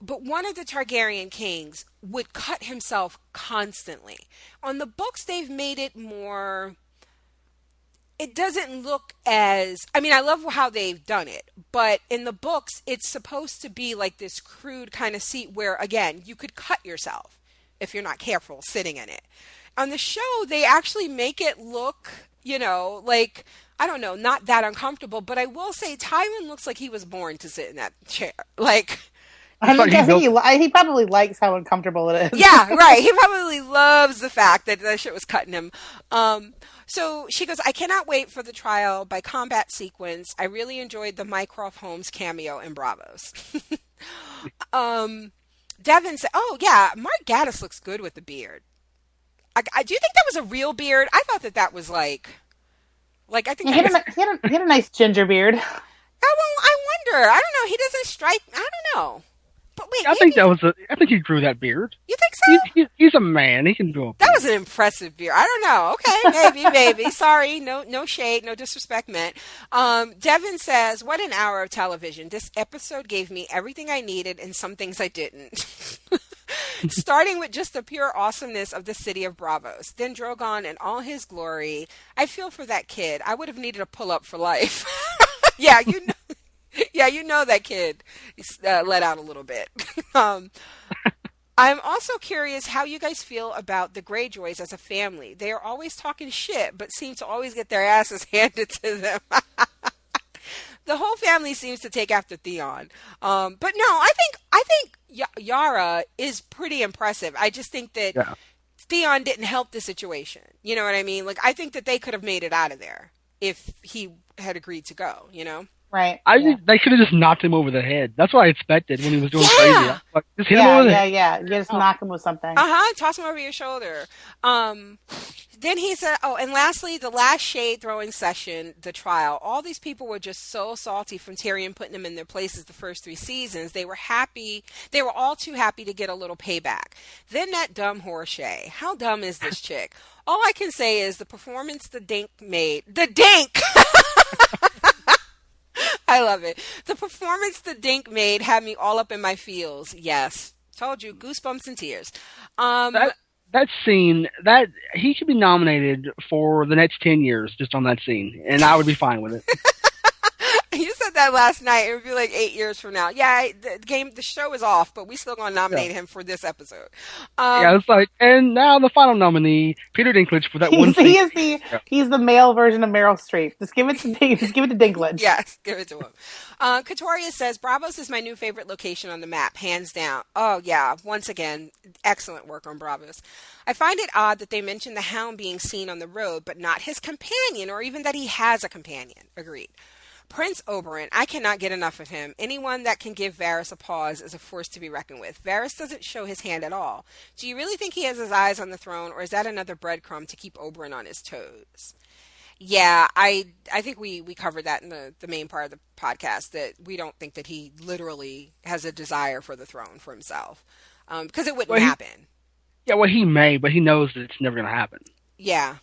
but one of the Targaryen kings would cut himself constantly. On the books, they've made it more, it doesn't look as, I mean, I love how they've done it, but in the books, it's supposed to be like this crude kind of seat where, again, you could cut yourself if you're not careful sitting in it. On the show, they actually make it look, like, I don't know, not that uncomfortable. But I will say Tywin looks like he was born to sit in that chair. Like, It's like he probably likes how uncomfortable it is. Yeah, right. He probably loves the fact that that shit was cutting him. So she goes, I cannot wait for the trial by combat sequence. I really enjoyed the Mycroft Holmes cameo in Braavos. Devin said, oh, yeah, Mark Gaddis looks good with the beard. Do you think that was a real beard? I thought that was I think he had a nice ginger beard. I wonder. I don't know. He doesn't strike. I don't know. But wait, I think he grew that beard. You think so? He's a man. He can do it. That was an impressive beard. I don't know. Okay, maybe. Sorry, no shade, no disrespect meant. Devin says, "What an hour of television! This episode gave me everything I needed and some things I didn't." Starting with just the pure awesomeness of the city of Braavos, then Drogon in all his glory. I feel for that kid. I would have needed a pull-up for life. Yeah, you know. Yeah, you know that kid let out a little bit. I'm also curious how you guys feel about the Greyjoys as a family. They are always talking shit, but seem to always get their asses handed to them. The whole family seems to take after Theon. But no, I think Yara is pretty impressive. I just think that Theon didn't help the situation. You know what I mean? I think that they could have made it out of there if he had agreed to go, you know? Right. I think they could have just knocked him over the head. That's what I expected when he was doing crazy. Just hit him over the head. Yeah. You just knock him with something. Toss him over your shoulder. Then he said, and lastly, the last shade throwing session, the trial. All these people were just so salty from Tyrion putting them in their places the first 3 seasons. They were happy. They were all too happy to get a little payback. Then that dumb Horshay. How dumb is this chick? All I can say is the performance the Dink made. The Dink! I love it. The performance the Dink made had me all up in my feels. Yes. Told you, goosebumps and tears. That scene, that he should be nominated for the next 10 years just on that scene, and I would be fine with it. You said that last night. It would be 8 years from now. Yeah, the show is off, but we still gonna nominate him for this episode. It's and now the final nominee, Peter Dinklage, for that one scene. He's the male version of Meryl Streep. Just give it to Dinklage. Yes, give it to him. Katoria says, Braavos is my new favorite location on the map, hands down. Oh yeah, once again, excellent work on Braavos. I find it odd that they mention the Hound being seen on the road, but not his companion, or even that he has a companion. Agreed. Prince Oberyn, I cannot get enough of him. Anyone that can give Varys a pause is a force to be reckoned with. Varys doesn't show his hand at all. Do you really think he has his eyes on the throne, or is that another breadcrumb to keep Oberyn on his toes? Yeah, I think we covered that in the main part of the podcast, that we don't think that he literally has a desire for the throne for himself, because it wouldn't happen. He may, but he knows that it's never going to happen. Yeah.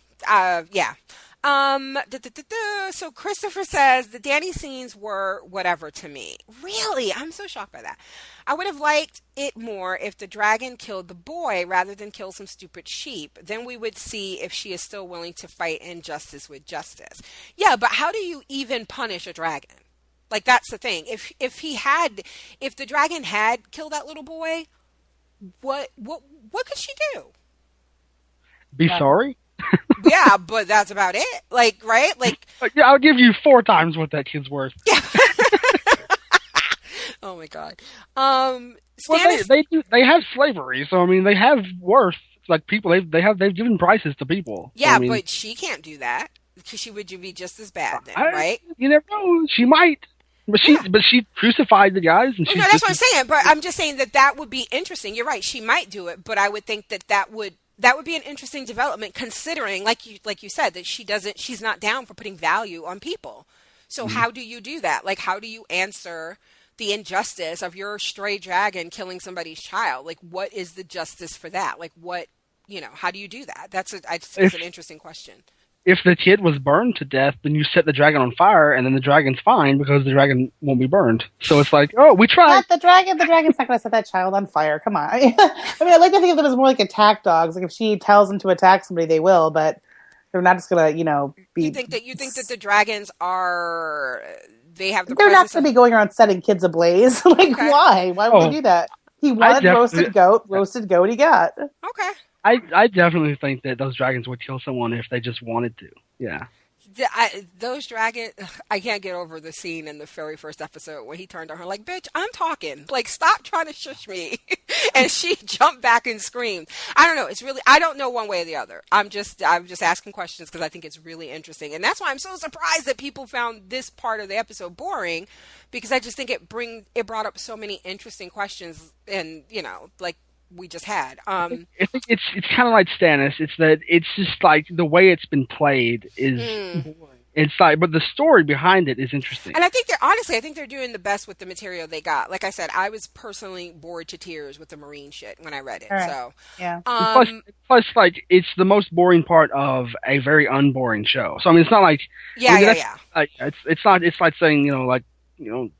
So Christopher says the Dany scenes were whatever to me. Really? I'm so shocked by that. I would have liked it more if the dragon killed the boy rather than kill some stupid sheep. Then we would see if she is still willing to fight injustice with justice. Yeah, but how do you even punish a dragon? That's the thing. If the dragon had killed that little boy, what could she do? Be sorry? Yeah, but that's about it. Right? Yeah, I'll give you 4 times what that kid's worth. Yeah. Oh my god. They have slavery, so I mean they have worth. People they've given prices to people. Yeah, so, but she can't do that because she would be just as bad then, right? You never know. She might. But she crucified the guys, and no, that's what I'm saying. But I'm just saying that would be interesting. You're right. She might do it, but I would think that would be an interesting development, considering, like you said, that she's not down for putting value on people. So how do you do that? How do you answer the injustice of your stray dragon killing somebody's child? What is the justice for that? How do you do that? That's an interesting question. If the kid was burned to death, then you set the dragon on fire, and then the dragon's fine because the dragon won't be burned. So it's we tried. But the dragon's not going to set that child on fire. Come on. I mean, I like to think of them as more like attack dogs. If she tells them to attack somebody, they will, but they're not just going to, be. You think that the dragons are? They have the. They're not going to be going around setting kids ablaze. Okay. Why? Why would they do that? He wanted roasted goat. He got. Okay. I definitely think that those dragons would kill someone if they just wanted to. Yeah. those dragons, I can't get over the scene in the very first episode when he turned to her like, bitch, I'm talking. Like, stop trying to shush me. And she jumped back and screamed. I don't know. It's really, I don't know one way or the other. I'm just asking questions because I think it's really interesting. And that's why I'm so surprised that people found this part of the episode boring, because I just think it brought up so many interesting questions, and, like we just had. I think it's kind of like Stannis. It's that it's just like the way it's been played is boring. It's like, but the story behind it is interesting. And I think they're doing the best with the material they got. Like I said, I was personally bored to tears with the Marine shit when I read it. Right. So yeah. Plus, like, it's the most boring part of a very unboring show. So I mean, it's not like yeah. Like, it's not. It's like saying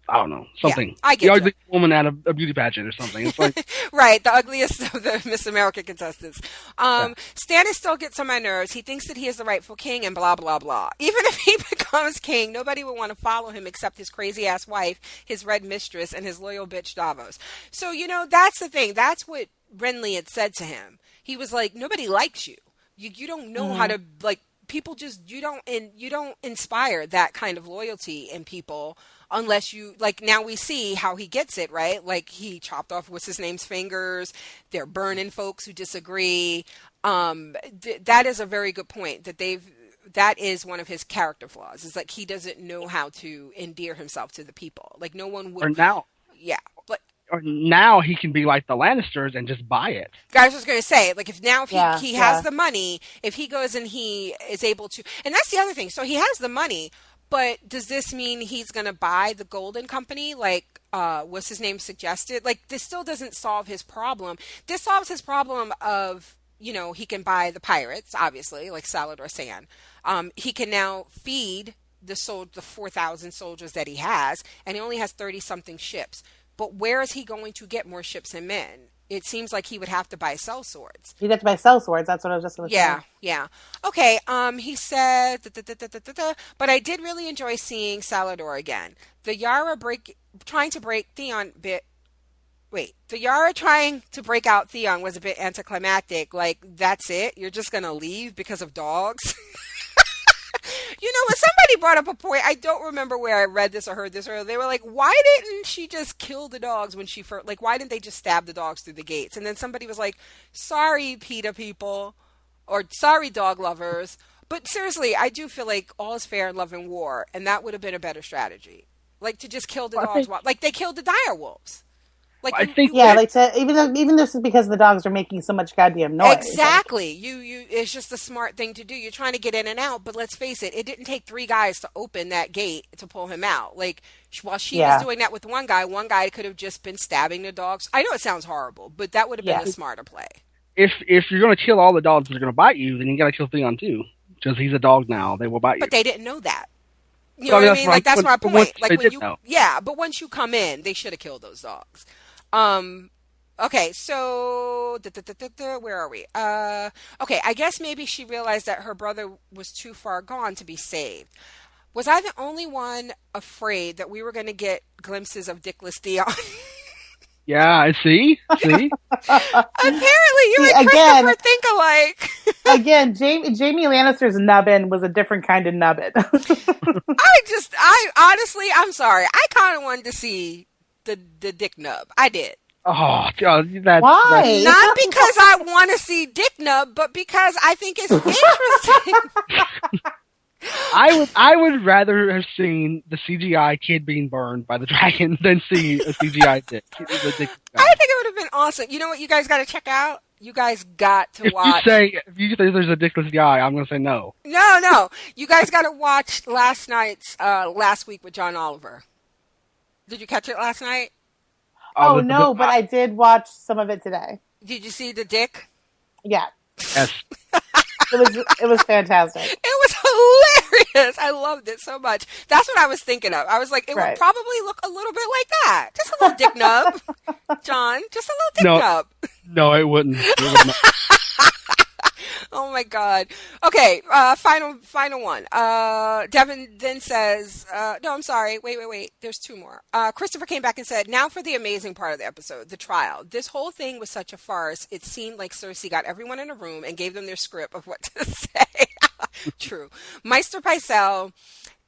I don't know, something. Yeah, I get the ugly woman at a beauty pageant or something. It's like right, the ugliest of the Miss America contestants. Stannis still gets on my nerves. He thinks that he is the rightful king and blah, blah, blah. Even if he becomes king, nobody will want to follow him except his crazy-ass wife, his red mistress, and his loyal bitch Davos. So, that's the thing. That's what Renly had said to him. He was like, nobody likes you. You don't know how to, like, people just, you don't inspire that kind of loyalty in people unless you, like, now we see how he gets it, right? Like, he chopped off what's his name's fingers. They're burning folks who disagree. That is a very good point, that is one of his character flaws, is like he doesn't know how to endear himself to the people. Like, no one would. Or now. Yeah. Or now he can be like the Lannisters and just buy it. I was just going to say, like, if he has the money, if he goes and he is able to, and that's the other thing. So he has the money, but does this mean he's going to buy the Golden Company? Like, what's his name suggested? Like, this still doesn't solve his problem. This solves his problem of, he can buy the pirates, obviously, like Salador Sand. He can now feed the 4,000 soldiers that he has, and he only has 30-something ships. But where is he going to get more ships and men? It seems like he would have to buy sellswords. He'd have to buy sellswords. That's what I was just going to say. Yeah. Okay, he said, but I did really enjoy seeing Salador again. The Yara trying to break out Theon was a bit anticlimactic. Like, that's it? You're just going to leave because of dogs? When somebody brought up a point, I don't remember where I read this or heard this, or they were like, why didn't she just kill the dogs when she first, like, why didn't they just stab the dogs through the gates? And then somebody was like, sorry, PETA people, or sorry, dog lovers. But seriously, I do feel like all is fair in love and war, and that would have been a better strategy. Like, to just kill the dogs, like they killed the dire wolves. Like, I think, even this is because the dogs are making so much goddamn noise. Exactly. It's just a smart thing to do. You're trying to get in and out, but let's face it, it didn't take 3 guys to open that gate to pull him out. Like, while she was doing that with one guy could have just been stabbing the dogs. I know it sounds horrible, but that would have been a smarter play. If you're going to kill all the dogs that are going to bite you, then you got to kill Theon too, because he's a dog now. They will bite you. But they didn't know that. You know what I mean? Like, that's my point. Like, but once you come in, they should have killed those dogs. Okay, so where are we? Okay, I guess maybe she realized that her brother was too far gone to be saved. Was I the only one afraid that we were going to get glimpses of Dickless Theon? Yeah, see? Apparently, you and Christopher think alike. Again, Jamie Lannister's nubbin was a different kind of nubbin. I honestly, I'm sorry. I kind of wanted to see the dick nub. I did. Oh, God, why? Not because I want to see dick nub, but because I think it's interesting. I would rather have seen the CGI kid being burned by the dragon than see a CGI dick. I think it would have been awesome. You know what you guys got to check out? You guys got to watch. If you say there's a dickless guy, I'm going to say no. No. You guys got to watch last week with John Oliver. Did you catch it last night? Oh, no, but I did watch some of it today. Did you see the dick? Yeah. Yes. It was fantastic. It was hilarious. I loved it so much. That's what I was thinking of. I was like, it would probably look a little bit like that. Just a little dick nub. John, just a little dick nub. No, it wouldn't. It would not. Oh my God. Okay, final one. Devin then says, no, I'm sorry. Wait. There's 2 more. Christopher came back and said, now for the amazing part of the episode, the trial. This whole thing was such a farce. It seemed like Cersei got everyone in a room and gave them their script of what to say. True. Meister Pycelle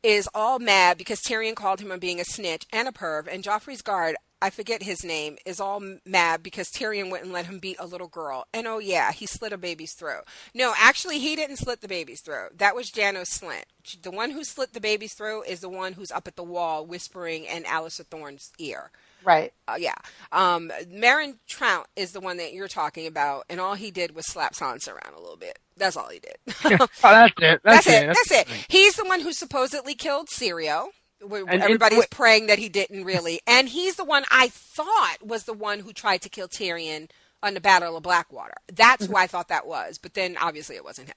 is all mad because Tyrion called him on being a snitch and a perv, and Joffrey's guard, I forget his name, is all mad because Tyrion wouldn't let him beat a little girl. And oh yeah, he slit a baby's throat. No, actually, he didn't slit the baby's throat. That was Janos Slint. The one who slit the baby's throat is the one who's up at the wall whispering in Alistair Thorne's ear. Right. Yeah. Meryn Trant is the one that you're talking about, and all he did was slap Sansa around a little bit. That's all he did. Oh, that's it. That's it. He's the one who supposedly killed Syrio. Everybody's praying that he didn't really. And he's the one I thought was the one who tried to kill Tyrion on the Battle of Blackwater. That's who I thought that was. But then obviously it wasn't him.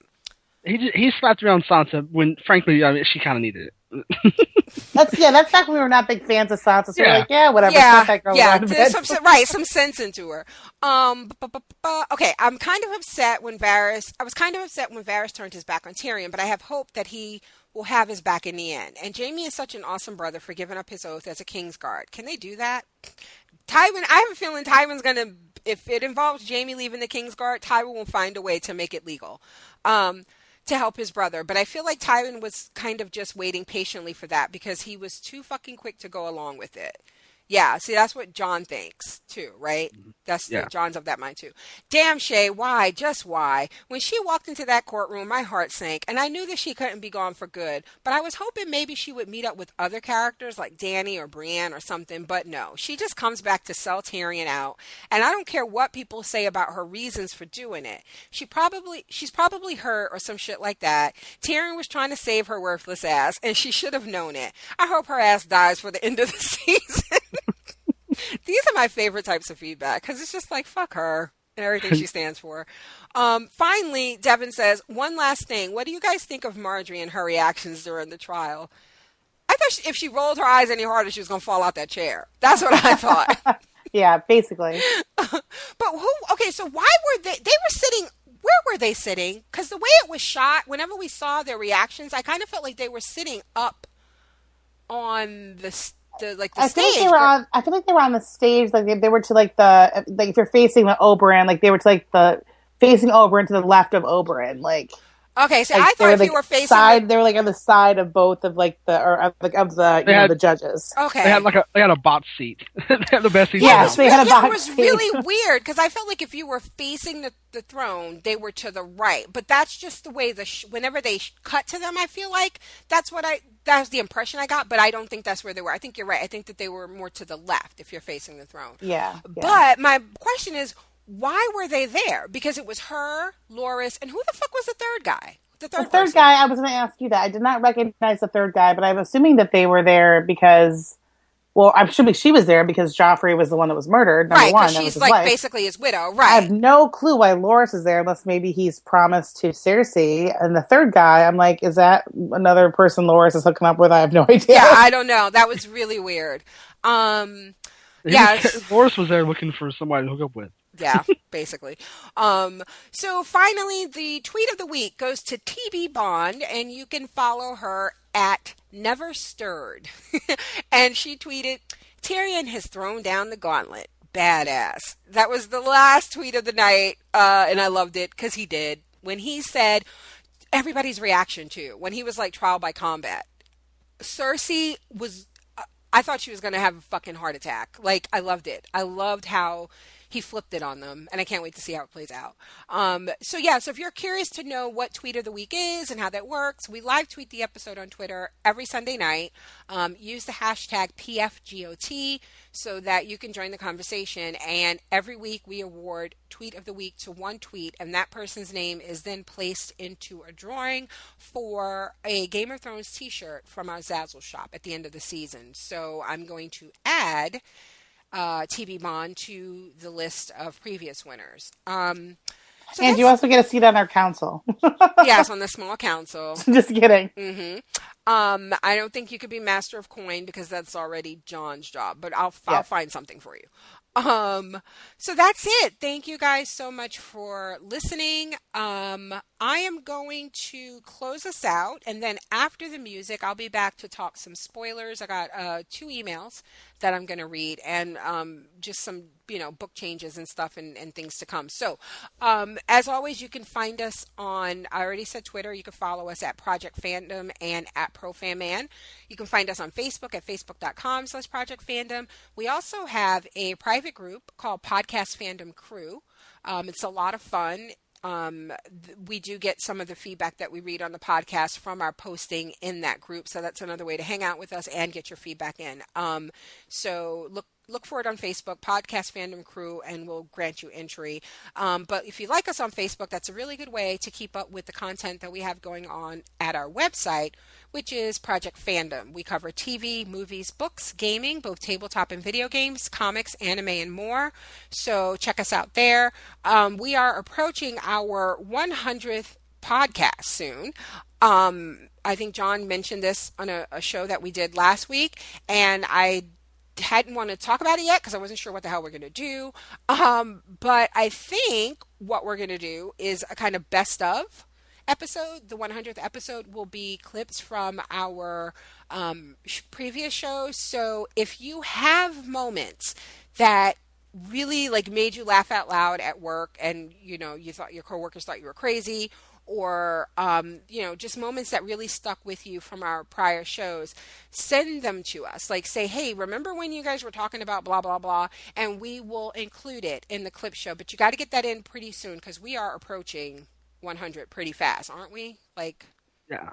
He slapped around Sansa when, frankly, I mean, she kind of needed it. That's back when we were not big fans of Sansa. So we're like, whatever. Yeah, that girl there's some sense into her. Okay, I was kind of upset when Varys turned his back on Tyrion, but I have hope that he will have his back in the end. And Jaime is such an awesome brother for giving up his oath as a Kingsguard. Can they do that? Tywin, I have a feeling Tywin's gonna, if it involves Jaime leaving the Kingsguard, Tywin will find a way to make it legal. To help his brother. But I feel like Tyrion was kind of just waiting patiently for that because he was too fucking quick to go along with it. Yeah, see, that's what Jon thinks, too, right? Jon's of that mind, too. Damn, Shay, why? Just why? When she walked into that courtroom, my heart sank, and I knew that she couldn't be gone for good, but I was hoping maybe she would meet up with other characters like Dany or Brienne or something, but no. She just comes back to sell Tyrion out, and I don't care what people say about her reasons for doing it. She's probably hurt or some shit like that. Tyrion was trying to save her worthless ass, and she should have known it. I hope her ass dies for the end of the season. These are my favorite types of feedback because it's just like, fuck her and everything she stands for. Finally, Devin says, one last thing. What do you guys think of Marjorie and her reactions during the trial? I thought if she rolled her eyes any harder, she was going to fall out that chair. That's what I thought. Yeah, basically. But okay, so why were they were sitting, where were they sitting? Because the way it was shot, whenever we saw their reactions, I kind of felt like they were sitting up on the stage. I feel like they were on the stage, like they were to like if you're facing the Oberyn, like they were to like the facing Oberyn to the left of Oberyn, like. Okay, so like I thought if like you were facing they were like on the side of both of like the judges. Okay, they had a bot seat. They had the best seat. Yeah, they had a box. It was really weird because I felt like if you were facing the throne, they were to the right. But that's just the way whenever they cut to them, I feel like that was the impression I got. But I don't think that's where they were. I think you're right. I think that they were more to the left if you're facing the throne. Yeah. But my question is, why were they there? Because it was her, Loras, and who the fuck was the third guy? The third guy, I was going to ask you that. I did not recognize the third guy, but I'm assuming that they were there because, well, I'm assuming she was there because Joffrey was the one that was murdered, number one. Right, she's like basically his widow, right. I have no clue why Loras is there unless maybe he's promised to Cersei. And the third guy, I'm like, is that another person Loras is hooking up with? I have no idea. Yeah, I don't know. That was really weird. Loras was there looking for somebody to hook up with. Yeah, basically. So finally, the tweet of the week goes to TB Bond, and you can follow her at Never Stirred. And she tweeted, Tyrion has thrown down the gauntlet. Badass. That was the last tweet of the night, and I loved it because he did. When he said, everybody's reaction to, when he was like trial by combat, Cersei was, I thought she was going to have a fucking heart attack. Like, I loved it. I loved how he flipped it on them, and I can't wait to see how it plays out. So if you're curious to know what tweet of the week is and how that works, we live tweet the episode on Twitter every Sunday night. Use the hashtag PFGOT so that you can join the conversation, and every week we award tweet of the week to one tweet, and that person's name is then placed into a drawing for a Game of Thrones t-shirt from our Zazzle shop at the end of the season. So I'm going to add TB Bond to the list of previous winners. And you also get a seat on our council. Yes, on the small council. Just kidding. Mm-hmm. I don't think you could be Master of Coin because that's already John's job, but I'll find something for you. So that's it. Thank you guys so much for listening. I am going to close us out, and then after the music, I'll be back to talk some spoilers. I got 2 emails that I'm going to read, and just some, book changes and stuff, and things to come. So, as always, you can find us on, I already said Twitter. You can follow us at Project Fandom and at ProFanMan. You can find us on Facebook at facebook.com/Project Fandom. We also have a private group called Podcast Fandom Crew. It's a lot of fun. We do get some of the feedback that we read on the podcast from our posting in that group. So that's another way to hang out with us and get your feedback in. So look for it on Facebook, Podcast Fandom Crew, and we'll grant you entry. But if you like us on Facebook, that's a really good way to keep up with the content that we have going on at our website, which is Project Fandom. We cover TV, movies, books, gaming, both tabletop and video games, comics, anime, and more. So check us out there. We are approaching our 100th podcast soon. I think John mentioned this on a show that we did last week, and I hadn't wanted to talk about it yet because I wasn't sure what the hell we're going to do. But I think what we're going to do is a kind of best of episode. The 100th episode will be clips from our previous shows. So if you have moments that really like made you laugh out loud at work, and you thought your coworkers thought you were crazy, or just moments that really stuck with you from our prior shows, send them to us. Like, say, hey, remember when you guys were talking about blah blah blah, and we will include it in the clip show. But you got to get that in pretty soon because we are approaching 100 pretty fast, aren't we? Like, Yeah.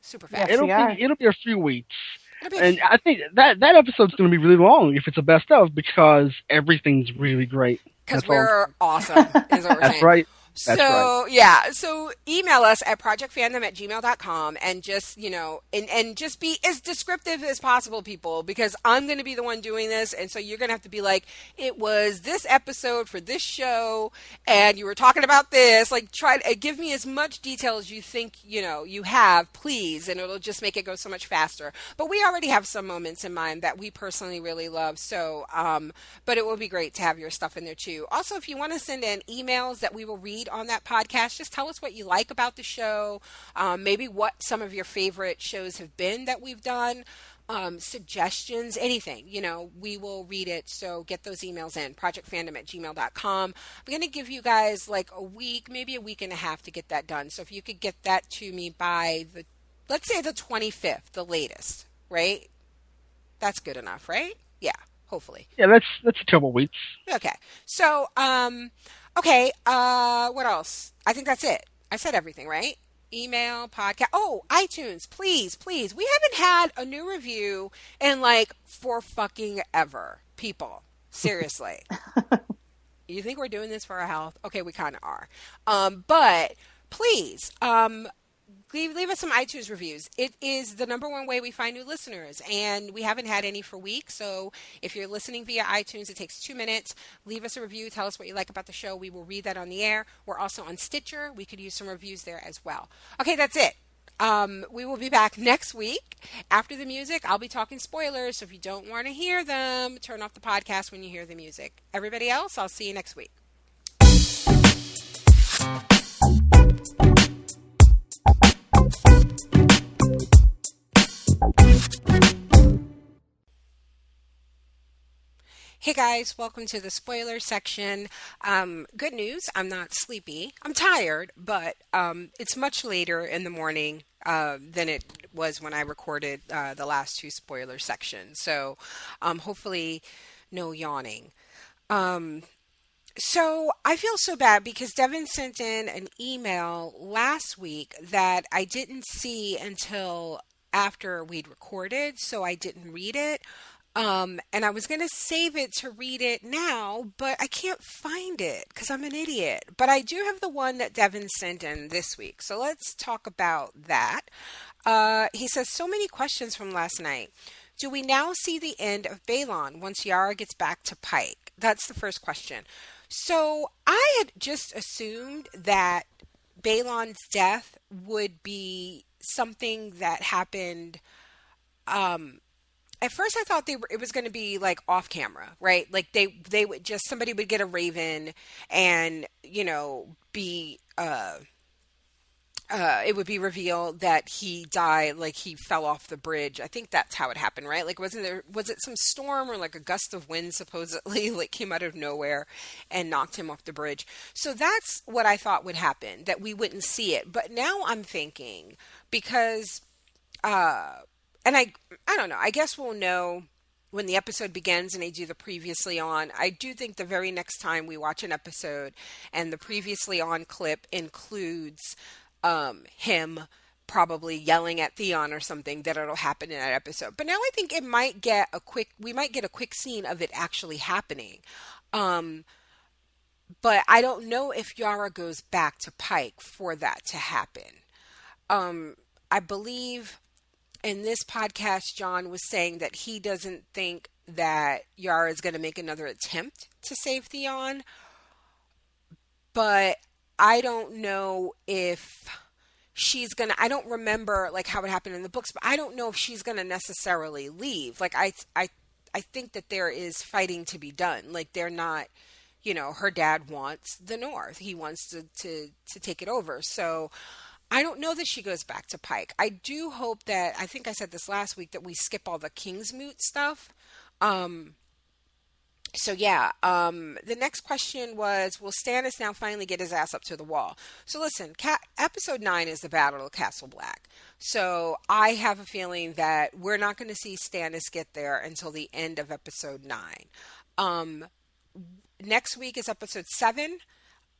super Yes, fast. we are. It'll be a few weeks. It'll be And I think that episode's going to be really long if it's a best of, because everything's really great. because That's all. we're awesome, is what we're That's saying. right. That's So, yeah. So email us at projectfandom@gmail.com and just, and just be as descriptive as possible, people, because I'm going to be the one doing this. And so you're going to have to be like, it was this episode for this show, and you were talking about this. Like, try to give me as much detail as you think, you have, please. And it'll just make it go so much faster. But we already have some moments in mind that we personally really love. So, but it will be great to have your stuff in there too. Also, if you want to send in emails that we will read on that podcast, just tell us what you like about the show, maybe what some of your favorite shows have been that we've done, suggestions, anything, we will read it. So get those emails in, projectfandom@gmail.com. I'm going to give you guys like a week, maybe a week and a half to get that done. So if you could get that to me by let's say the 25th, the latest, right? That's good enough, right? Yeah, hopefully. Yeah, that's a couple weeks. Okay. So, okay, what else? I think that's it. I said everything, right? Email, podcast. Oh, iTunes, please, please. We haven't had a new review in like for fucking ever, people. Seriously. You think we're doing this for our health? Okay, we kind of are. But please, leave us some iTunes reviews. It is the number one way we find new listeners, and we haven't had any for weeks. So if you're listening via iTunes, it takes 2 minutes. Leave us a review. Tell us what you like about the show. We will read that on the air. We're also on Stitcher. We could use some reviews there as well. Okay, that's it. We will be back next week. After the music, I'll be talking spoilers. So if you don't want to hear them, turn off the podcast when you hear the music. Everybody else, I'll see you next week. Hey guys, welcome to the spoiler section. Good news, I'm not sleepy. I'm tired, but it's much later in the morning than it was when I recorded the last two spoiler sections. So hopefully no yawning. So I feel so bad because Devin sent in an email last week that I didn't see until after we'd recorded, so I didn't read it. And I was going to save it to read it now, but I can't find it because I'm an idiot. But I do have the one that Devin sent in this week. So let's talk about that. He says, so many questions from last night. Do we now see the end of Balon once Yara gets back to Pike? That's the first question. So I had just assumed that Balon's death would be something that happened. At first I thought it was going to be like off camera, right? Like they would just, somebody would get a raven and, be, it would be revealed that he died, like he fell off the bridge. I think that's how it happened, right? Like, was it some storm or like a gust of wind supposedly, like came out of nowhere and knocked him off the bridge? So that's what I thought would happen, that we wouldn't see it. But now I'm thinking, because, uh, and I don't know, I guess we'll know when the episode begins and they do the previously on. I do think the very next time we watch an episode and the previously on clip includes him probably yelling at Theon or something, that it'll happen in that episode. But now I think we might get a quick scene of it actually happening. Um, but I don't know if Yara goes back to Pike for that to happen. I believe in this podcast, John was saying that he doesn't think that Yara is going to make another attempt to save Theon, but I don't know if she's gonna. I don't remember like how it happened in the books, but I don't know if she's gonna necessarily leave. Like I think that there is fighting to be done. Like they're not. Her dad wants the North. He wants to take it over. So I don't know that she goes back to Pike. I do hope that, I think I said this last week, that we skip all the Kingsmoot stuff. Um, so yeah, the next question was, will Stannis now finally get his ass up to the wall? So listen, episode 9 is the Battle of Castle Black. So I have a feeling that we're not going to see Stannis get there until the end of episode 9. Um, Next week is episode 7.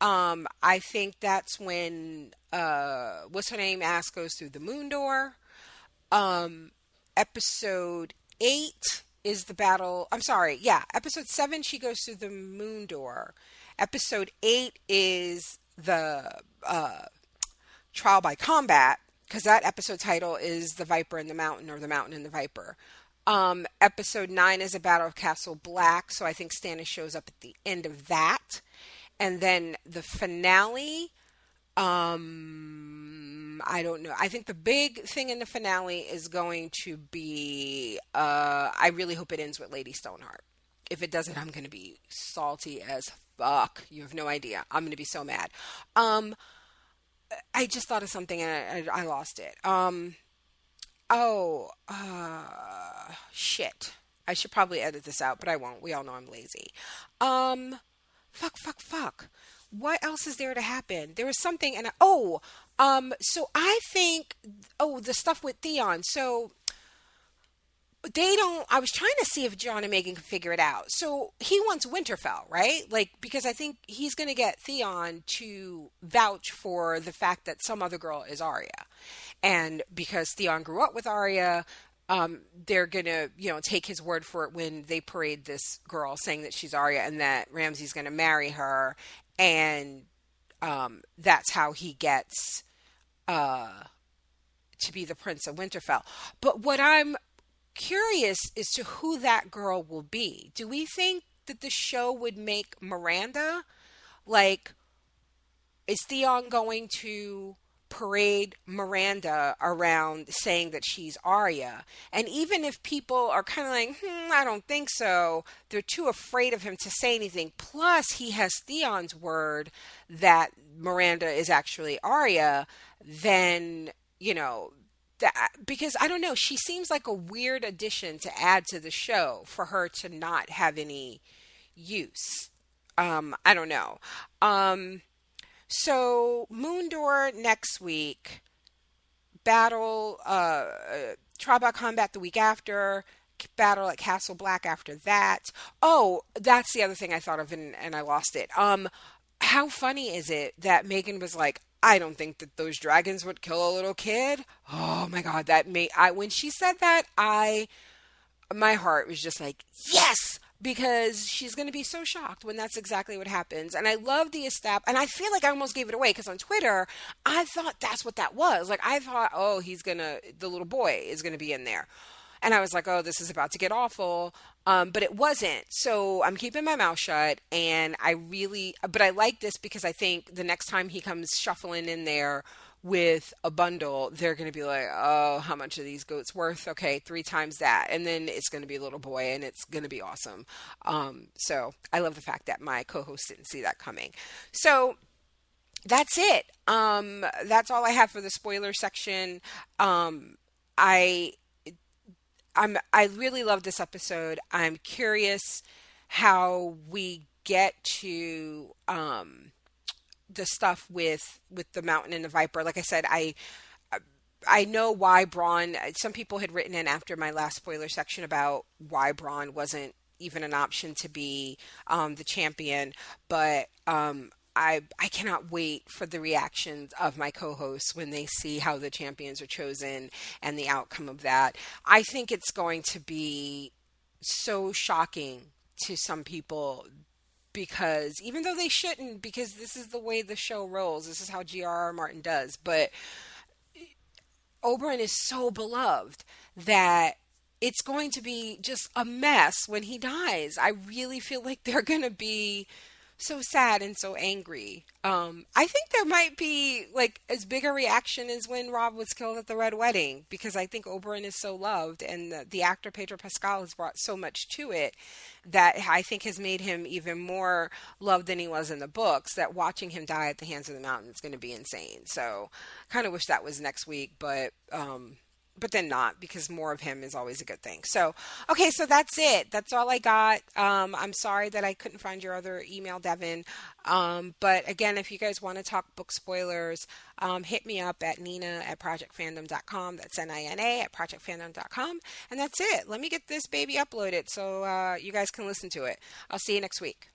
I think that's when what's her name Ass goes through the moon door. Episode 8 is the battle. I'm sorry, yeah. Episode 7 she goes through the moon door. Episode 8 is the trial by combat, because that episode title is The Viper and the Mountain, or The Mountain and the Viper. Episode 9 is a Battle of Castle Black, so I think Stannis shows up at the end of that. And then the finale, I don't know. I think the big thing in the finale is going to be, I really hope it ends with Lady Stoneheart. If it doesn't, I'm going to be salty as fuck. You have no idea. I'm going to be so mad. I just thought of something and I lost it. Shit. I should probably edit this out, but I won't. We all know I'm lazy. Fuck. What else is there to happen? There was something, so I think, the stuff with Theon. So I was trying to see if John and Megan could figure it out. So he wants Winterfell, right? Like, because I think he's going to get Theon to vouch for the fact that some other girl is Arya. And because Theon grew up with Arya, they're going to, take his word for it when they parade this girl saying that she's Arya and that Ramsay's going to marry her. And that's how he gets to be the Prince of Winterfell. But what I'm curious as to who that girl will be. Do we think that the show would make Miranda? Like, is Theon going to parade Miranda around saying that she's Arya? And even if people are kind of like, I don't think so, they're too afraid of him to say anything. Plus, he has Theon's word that Miranda is actually Arya, then, because I don't know, she seems like a weird addition to add to the show for her to not have any use. I don't know. So Moondor next week, battle, trial by combat the week after, battle at Castle Black after that. Oh, that's the other thing I thought of and I lost it. How funny is it that Megan was like, I don't think that those dragons would kill a little kid. Oh my God, when she said that, my heart was just like, yes, because she's going to be so shocked when that's exactly what happens. And I love the and I feel like I almost gave it away because on Twitter, I thought that's what that was. Like, I thought, the little boy is going to be in there. And I was like, oh, this is about to get awful. But it wasn't. So I'm keeping my mouth shut. And but I like this because I think the next time he comes shuffling in there with a bundle, they're going to be like, oh, how much are these goats worth? Okay, 3 times that. And then it's going to be a little boy and it's going to be awesome. So I love the fact that my co-host didn't see that coming. So That's it. That's all I have for the spoiler section. I I really love this episode. I'm curious how we get to the stuff with the mountain and the viper. Like I said, I know why Braun. Some people had written in after my last spoiler section about why Braun wasn't even an option to be the champion, but I cannot wait for the reactions of my co-hosts when they see how the champions are chosen and the outcome of that. I think it's going to be so shocking to some people because even though they shouldn't, because this is the way the show rolls, this is how G.R.R. Martin does, but Oberyn is so beloved that it's going to be just a mess when he dies. I really feel like they're going to be so sad and so angry. I think there might be like as big a reaction as when Rob was killed at the Red Wedding because I think Oberyn is so loved and the actor Pedro Pascal has brought so much to it that I think has made him even more loved than he was in the books. That watching him die at the hands of the mountain is going to be insane. So, kind of wish that was next week, but then not because more of him is always a good thing. So, okay, so that's it. That's all I got. I'm sorry that I couldn't find your other email, Devin. But again, if you guys want to talk book spoilers, hit me up at Nina at projectfandom.com. That's NINA at projectfandom.com. And that's it. Let me get this baby uploaded so you guys can listen to it. I'll see you next week.